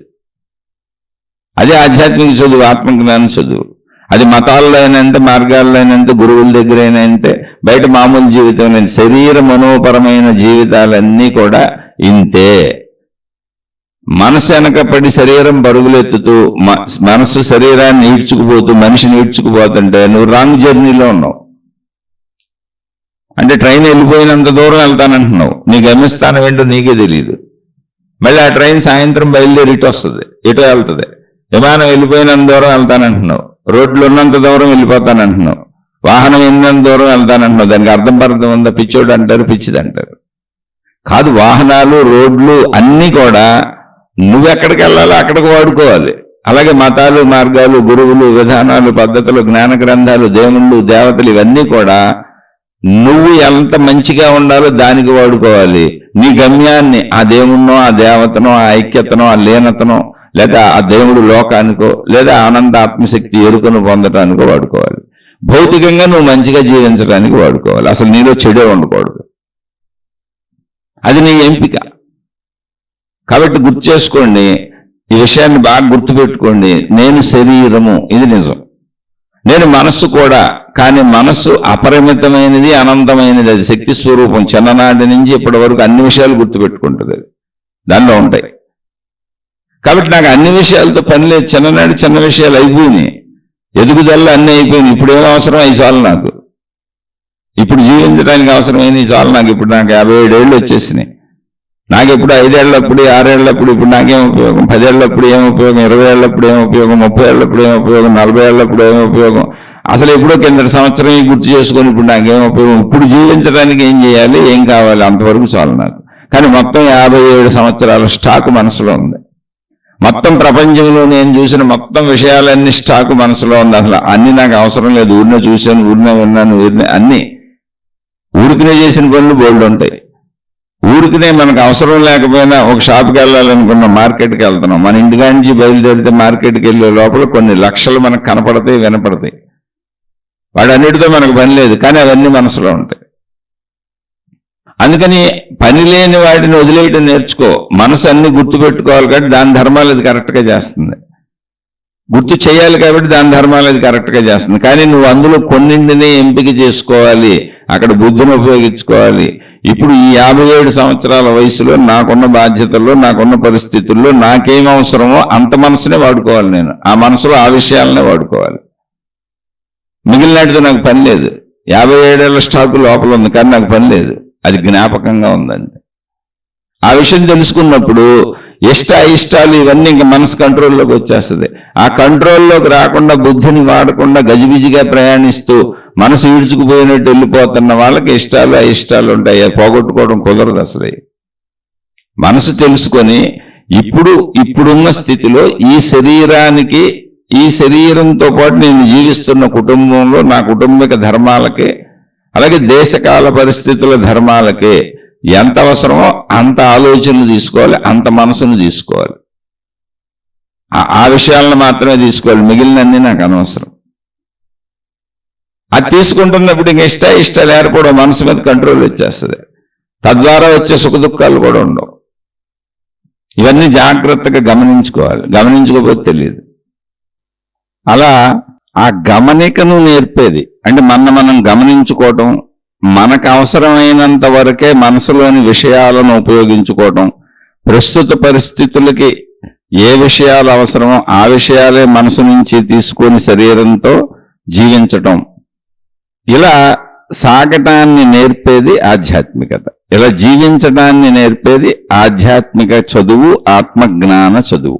అదే ఆధ్యాత్మిక చదువు, ఆత్మజ్ఞాన చదువు. అది మతాల్లో అయినంటే, మార్గాల్లో అయినంటే, గురువుల దగ్గర అయినంటే, బయట మామూలు జీవితం అయినంటే, శరీర మనోపరమైన జీవితాలన్నీ కూడా ఇంతే. మనసు వెనకపడి శరీరం పరుగులెత్తుతూ, మనసు శరీరాన్ని ఈడ్చుకుపోతూ, మనిషిని ఈడ్చుకుపోతుంటే నువ్వు రాంగ్ జర్నీలో ఉన్నావు. అంటే ట్రైన్ వెళ్ళిపోయినంత దూరం వెళ్తానంటున్నావు, నీ గమ్యస్థానం ఏంటో నీకే తెలియదు. మళ్ళీ ఆ ట్రైన్ సాయంత్రం బయలుదేరి ఇటు వస్తుంది, ఇటు వెళ్తుంది. విమానం వెళ్ళిపోయినంత దూరం వెళ్తానంటున్నావు, రోడ్లు ఉన్నంత దూరం వెళ్ళిపోతానంటున్నావు, వాహనం ఎన్నంత దూరం వెళ్తానంటున్నావు. దానికి అర్థం ఉందా? పిచ్చోడు అంటారు, పిచ్చిది అంటారు. కాదు, వాహనాలు, రోడ్లు అన్నీ కూడా నువ్వెక్కడికి వెళ్ళాలో అక్కడికి వాడుకోవాలి. అలాగే మతాలు, మార్గాలు, గురువులు, విధానాలు, పద్ధతులు, జ్ఞాన గ్రంథాలు, దేవుళ్ళు, దేవతలు ఇవన్నీ కూడా నువ్వు ఎంత మంచిగా ఉండాలో దానికి వాడుకోవాలి. నీ గమ్యాన్ని ఆ దేవుణ్ణో, ఆ దేవతనో, ఆ ఐక్యతనో, ఆ లీనతనో, లేదా ఆ దేవుడు లోకానికో, లేదా ఆనంద ఆత్మశక్తి ఎరుకను పొందటానికో వాడుకోవాలి. భౌతికంగా నువ్వు మంచిగా జీవించడానికి వాడుకోవాలి. అసలు నీలో చెడే ఉండకూడదు. అది నీ ఎంపిక. కాబట్టి గుర్తు చేసుకోండి, ఈ విషయాన్ని బాగా గుర్తుపెట్టుకోండి. నేను శరీరము, ఇది నిజం. నేను మనస్సు కూడా. కానీ మనస్సు అపరిమితమైనది, అనంతమైనది. అది శక్తి స్వరూపం. చిన్ననాటి నుంచి ఇప్పటి వరకు అన్ని విషయాలు గుర్తుపెట్టుకుంటుంది. అది దానిలో ఉంటాయి. కాబట్టి నాకు అన్ని విషయాలతో పని లేదు. చిన్ననాటి చిన్న విషయాలు అయిపోయినాయి, ఎదుగుదల అన్నీ అయిపోయినాయి. ఇప్పుడు ఏం అవసరం? అవి చాలు నాకు. ఇప్పుడు జీవించడానికి అవసరమైనవి చాలు నాకు. ఇప్పుడు నాకు 57 ఏళ్ళు వచ్చేసినాయి. నాకు ఎప్పుడు 5 ఏళ్ళప్పుడు, 6 ఏళ్ళప్పుడు ఇప్పుడు నాకేం ఉపయోగం? 10 ఏళ్ళప్పుడు ఏం ఉపయోగం? 20 ఏళ్ళప్పుడు ఏం ఉపయోగం? 30 ఏళ్ళప్పుడు ఏం ఉపయోగం? 40 ఏళ్ళప్పుడు ఏం ఉపయోగం? అసలు ఎప్పుడో కింద సంవత్సరం గుర్తు చేసుకొని ఇప్పుడు నాకేం ఉపయోగం? ఇప్పుడు జీవించడానికి ఏం చేయాలి, ఏం కావాలి? అంతవరకు చాలు నాకు. కానీ మొత్తం 57 సంవత్సరాల స్టాక్ మనసులో ఉంది. మొత్తం ప్రపంచంలో నేను చూసిన మొత్తం విషయాలన్నీ స్టాక్ మనసులో ఉంది. అసలు అన్ని నాకు అవసరం లేదు. ఊరినే చూశాను, ఊరినే విన్నాను, అన్ని ఊరికినే చేసిన పనులు బోల్డ్ ఉంటాయి. ఊరికినే మనకు అవసరం లేకపోయినా ఒక షాప్కి వెళ్ళాలనుకున్న మార్కెట్కి వెళ్తున్నాం. మన ఇంటికా నుంచి బయలుదేరితే మార్కెట్కి వెళ్ళే లోపల కొన్ని లక్షలు మనకు కనపడతాయి, వినపడతాయి. వాడన్నిటితో మనకు పని లేదు, కానీ అవన్నీ మనసులో ఉంటాయి. అందుకని పని లేని వాటిని వదిలేయటం నేర్చుకో. మనసు అన్ని గుర్తు పెట్టుకోవాలి కాబట్టి దాని ధర్మాలు అది కరెక్ట్గా చేస్తుంది. గుర్తు చేయాలి కాబట్టి దాని ధర్మాలు అది కరెక్ట్గా చేస్తుంది. కానీ నువ్వు అందులో కొన్నింటిని ఎంపిక చేసుకోవాలి, అక్కడ బుద్ధిని ఉపయోగించుకోవాలి. ఇప్పుడు ఈ 57 సంవత్సరాల వయసులో నాకున్న బాధ్యతల్లో, నాకున్న పరిస్థితుల్లో నాకేం అవసరమో అంత మనసునే వాడుకోవాలి. నేను ఆ మనసులో ఆ విషయాలనే వాడుకోవాలి. మిగిలినట్టుతో నాకు పని లేదు. 57 ఏళ్ల స్టాకు లోపల ఉంది, కానీ నాకు పని లేదు. అది జ్ఞాపకంగా ఉందండి. ఆ విషయం తెలుసుకున్నప్పుడు ఇష్టాలు ఇవన్నీ ఇంకా మనసు కంట్రోల్లోకి వచ్చేస్తుంది. ఆ కంట్రోల్లోకి రాకుండా, బుద్ధిని వాడకుండా గజిబిజిగా ప్రయాణిస్తూ మనసు ఈడ్చుకుపోయినట్టు వెళ్ళిపోతున్న వాళ్ళకి ఇష్టాలు అయిష్టాలు ఉంటాయి. పోగొట్టుకోవడం కుదరదు అసలు. మనసు తెలుసుకొని ఇప్పుడున్న స్థితిలో ఈ శరీరంతో పాటు నేను జీవిస్తున్న కుటుంబంలో నా కుటుంబిక ధర్మాలకి, అలాగే దేశకాల పరిస్థితుల ధర్మాలకి ఎంత అవసరమో అంత ఆలోచనలు తీసుకోవాలి, అంత మనసును తీసుకోవాలి. ఆ విషయాలను మాత్రమే తీసుకోవాలి, మిగిలినన్నీ నాకు అనవసరం. అది తీసుకుంటున్నప్పుడు ఇంక ఇష్టాలు ఏర్పడవు, మనసు మీద కంట్రోల్ వచ్చేస్తుంది. తద్వారా వచ్చే సుఖదుఖాలు కూడా ఉండవు. ఇవన్నీ జాగ్రత్తగా గమనించుకోవాలి, గమనించుకోకపోతే తెలియదు. అలా ఆ గమనికను నేర్పేది అంటే మనం గమనించుకోవటం, మనకు అవసరమైనంత వరకే మనసులోని విషయాలను ఉపయోగించుకోవటం, ప్రస్తుత పరిస్థితులకి ఏ విషయాలు అవసరమో ఆ విషయాలే మనసు నుంచి తీసుకొని శరీరంతో జీవించటం, ఇలా సాగటాన్ని నేర్పేది ఆధ్యాత్మికత. ఇలా జీవించడాన్ని నేర్పేది ఆధ్యాత్మిక చదువు, ఆత్మజ్ఞాన చదువు.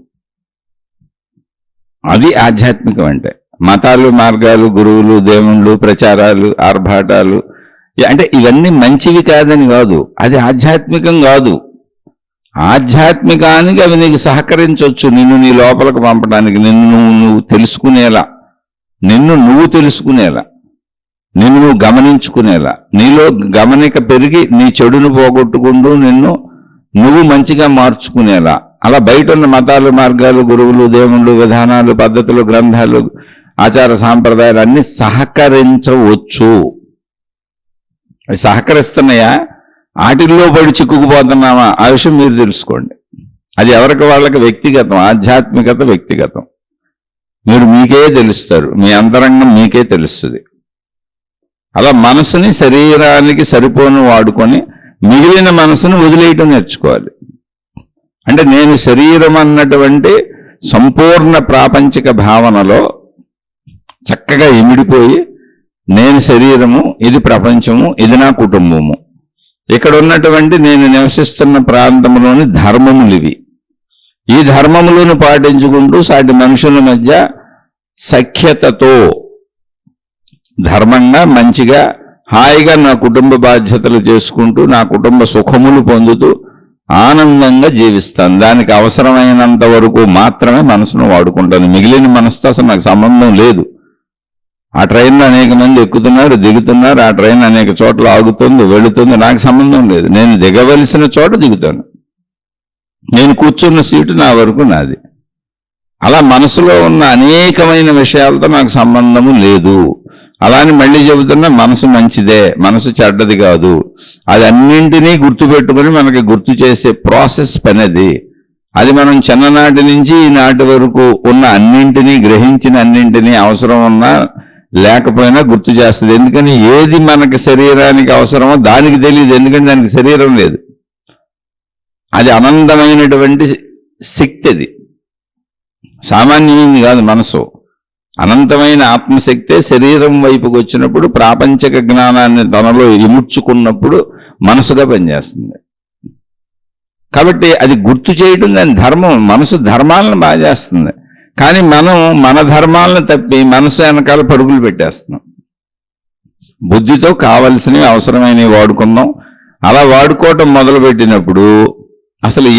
అది ఆధ్యాత్మికం అంటే. మతాలు, మార్గాలు, గురువులు, దేవుళ్ళు, ప్రచారాలు, ఆర్భాటాలు అంటే ఇవన్నీ మంచివి కాదని కాదు, అది ఆధ్యాత్మికం కాదు. ఆధ్యాత్మికానికి అవి నీకు సహకరించవచ్చు, నిన్ను నీ లోపలికి పంపడానికి, నిన్ను నువ్వు తెలుసుకునేలా, నిన్ను గమనించుకునేలా, నీలో గమనిక పెరిగి నీ చెడును పోగొట్టుకుంటూ నువ్వు మంచిగా మార్చుకునేలా. అలా బయట ఉన్న మతాలు, మార్గాలు, గురువులు, దేవుళ్ళు, విధానాలు, పద్ధతులు, గ్రంథాలు, ఆచార సాంప్రదాయాలు అన్ని సహకరించవచ్చు. అవి సహకరిస్తున్నాయా, ఆటిల్లో పడి చిక్కుకుపోతున్నామా, ఆ విషయం మీరు తెలుసుకోండి. అది ఎవరికి వాళ్ళకి వ్యక్తిగతం. ఆధ్యాత్మికత వ్యక్తిగతం. మీకే తెలుస్తారు, మీ అంతరంగం మీకే తెలుస్తుంది. అలా మనసుని శరీరానికి సరిపోను వాడుకొని మిగిలిన మనసును వదిలేయటం నేర్చుకోవాలి. అంటే నేను శరీరం అన్నటువంటి సంపూర్ణ ప్రాపంచిక భావనలో చక్కగా ఇమిడిపోయి, నేను శరీరము, ఇది ప్రపంచము, ఇది నా కుటుంబము, ఇక్కడ ఉన్నటువంటి నేను నివసిస్తున్న ప్రాంతంలోని ధర్మములు ఇవి, ఈ ధర్మములను పాటించుకుంటూ సాటి మనుషుల మధ్య సఖ్యతతో ధర్మంగా మంచిగా హాయిగా నా కుటుంబ బాధ్యతలు చేసుకుంటూ నా కుటుంబ సుఖములు పొందుతూ ఆనందంగా జీవిస్తాను. దానికి అవసరమైనంత వరకు మాత్రమే మనసును వాడుకుంటాను. మిగిలిన మనసుతో అసలు నాకు సంబంధం లేదు. ఆ ట్రైన్లో అనేక మంది ఎక్కుతున్నారు, దిగుతున్నారు, ఆ ట్రైన్ అనేక చోట్ల ఆగుతుంది, వెళుతుంది, నాకు సంబంధం లేదు. నేను దిగవలసిన చోట దిగుతాను, నేను కూర్చున్న సీటు నా వరకు నాది. అలా మనసులో ఉన్న అనేకమైన విషయాలతో నాకు సంబంధము లేదు. అలాని మళ్ళీ చెబుతున్నా, మనసు మంచిదే, మనసు చెడ్డది కాదు. అది అన్నింటినీ గుర్తుపెట్టుకుని మనకి గుర్తు చేసే ప్రాసెస్ పని అది మనం చిన్ననాటి నుంచి ఈనాటి వరకు ఉన్న అన్నింటినీ, గ్రహించిన అన్నింటినీ అవసరం ఉన్నా లేకపోయినా గుర్తు చేస్తుంది. ఎందుకని ఏది మనకి శరీరానికి అవసరమో దానికి తెలియదు, ఎందుకంటే దానికి శరీరం లేదు. అది అనంతమైనటువంటి శక్తి, అది సామాన్యమైనది కాదు. మనసు అనంతమైన ఆత్మశక్తే శరీరం వైపుకి వచ్చినప్పుడు, ప్రాపంచిక జ్ఞానాన్ని తనలో ఇముడ్చుకున్నప్పుడు మనసుగా పనిచేస్తుంది. కాబట్టి అది గుర్తు చేయడం దాని ధర్మం. మనసు ధర్మాలను బాగా చేస్తుంది. కానీ మనం మన ధర్మాలను తప్పి మనసు వెనకాల పరుగులు పెట్టేస్తున్నాం. బుద్ధితో కావలసినవి, అవసరమైనవి వాడుకుందాం. అలా వాడుకోవటం మొదలుపెట్టినప్పుడు అసలు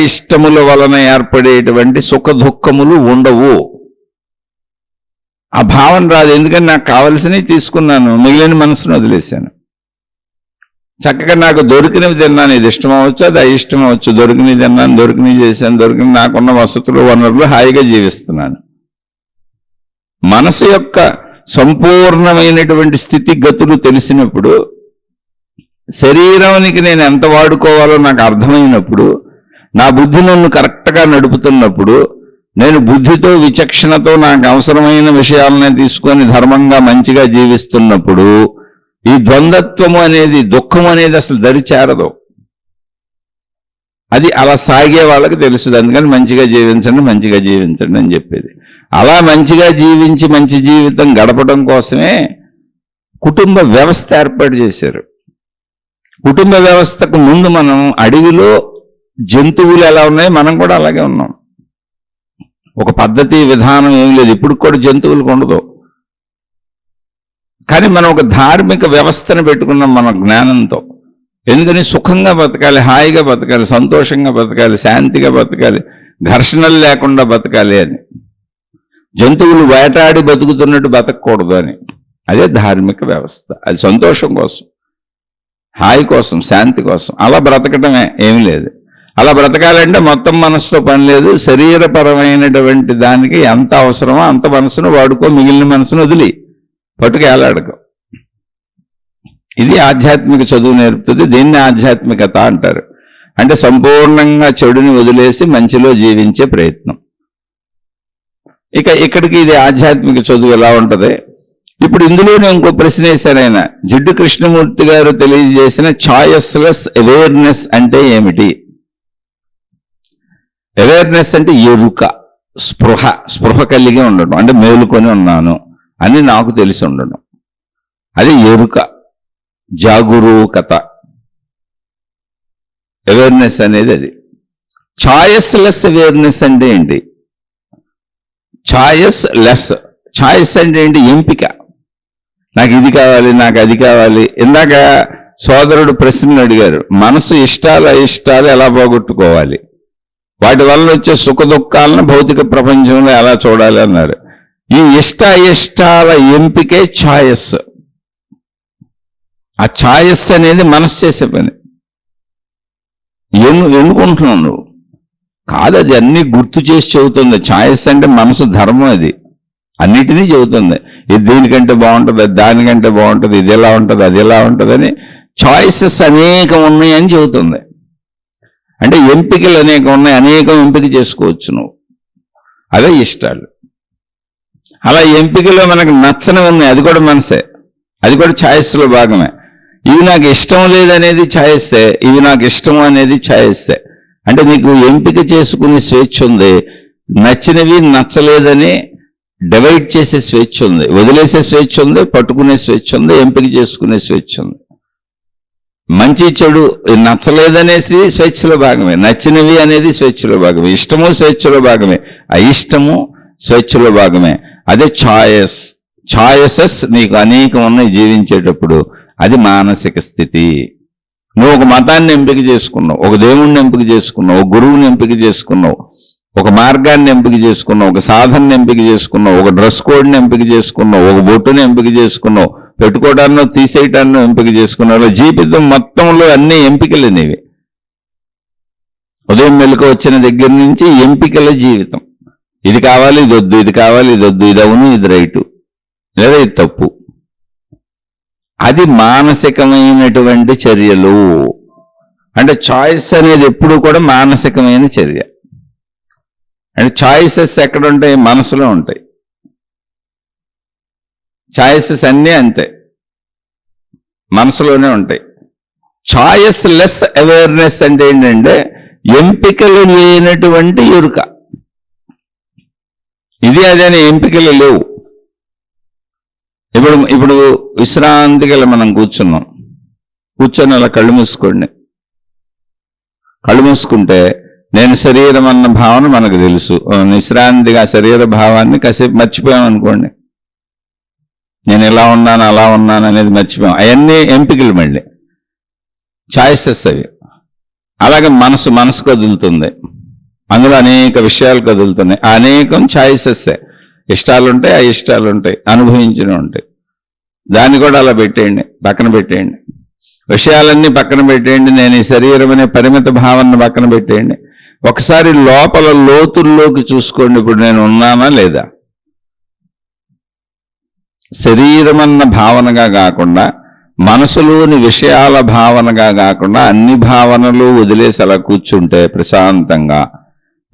ఇష్టముల వలన ఏర్పడేటువంటి సుఖ దుఃఖములు ఉండవు. ఆ భావన రాదు. ఎందుకని నాకు కావలసినవి తీసుకున్నాను, మిగిలిన మనసును వదిలేశాను. చక్కగా నాకు దొరికినవి తిన్నాను, ఇది ఇష్టం అవ్వచ్చు, అది అయిష్టం అవ్వచ్చు. దొరికినవి తిన్నాను, దొరికినవి చేశాను, దొరికిన నాకున్న వసతులు, వనరులు హాయిగా జీవిస్తున్నాను. మనసు యొక్క సంపూర్ణమైనటువంటి స్థితిగతులు తెలిసినప్పుడు, శరీరానికి నేను ఎంత వాడుకోవాలో నాకు అర్థమైనప్పుడు, నా బుద్ధి నన్ను కరెక్ట్గా నడుపుతున్నప్పుడు, నేను బుద్ధితో విచక్షణతో నాకు అవసరమైన విషయాలనే తీసుకొని ధర్మంగా మంచిగా జీవిస్తున్నప్పుడు ఈ ద్వంద్వత్వము అనేది, దుఃఖం అనేది అసలు దరి చేరదు. అది అలా సాగే వాళ్ళకి తెలుస్తుంది. అందుకని మంచిగా జీవించండి, మంచిగా జీవించండి అని చెప్పేది. అలా మంచిగా జీవించి మంచి జీవితం గడపడం కోసమే కుటుంబ వ్యవస్థ ఏర్పాటు చేశారు. కుటుంబ వ్యవస్థకు ముందు మనం అడవిలో జంతువులు ఎలా ఉన్నాయో మనం కూడా అలాగే ఉన్నాం. ఒక పద్ధతి విధానం ఏం లేదు. ఇప్పుడు కూడా జంతువులకు ఉండదు. కానీ మనం ఒక ధార్మిక వ్యవస్థను పెట్టుకున్నాం మన జ్ఞానంతో. ఎందుకని? సుఖంగా బతకాలి, హాయిగా బతకాలి, సంతోషంగా బతకాలి, శాంతిగా బతకాలి, ఘర్షణలు లేకుండా బతకాలి అని. జంతువులు వేటాడి బతుకుతున్నట్టు బతకూడదు అని. అదే ధార్మిక వ్యవస్థ. అది సంతోషం కోసం, హాయి కోసం, శాంతి కోసం. అలా బ్రతకటమే, ఏమి లేదు. అలా బ్రతకాలంటే మొత్తం మనసుతో పని లేదు. శరీరపరమైనటువంటి దానికి ఎంత అవసరమో అంత మనసును వాడుకో, మిగిలిన మనసును వదిలి పట్టుకేలాడుకో. ఇది ఆధ్యాత్మిక చదువు నేర్పుతుంది. దీన్ని ఆధ్యాత్మికత అంటారు. అంటే సంపూర్ణంగా చెడుని వదిలేసి మంచిలో జీవించే ప్రయత్నం. ఇక్కడికి ఇది ఆధ్యాత్మిక చదువు ఎలా ఉంటుంది? ఇప్పుడు ఇందులోనే ఇంకో ప్రశ్న వేశారు ఆయన. జిడ్డు కృష్ణమూర్తి గారు తెలియజేసిన చాయిస్లెస్ అవేర్నెస్ అంటే ఏమిటి? అవేర్నెస్ అంటే ఎరుక, స్పృహ కలిగి ఉండడం, అంటే మేలుకొని ఉన్నాను అని నాకు తెలిసి ఉండడం. అది ఎరుక, జాగరూకత. అవేర్నెస్ అనేది అది. చాయిస్లెస్ అవేర్నెస్ అంటే ఏంటి? Choice less. చాయిస్ అంటే ఏంటి? ఎంపిక. నాకు ఇది కావాలి, నాకు అది కావాలి. ఇందాక సోదరుడు ప్రశ్నలు అడిగారు. మనసు ఇష్టాలు అయిష్టాలు ఎలా పోగొట్టుకోవాలి, వాటి వల్ల వచ్చే సుఖ దుఃఖాలను భౌతిక ప్రపంచంలో ఎలా చూడాలి అన్నారు. ఈ ఇష్టాల ఎంపికే ఛాయస్. ఆ ఛాయస్ అనేది మనసు చేసే పని. ఎన్నుకుంటున్నావు నువ్వు కాదు, అది అన్ని గుర్తు చేసి చెబుతుంది. ఛాయస్ అంటే మనసు ధర్మం. అది అన్నిటినీ చెబుతుంది. ఇది దీనికంటే బాగుంటుంది, అది దానికంటే బాగుంటుంది, ఇది ఎలా ఉంటుంది, అది ఎలా ఉంటుంది అని చాయిసెస్ అనేకం ఉన్నాయని చెబుతుంది. అంటే ఎంపికలు అనేకం ఉన్నాయి, అనేకం ఎంపిక చేసుకోవచ్చు నువ్వు. అదే ఇష్టాలు. అలా ఎంపికలో మనకు నచ్చనివి ఉన్నాయి, అది కూడా మనసే, అది కూడా ఛాయిస్లో భాగమే. ఇవి నాకు ఇష్టం లేదనేది ఛాయిస్సే, ఇవి నాకు ఇష్టం అనేది ఛాయిస్సే. అంటే నీకు ఎంపిక చేసుకునే స్వేచ్ఛ ఉంది. నచ్చినవి నచ్చలేదని డివైడ్ చేసే స్వేచ్ఛ ఉంది, వదిలేసే స్వేచ్ఛ ఉంది, పట్టుకునే స్వేచ్ఛ ఉంది, ఎంపిక చేసుకునే స్వేచ్ఛ ఉంది. మంచి చెడు నచ్చలేదనేసి స్వేచ్ఛలో భాగమే, నచ్చినవి అనేది స్వేచ్ఛలో భాగమే, ఇష్టము స్వేచ్ఛలో భాగమే, అయిష్టము స్వేచ్ఛలో భాగమే. అదే ఛాయసెస్ నీకు అనేకం ఉన్నాయి జీవించేటప్పుడు. అది మానసిక స్థితి. నువ్వు ఒక మతాన్ని ఎంపిక చేసుకున్నావు, ఒక దేవుణ్ణి ఎంపిక చేసుకున్నావు, ఒక గురువుని ఎంపిక చేసుకున్నావు, ఒక మార్గాన్ని ఎంపిక చేసుకున్నావు, ఒక సాధనని ఎంపిక చేసుకున్నావు, ఒక డ్రెస్ కోడ్ని ఎంపిక చేసుకున్నావు, ఒక బొట్టుని ఎంపిక చేసుకున్నావు, పెట్టుకోవడాన్నో తీసేయటాన్నో ఎంపిక చేసుకున్నావు. జీవితం మొత్తంలో అన్ని ఎంపికలు అనేవి. ఉదయం మెలకు వచ్చిన దగ్గర నుంచి ఎంపికల జీవితం. ఇది కావాలి, ఇది వద్దు, ఇది కావాలి, ఇది వద్దు, ఇది అవును, ఇది రైటు, లేదా ఇది తప్పు. అది మానసికమైనటువంటి చర్యలు. అంటే చాయిస్ అనేది ఎప్పుడు కూడా మానసికమైన చర్య. అంటే చాయిసెస్ ఎక్కడ ఉంటాయి? మనసులో ఉంటాయి. చాయిసెస్ అన్నీ అంతే, మనసులోనే ఉంటాయి. చాయిస్ లెస్ అవేర్నెస్ అంటే ఏంటంటే ఎంపికలు లేనటువంటి ఎరుక. ఇది అదే ఎంపికలు లేవు. ఇప్పుడు విశ్రాంతిగా మనం కూర్చొని అలా కళ్ళు మూసుకోండి. కళ్ళు మూసుకుంటే నేను శరీరం అన్న భావన మనకు తెలుసు. విశ్రాంతిగా శరీర భావాన్ని కాసేపు మర్చిపోయాం అనుకోండి. నేను ఎలా ఉన్నాను, అలా ఉన్నాను అనేది మర్చిపోయాం. అవన్నీ ఎంపికలు, మళ్ళీ చాయిసెస్ అవి. అలాగే మనసు కదులుతుంది, అందులో అనేక విషయాలు కదులుతున్నాయి. అనేకం చాయిసెస్సే. ఇష్టాలు ఉంటాయి, అయిష్టాలు ఉంటాయి, అనుభవించినవి ఉంటాయి. దాన్ని కూడా అలా పెట్టేయండి, పక్కన పెట్టేయండి. విషయాలన్నీ పక్కన పెట్టేయండి. నేను ఈ శరీరం అనే పరిమిత భావనను పక్కన పెట్టేయండి. ఒకసారి లోపల లోతుల్లోకి చూసుకోండి. ఇప్పుడు నేను ఉన్నానా లేదా? శరీరం అన్న భావనగా కాకుండా, మనసులోని విషయాల భావనగా కాకుండా, అన్ని భావనలు వదిలేసి అలా కూర్చుంటే ప్రశాంతంగా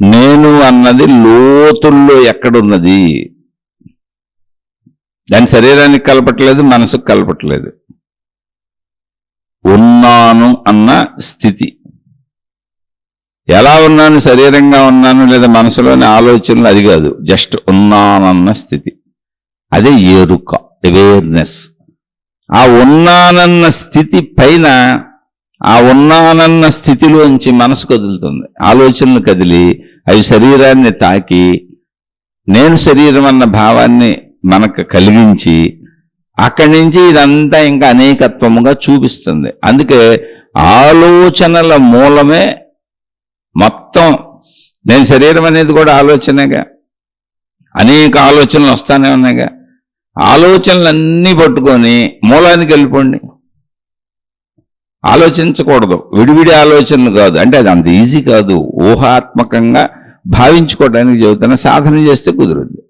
నేను అన్నది లోతుల్లో ఎక్కడున్నది? దాని శరీరానికి కలపట్లేదు, మనసుకు కలపట్లేదు. ఉన్నాను అన్న స్థితి. ఎలా ఉన్నాను? శరీరంగా ఉన్నాను లేదా మనసులోని ఆలోచనలు, అది కాదు. జస్ట్ ఉన్నానన్న స్థితి. అదే ఎరుక, అవేర్నెస్. ఆ ఉన్నానన్న స్థితి పైన, ఆ ఉన్నానన్న స్థితిలోంచి మనసు కదులుతుంది, ఆలోచనలు కదిలి అవి శరీరాన్ని తాకి నేను శరీరం అన్న భావాన్ని మనకు కలిగించి అక్కడి నుంచి ఇదంతా ఇంకా అనేకత్వముగా చూపిస్తుంది. అందుకే ఆలోచనల మూలమే మొత్తం. నేను శరీరం అనేది కూడా ఆలోచనేగా, అనేక ఆలోచనలు వస్తానే ఉన్నాయిగా. ఆలోచనలన్నీ పట్టుకొని మూలానికి వెళ్ళిపోండి. ఆలోచించకూడదు, విడివిడి ఆలోచనలు కాదు. అంటే అది అంత ఈజీ కాదు, ఊహాత్మకంగా భావించుకోవడానికి చెబుతున్నా. సాధన చేస్తే కుదురుద్ది.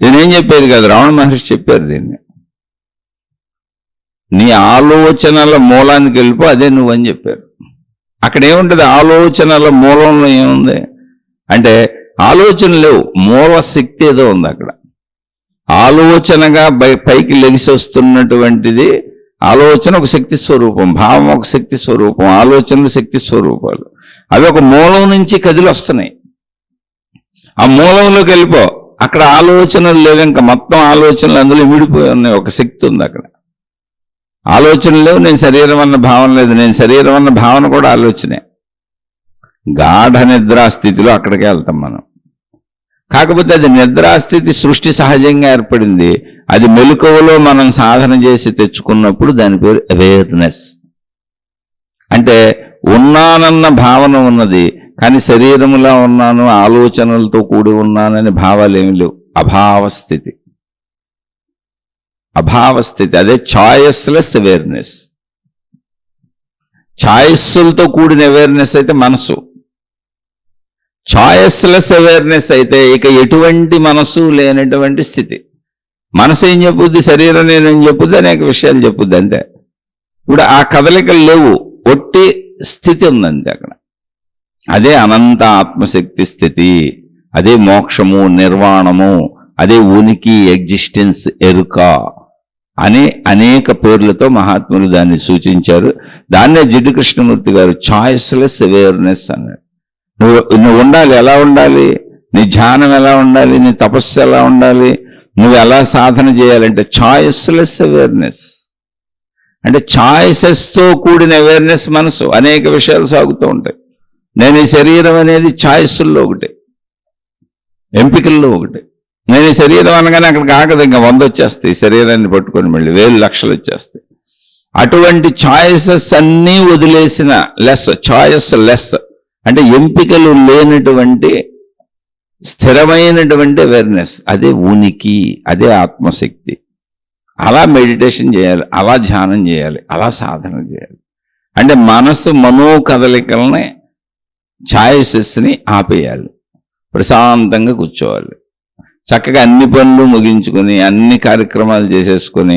నేనేం చెప్పేది కాదు, రమణ మహర్షి చెప్పారు దీన్ని. నీ ఆలోచనల మూలానికి వెళ్ళిపో, అదే నువ్వని చెప్పారు. అక్కడ ఏముంటుంది, ఆలోచనల మూలంలో ఏముంది అంటే ఆలోచన లేవు, మూల శక్తి ఏదో ఉంది అక్కడ. ఆలోచనగా పైకి లెగిసి వస్తున్నటువంటిది ఆలోచన ఒక శక్తి స్వరూపం, భావం ఒక శక్తి స్వరూపం, ఆలోచనలు శక్తి స్వరూపాలు. అవి ఒక మూలం నుంచి కదిలి వస్తున్నాయి. ఆ మూలంలోకి వెళ్ళిపో, అక్కడ ఆలోచనలు లేవు, ఇంకా మొత్తం ఆలోచనలు అందులో విడిపోయి ఉన్నాయి. ఒక శక్తి ఉంది అక్కడ. ఆలోచనలు లేవు, నేను శరీరం అన్న భావన లేదు. నేను శరీరం అన్న భావన కూడా ఆలోచనే. గాఢ నిద్రాస్థితిలో అక్కడికే వెళ్తాం మనం. కాకపోతే అది నిద్రాస్థితి సృష్టి సహజంగా ఏర్పడింది. అది మెలకువలో మనం సాధన చేసి తెచ్చుకున్నప్పుడు దాని పేరు అవేర్నెస్. అంటే ఉన్నానన్న భావన ఉన్నది, కానీ శరీరములా ఉన్నాను, ఆలోచనలతో కూడి ఉన్నానని భావాలు ఏమి లేవు. అభావస్థితి. అభావస్థితి అదే చాయిస్లెస్ అవేర్నెస్. చాయిస్లతో కూడిన అవేర్నెస్ అయితే మనసు. చాయిస్లెస్ అవేర్నెస్ అయితే ఇక ఎటువంటి మనసు లేనటువంటి స్థితి. మనసు ఏం చెప్పుద్ది, శరీరం నేనేం చెప్పుద్ది, అనేక విషయాలు చెప్పుద్ది అంతే. ఇప్పుడు ఆ కదలికలు లేవు, ఒట్టి స్థితి ఉందంతే అక్కడ. అదే అనంత ఆత్మశక్తి స్థితి, అదే మోక్షము, నిర్వాణము, అదే ఉనికి, ఎగ్జిస్టెన్స్, ఎరుక అని అనేక పేర్లతో మహాత్ములు దాన్ని సూచించారు. దాన్నే జిడ్డు కృష్ణమూర్తి గారు చాయిస్లెస్ అవేర్నెస్ అన్నాడు. నువ్వు ఉండాలి. ఎలా ఉండాలి, నీ ధ్యానం ఎలా ఉండాలి, నీ తపస్సు ఎలా ఉండాలి, నువ్వు ఎలా సాధన చేయాలంటే చాయిస్లెస్ అవేర్నెస్. అంటే చాయిసెస్తో కూడిన అవేర్నెస్ మనసు. అనేక విషయాలు సాగుతూ ఉంటాయి. నేను ఈ శరీరం అనేది చాయిస్ల్లో ఒకటి, ఎంపికల్లో ఒకటి. నేను ఈ శరీరం అనగానే అక్కడికి ఆగదు, ఇంకా 100 వచ్చేస్తాయి. శరీరాన్ని పట్టుకొని మళ్ళీ 1000 లక్షలు వచ్చేస్తాయి. అటువంటి చాయిసెస్ అన్నీ వదిలేసిన చాయిస్ లెస్ అంటే ఎంపికలు లేనటువంటి స్థిరమైనటువంటి అవేర్నెస్, అదే ఉనికి, అదే ఆత్మశక్తి. అలా మెడిటేషన్ చేయాలి, అలా ధ్యానం చేయాలి, అలా సాధన చేయాలి. అంటే మనసు మనోకదలికల్ని, ఛాయిసెస్ని ఆపేయాలి, ప్రశాంతంగా కూర్చోవాలి. చక్కగా అన్ని పనులు ముగించుకొని అన్ని కార్యక్రమాలు చేసేసుకొని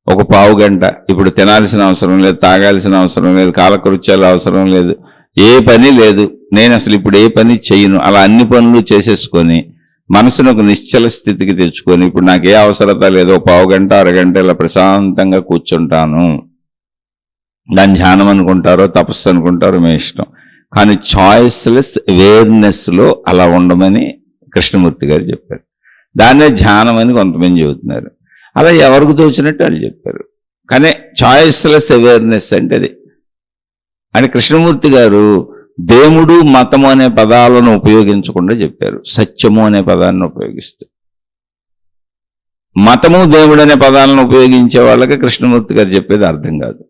ఒక పావు గంట, ఇప్పుడు తినాల్సిన అవసరం లేదు, తాగాల్సిన అవసరం లేదు, కాలకృత్యాలు అవసరం లేదు, ఏ పని లేదు, నేను అసలు ఇప్పుడు ఏ పని చెయ్యను, అలా అన్ని పనులు చేసేసుకొని మనసును ఒక నిశ్చల స్థితికి తెచ్చుకొని ఇప్పుడు నాకు ఏ అవసరత లేదో పావు గంట, అరగంట ఇలా ప్రశాంతంగా కూర్చుంటాను. దాన్ని ధ్యానం అనుకుంటారో తపస్సు అనుకుంటారో మీ ఇష్టం. కానీ చాయిస్లెస్ అవేర్నెస్లో అలా ఉండమని కృష్ణమూర్తి గారు చెప్పారు. దాన్నే ధ్యానం అని కొంతమంది చెబుతున్నారు. అలా ఎవరికి తోచినట్టు వాళ్ళు చెప్పారు. కానీ చాయిస్లెస్ అవేర్నెస్ అంటే అది. అని కృష్ణమూర్తి గారు దేవుడు, మతము అనే పదాలను ఉపయోగించకుండా చెప్పారు. సత్యము అనే పదాన్ని ఉపయోగిస్తూ. మతము, దేవుడు అనే పదాలను ఉపయోగించే వాళ్ళకి కృష్ణమూర్తి గారు చెప్పేది అర్థం కాదు.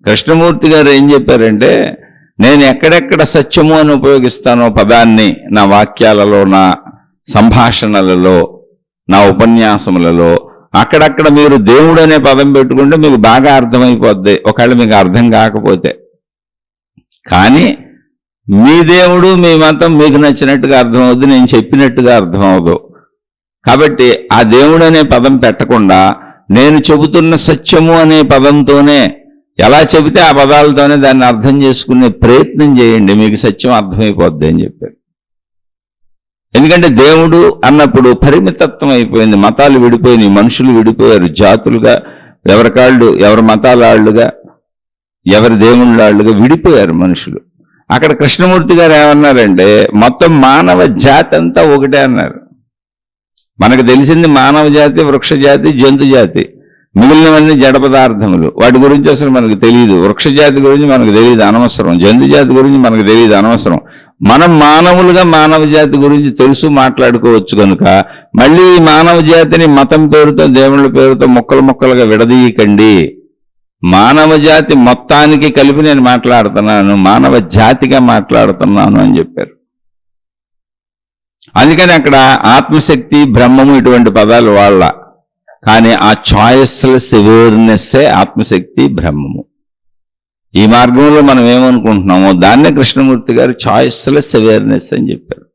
కృష్ణమూర్తి గారు ఏం చెప్పారంటే, నేను ఎక్కడెక్కడ సత్యము అని ఉపయోగిస్తానో పదాన్ని నా వాక్యాలలో, నా సంభాషణలలో, నా ఉపన్యాసములలో, అక్కడక్కడ మీరు దేవుడు అనే పదం పెట్టుకుంటే మీకు బాగా అర్థమైపోద్ది, ఒకవేళ మీకు అర్థం కాకపోతే. కానీ మీ దేవుడు, మీ మతం మీకు నచ్చినట్టుగా అర్థమవుద్ది, నేను చెప్పినట్టుగా అర్థమవుదు. కాబట్టి ఆ దేవుడు అనే పదం పెట్టకుండా నేను చెబుతున్న సత్యము అనే పదంతోనే, ఎలా చెబితే ఆ పదాలతోనే దాన్ని అర్థం చేసుకునే ప్రయత్నం చేయండి, మీకు సత్యం అర్థమైపోద్ది అని చెప్పారు. ఎందుకంటే దేవుడు అన్నప్పుడు పరిమితత్వం అయిపోయింది, మతాలు విడిపోయినాయి, మనుషులు విడిపోయారు, జాతులుగా, ఎవరికాళ్ళు ఎవరి మతాల వాళ్ళుగా, ఎవరి దేవుళ్ళాళ్ళుగా విడిపోయారు మనుషులు. అక్కడ కృష్ణమూర్తి గారు ఏమన్నారంటే, మొత్తం మానవ జాతి అంతా ఒకటే అన్నారు. మనకు తెలిసింది మానవ జాతి, వృక్ష జాతి, జంతు జాతి, మిగిలినవన్నీ జడ పదార్థములు. వాటి గురించి అసలు మనకు తెలియదు. వృక్ష జాతి గురించి మనకు తెలియదు, అనవసరం. జంతు జాతి గురించి మనకు తెలియదు, అనవసరం. మనం మానవులుగా మానవ జాతి గురించి తెలుసు, మాట్లాడుకోవచ్చు కనుక మళ్ళీ ఈ మానవ జాతిని మతం పేరుతో దేవుళ్ళ పేరుతో ముక్కలు ముక్కలుగా విడదీయకండి. మానవ జాతి మొత్తానికి కలిపి నేను మాట్లాడుతున్నాను, మానవ జాతిగా మాట్లాడుతున్నాను అని చెప్పారు. అందుకని అక్కడ ఆత్మశక్తి, బ్రహ్మము ఇటువంటి పదాలు వాళ్ళ, కానీ ఆ చాయిస్లెస్ అవేర్నెస్సే ఆత్మశక్తి, బ్రహ్మము. ఈ మార్గంలో మనం ఏమనుకుంటున్నామో దాన్నే కృష్ణమూర్తి గారు చాయిస్లెస్ అవేర్నెస్ అని చెప్పారు.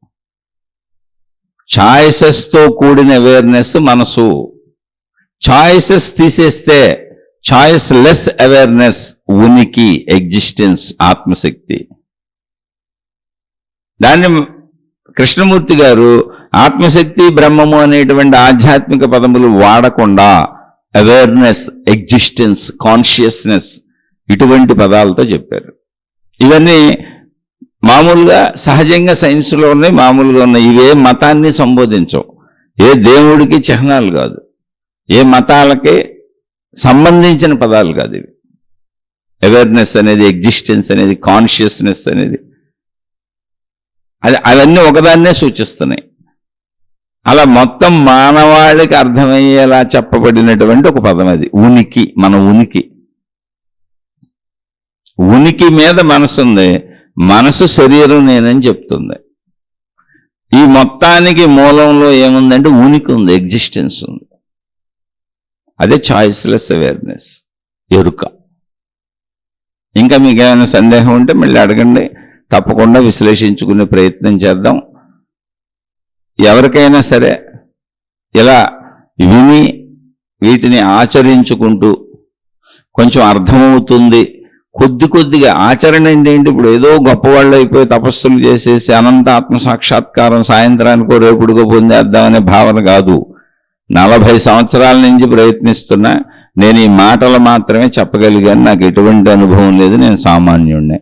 చాయిసెస్తో కూడిన అవేర్నెస్ మనసు. చాయిసెస్ తీసేస్తే చాయిస్ లెస్ అవేర్నెస్, ఉనికి, ఎగ్జిస్టెన్స్, ఆత్మశక్తి. దాన్ని కృష్ణమూర్తి గారు ఆత్మశక్తి, బ్రహ్మము అనేటువంటి ఆధ్యాత్మిక పదములు వాడకుండా అవేర్నెస్, ఎగ్జిస్టెన్స్, కాన్షియస్నెస్ ఇటువంటి పదాలతో చెప్పారు. ఇవన్నీ మామూలుగా సహజంగా సైన్స్లో ఉన్నాయి, మామూలుగా ఉన్నాయి. ఇవే మతాన్ని సంబోధించవు, ఏ దేవుడికి చిహ్నాలు కాదు, ఏ మతాలకి సంబంధించిన పదాలు కాదు ఇవి. అవేర్నెస్ అనేది, ఎగ్జిస్టెన్స్ అనేది, కాన్షియస్నెస్ అనేది అవన్నీ ఒకదాన్నే సూచిస్తున్నాయి. అలా మొత్తం మానవాళికి అర్థమయ్యేలా చెప్పబడినటువంటి ఒక పదం అది, ఉనికి. మన ఉనికి, ఉనికి మీద మనసు ఉంది. మనసు శరీరం నేనని చెప్తుంది. ఈ మొత్తానికి మూలంలో ఏముందంటే ఉనికి ఉంది, ఎగ్జిస్టెన్స్ ఉంది. అదే చాయిస్లెస్ అవేర్నెస్, ఎరుక. ఇంకా మీకు ఏమైనా సందేహం ఉంటే మళ్ళీ అడగండి, తప్పకుండా విశ్లేషించుకునే ప్రయత్నం చేద్దాం. ఎవరికైనా సరే ఇలా విని వీటిని ఆచరించుకుంటూ కొంచెం అర్థమవుతుంది, కొద్ది కొద్దిగా ఆచరణ ఏంటి, ఇప్పుడు ఏదో గొప్పవాళ్ళు అయిపోయి తపస్సులు చేసేసి అనంత ఆత్మ సాక్షాత్కారం సాయంత్రానికో రేపుడుకో పొందేద్దామనే భావన కాదు. 40 సంవత్సరాల నుంచి ప్రయత్నిస్తున్నా. నేను ఈ మాటలు మాత్రమే చెప్పగలిగాను, నాకు ఎటువంటి అనుభవం లేదు, నేను సామాన్యుడినే,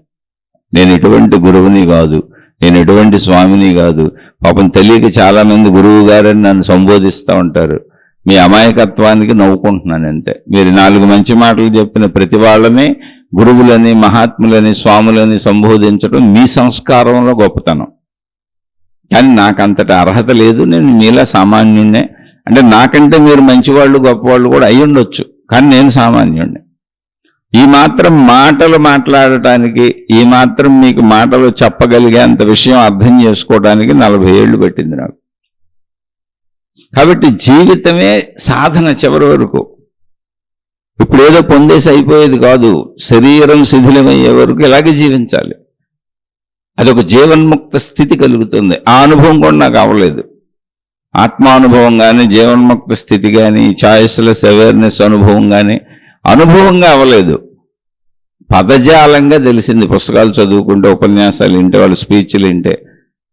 నేను ఎటువంటి గురువుని కాదు, నేను ఎటువంటి స్వామిని కాదు. పాపం తెలియక చాలామంది గురువు గారని నన్ను సంబోధిస్తూ ఉంటారు. మీ అమాయకత్వానికి నవ్వుకుంటున్నాను అంతే. మీరు 4 మంచి మాటలు చెప్పిన ప్రతి వాళ్ళని గురువులని, మహాత్ములని, స్వాములని సంబోధించడం మీ సంస్కారంలో గొప్పతనం. కానీ నాకు అంతటి అర్హత లేదు, నేను మీలా సామాన్యుడినే. అంటే నాకంటే మీరు మంచివాళ్ళు, గొప్పవాళ్ళు కూడా అయి ఉండొచ్చు, కానీ నేను సామాన్యుడిని. ఈ మాత్రం మాటలు మాట్లాడటానికి, ఈ మాత్రం మీకు మాటలు చెప్పగలిగేంత విషయం అర్థం చేసుకోవడానికి 40 ఏళ్ళు పట్టింది నాకు. కాబట్టి జీవితమే సాధన చివరి వరకు. ఇప్పుడు ఏదో పొందేసి అయిపోయేది కాదు, శరీరం శిథిలమయ్యే వరకు ఇలాగే జీవించాలి. అదొక జీవన్ముక్త స్థితి కలుగుతుంది. ఆ అనుభవం కూడా నాకు అవ్వలేదు. ఆత్మానుభవం కానీ, జీవన్ముక్త స్థితి కానీ, చాయిస్లెస్ అవేర్నెస్ అనుభవం కానీ అనుభవంగా అవ్వలేదు. పదజాలంగా తెలిసింది, పుస్తకాలు చదువుకుంటే, ఉపన్యాసాలు వింటే, వాళ్ళ స్పీచ్లు వింటే,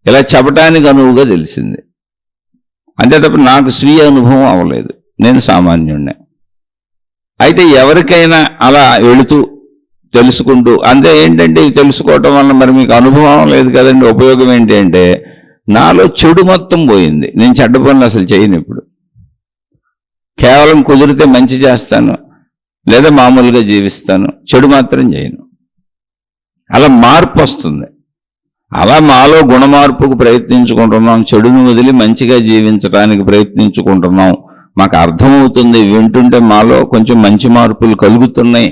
ఇలా చెప్పడానికి అనువుగా తెలిసింది. అంతే తప్ప నాకు స్వీయ అనుభవం అవ్వలేదు, నేను సామాన్యుడినే. అయితే ఎవరికైనా అలా వెళుతూ తెలుసుకుంటూ, అంతే ఏంటంటే ఇవి తెలుసుకోవటం వల్ల మరి మీకు అనుభవం లేదు కదండి, ఉపయోగం ఏంటి అంటే నాలో చెడు మొత్తం పోయింది. నేను చెడ్డ పనులు అసలు చేయను. ఇప్పుడు కేవలం కుదిరితే మంచి చేస్తాను, లేదా మామూలుగా జీవిస్తాను, చెడు మాత్రం చేయను. అలా మార్పు వస్తుంది. అలా మాలో గుణమార్పుకు ప్రయత్నించుకుంటున్నాం, చెడును వదిలి మంచిగా జీవించడానికి ప్రయత్నించుకుంటున్నాం. మాకు అర్థమవుతుంది, వింటుంటే మాలో కొంచెం మంచి మార్పులు కలుగుతున్నాయి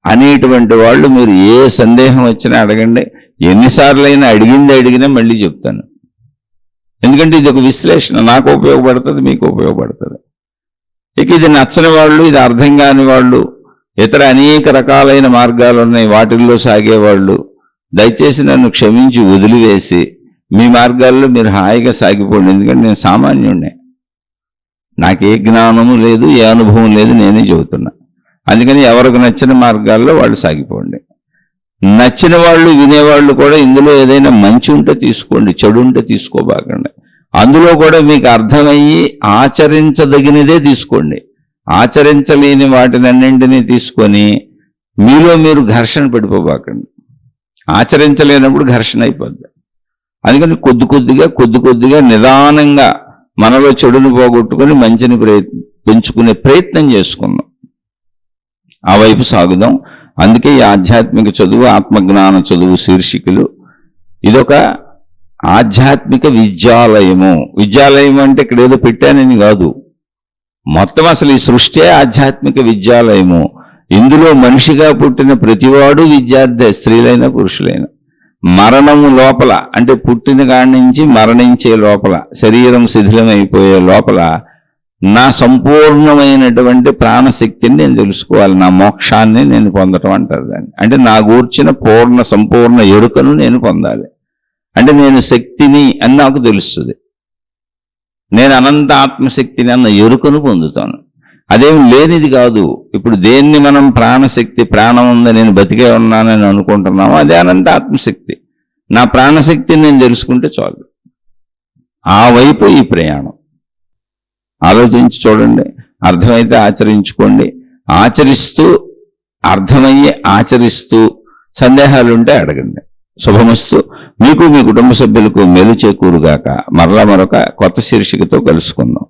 అనేటువంటి వాళ్ళు మీరు ఏ సందేహం వచ్చినా అడగండి. ఎన్నిసార్లైనా అడిగినా మళ్ళీ చెప్తాను. ఎందుకంటే ఇది ఒక విశ్లేషణ, నాకు ఉపయోగపడుతుంది, మీకు ఉపయోగపడుతుంది. ఇక ఇది నచ్చని వాళ్ళు, ఇది అర్థం కాని వాళ్ళు, ఇతర అనేక రకాలైన మార్గాలు ఉన్నాయి, వాటిల్లో సాగేవాళ్ళు దయచేసి నన్ను క్షమించి వదిలివేసి మీ మార్గాల్లో మీరు హాయిగా సాగిపోండి. ఎందుకంటే నేను సామాన్యుడినే, నాకే జ్ఞానము లేదు, ఏ అనుభవం లేదు, నేనే చెబుతున్నా. అందుకని ఎవరికి నచ్చిన మార్గాల్లో వాళ్ళు సాగిపోండి. నచ్చిన వాళ్ళు, వినేవాళ్ళు కూడా ఇందులో ఏదైనా మంచి ఉంటే తీసుకోండి, చెడు ఉంటే తీసుకోబాకండి. అందులో కూడా మీకు అర్థమయ్యి ఆచరించదగినదే తీసుకోండి. ఆచరించలేని వాటినన్నింటినీ తీసుకొని మీలో మీరు ఘర్షణ పడిపోబాకండి. ఆచరించలేనప్పుడు ఘర్షణ అయిపోద్ది. అందుకని కొద్ది కొద్దిగా నిదానంగా మనలో చెడును పోగొట్టుకొని మంచిని పెంచుకునే ప్రయత్నం చేసుకుందాం, ఆ వైపు సాగుదాం. అందుకే ఈ ఆధ్యాత్మిక చదువు, ఆత్మజ్ఞాన చదువు శీర్షికలు. ఇదొక ఆధ్యాత్మిక విద్యాలయము. విద్యాలయం అంటే ఇక్కడ ఏదో పెట్టానని కాదు, మొత్తం అసలు ఈ సృష్టి ఆధ్యాత్మిక విద్యాలయము. ఇందులో మనిషిగా పుట్టిన ప్రతివాడు విద్యార్థి, స్త్రీలైన పురుషులైన. మరణము లోపల అంటే పుట్టిన కాడి నుంచి మరణించే లోపల, శరీరం శిథిలమైపోయే లోపల నా సంపూర్ణమైనటువంటి ప్రాణశక్తిని నేను తెలుసుకోవాలి, నా మోక్షాన్ని నేను పొందటం అంటారు దాన్ని. అంటే నా గూర్చిన సంపూర్ణ ఎరుకను నేను పొందాలి. అంటే నేను శక్తిని అని నాకు తెలుస్తుంది, నేను అనంత ఆత్మశక్తిని అన్న ఎరుకను పొందుతాను. అదేం లేనిది కాదు. ఇప్పుడు దేన్ని మనం ప్రాణశక్తి, ప్రాణం ఉందని నేను బతికే ఉన్నానని అనుకుంటున్నామో అదే అనంత ఆత్మశక్తి. నా ప్రాణశక్తిని నేను తెలుసుకుంటే చాలు. ఆ వైపు ఈ ప్రయాణం. ఆలోచించి చూడండి, అర్థమైతే ఆచరించుకోండి. ఆచరిస్తూ, అర్థమయ్యే ఆచరిస్తూ సందేహాలుంటే అడగండి. శుభమస్తు. మీకు మీ కుటుంబ సభ్యులకు మేలు చేకూరుగాక. మరలా మరొక కొత్త శీర్షికతో కలుసుకుందాం.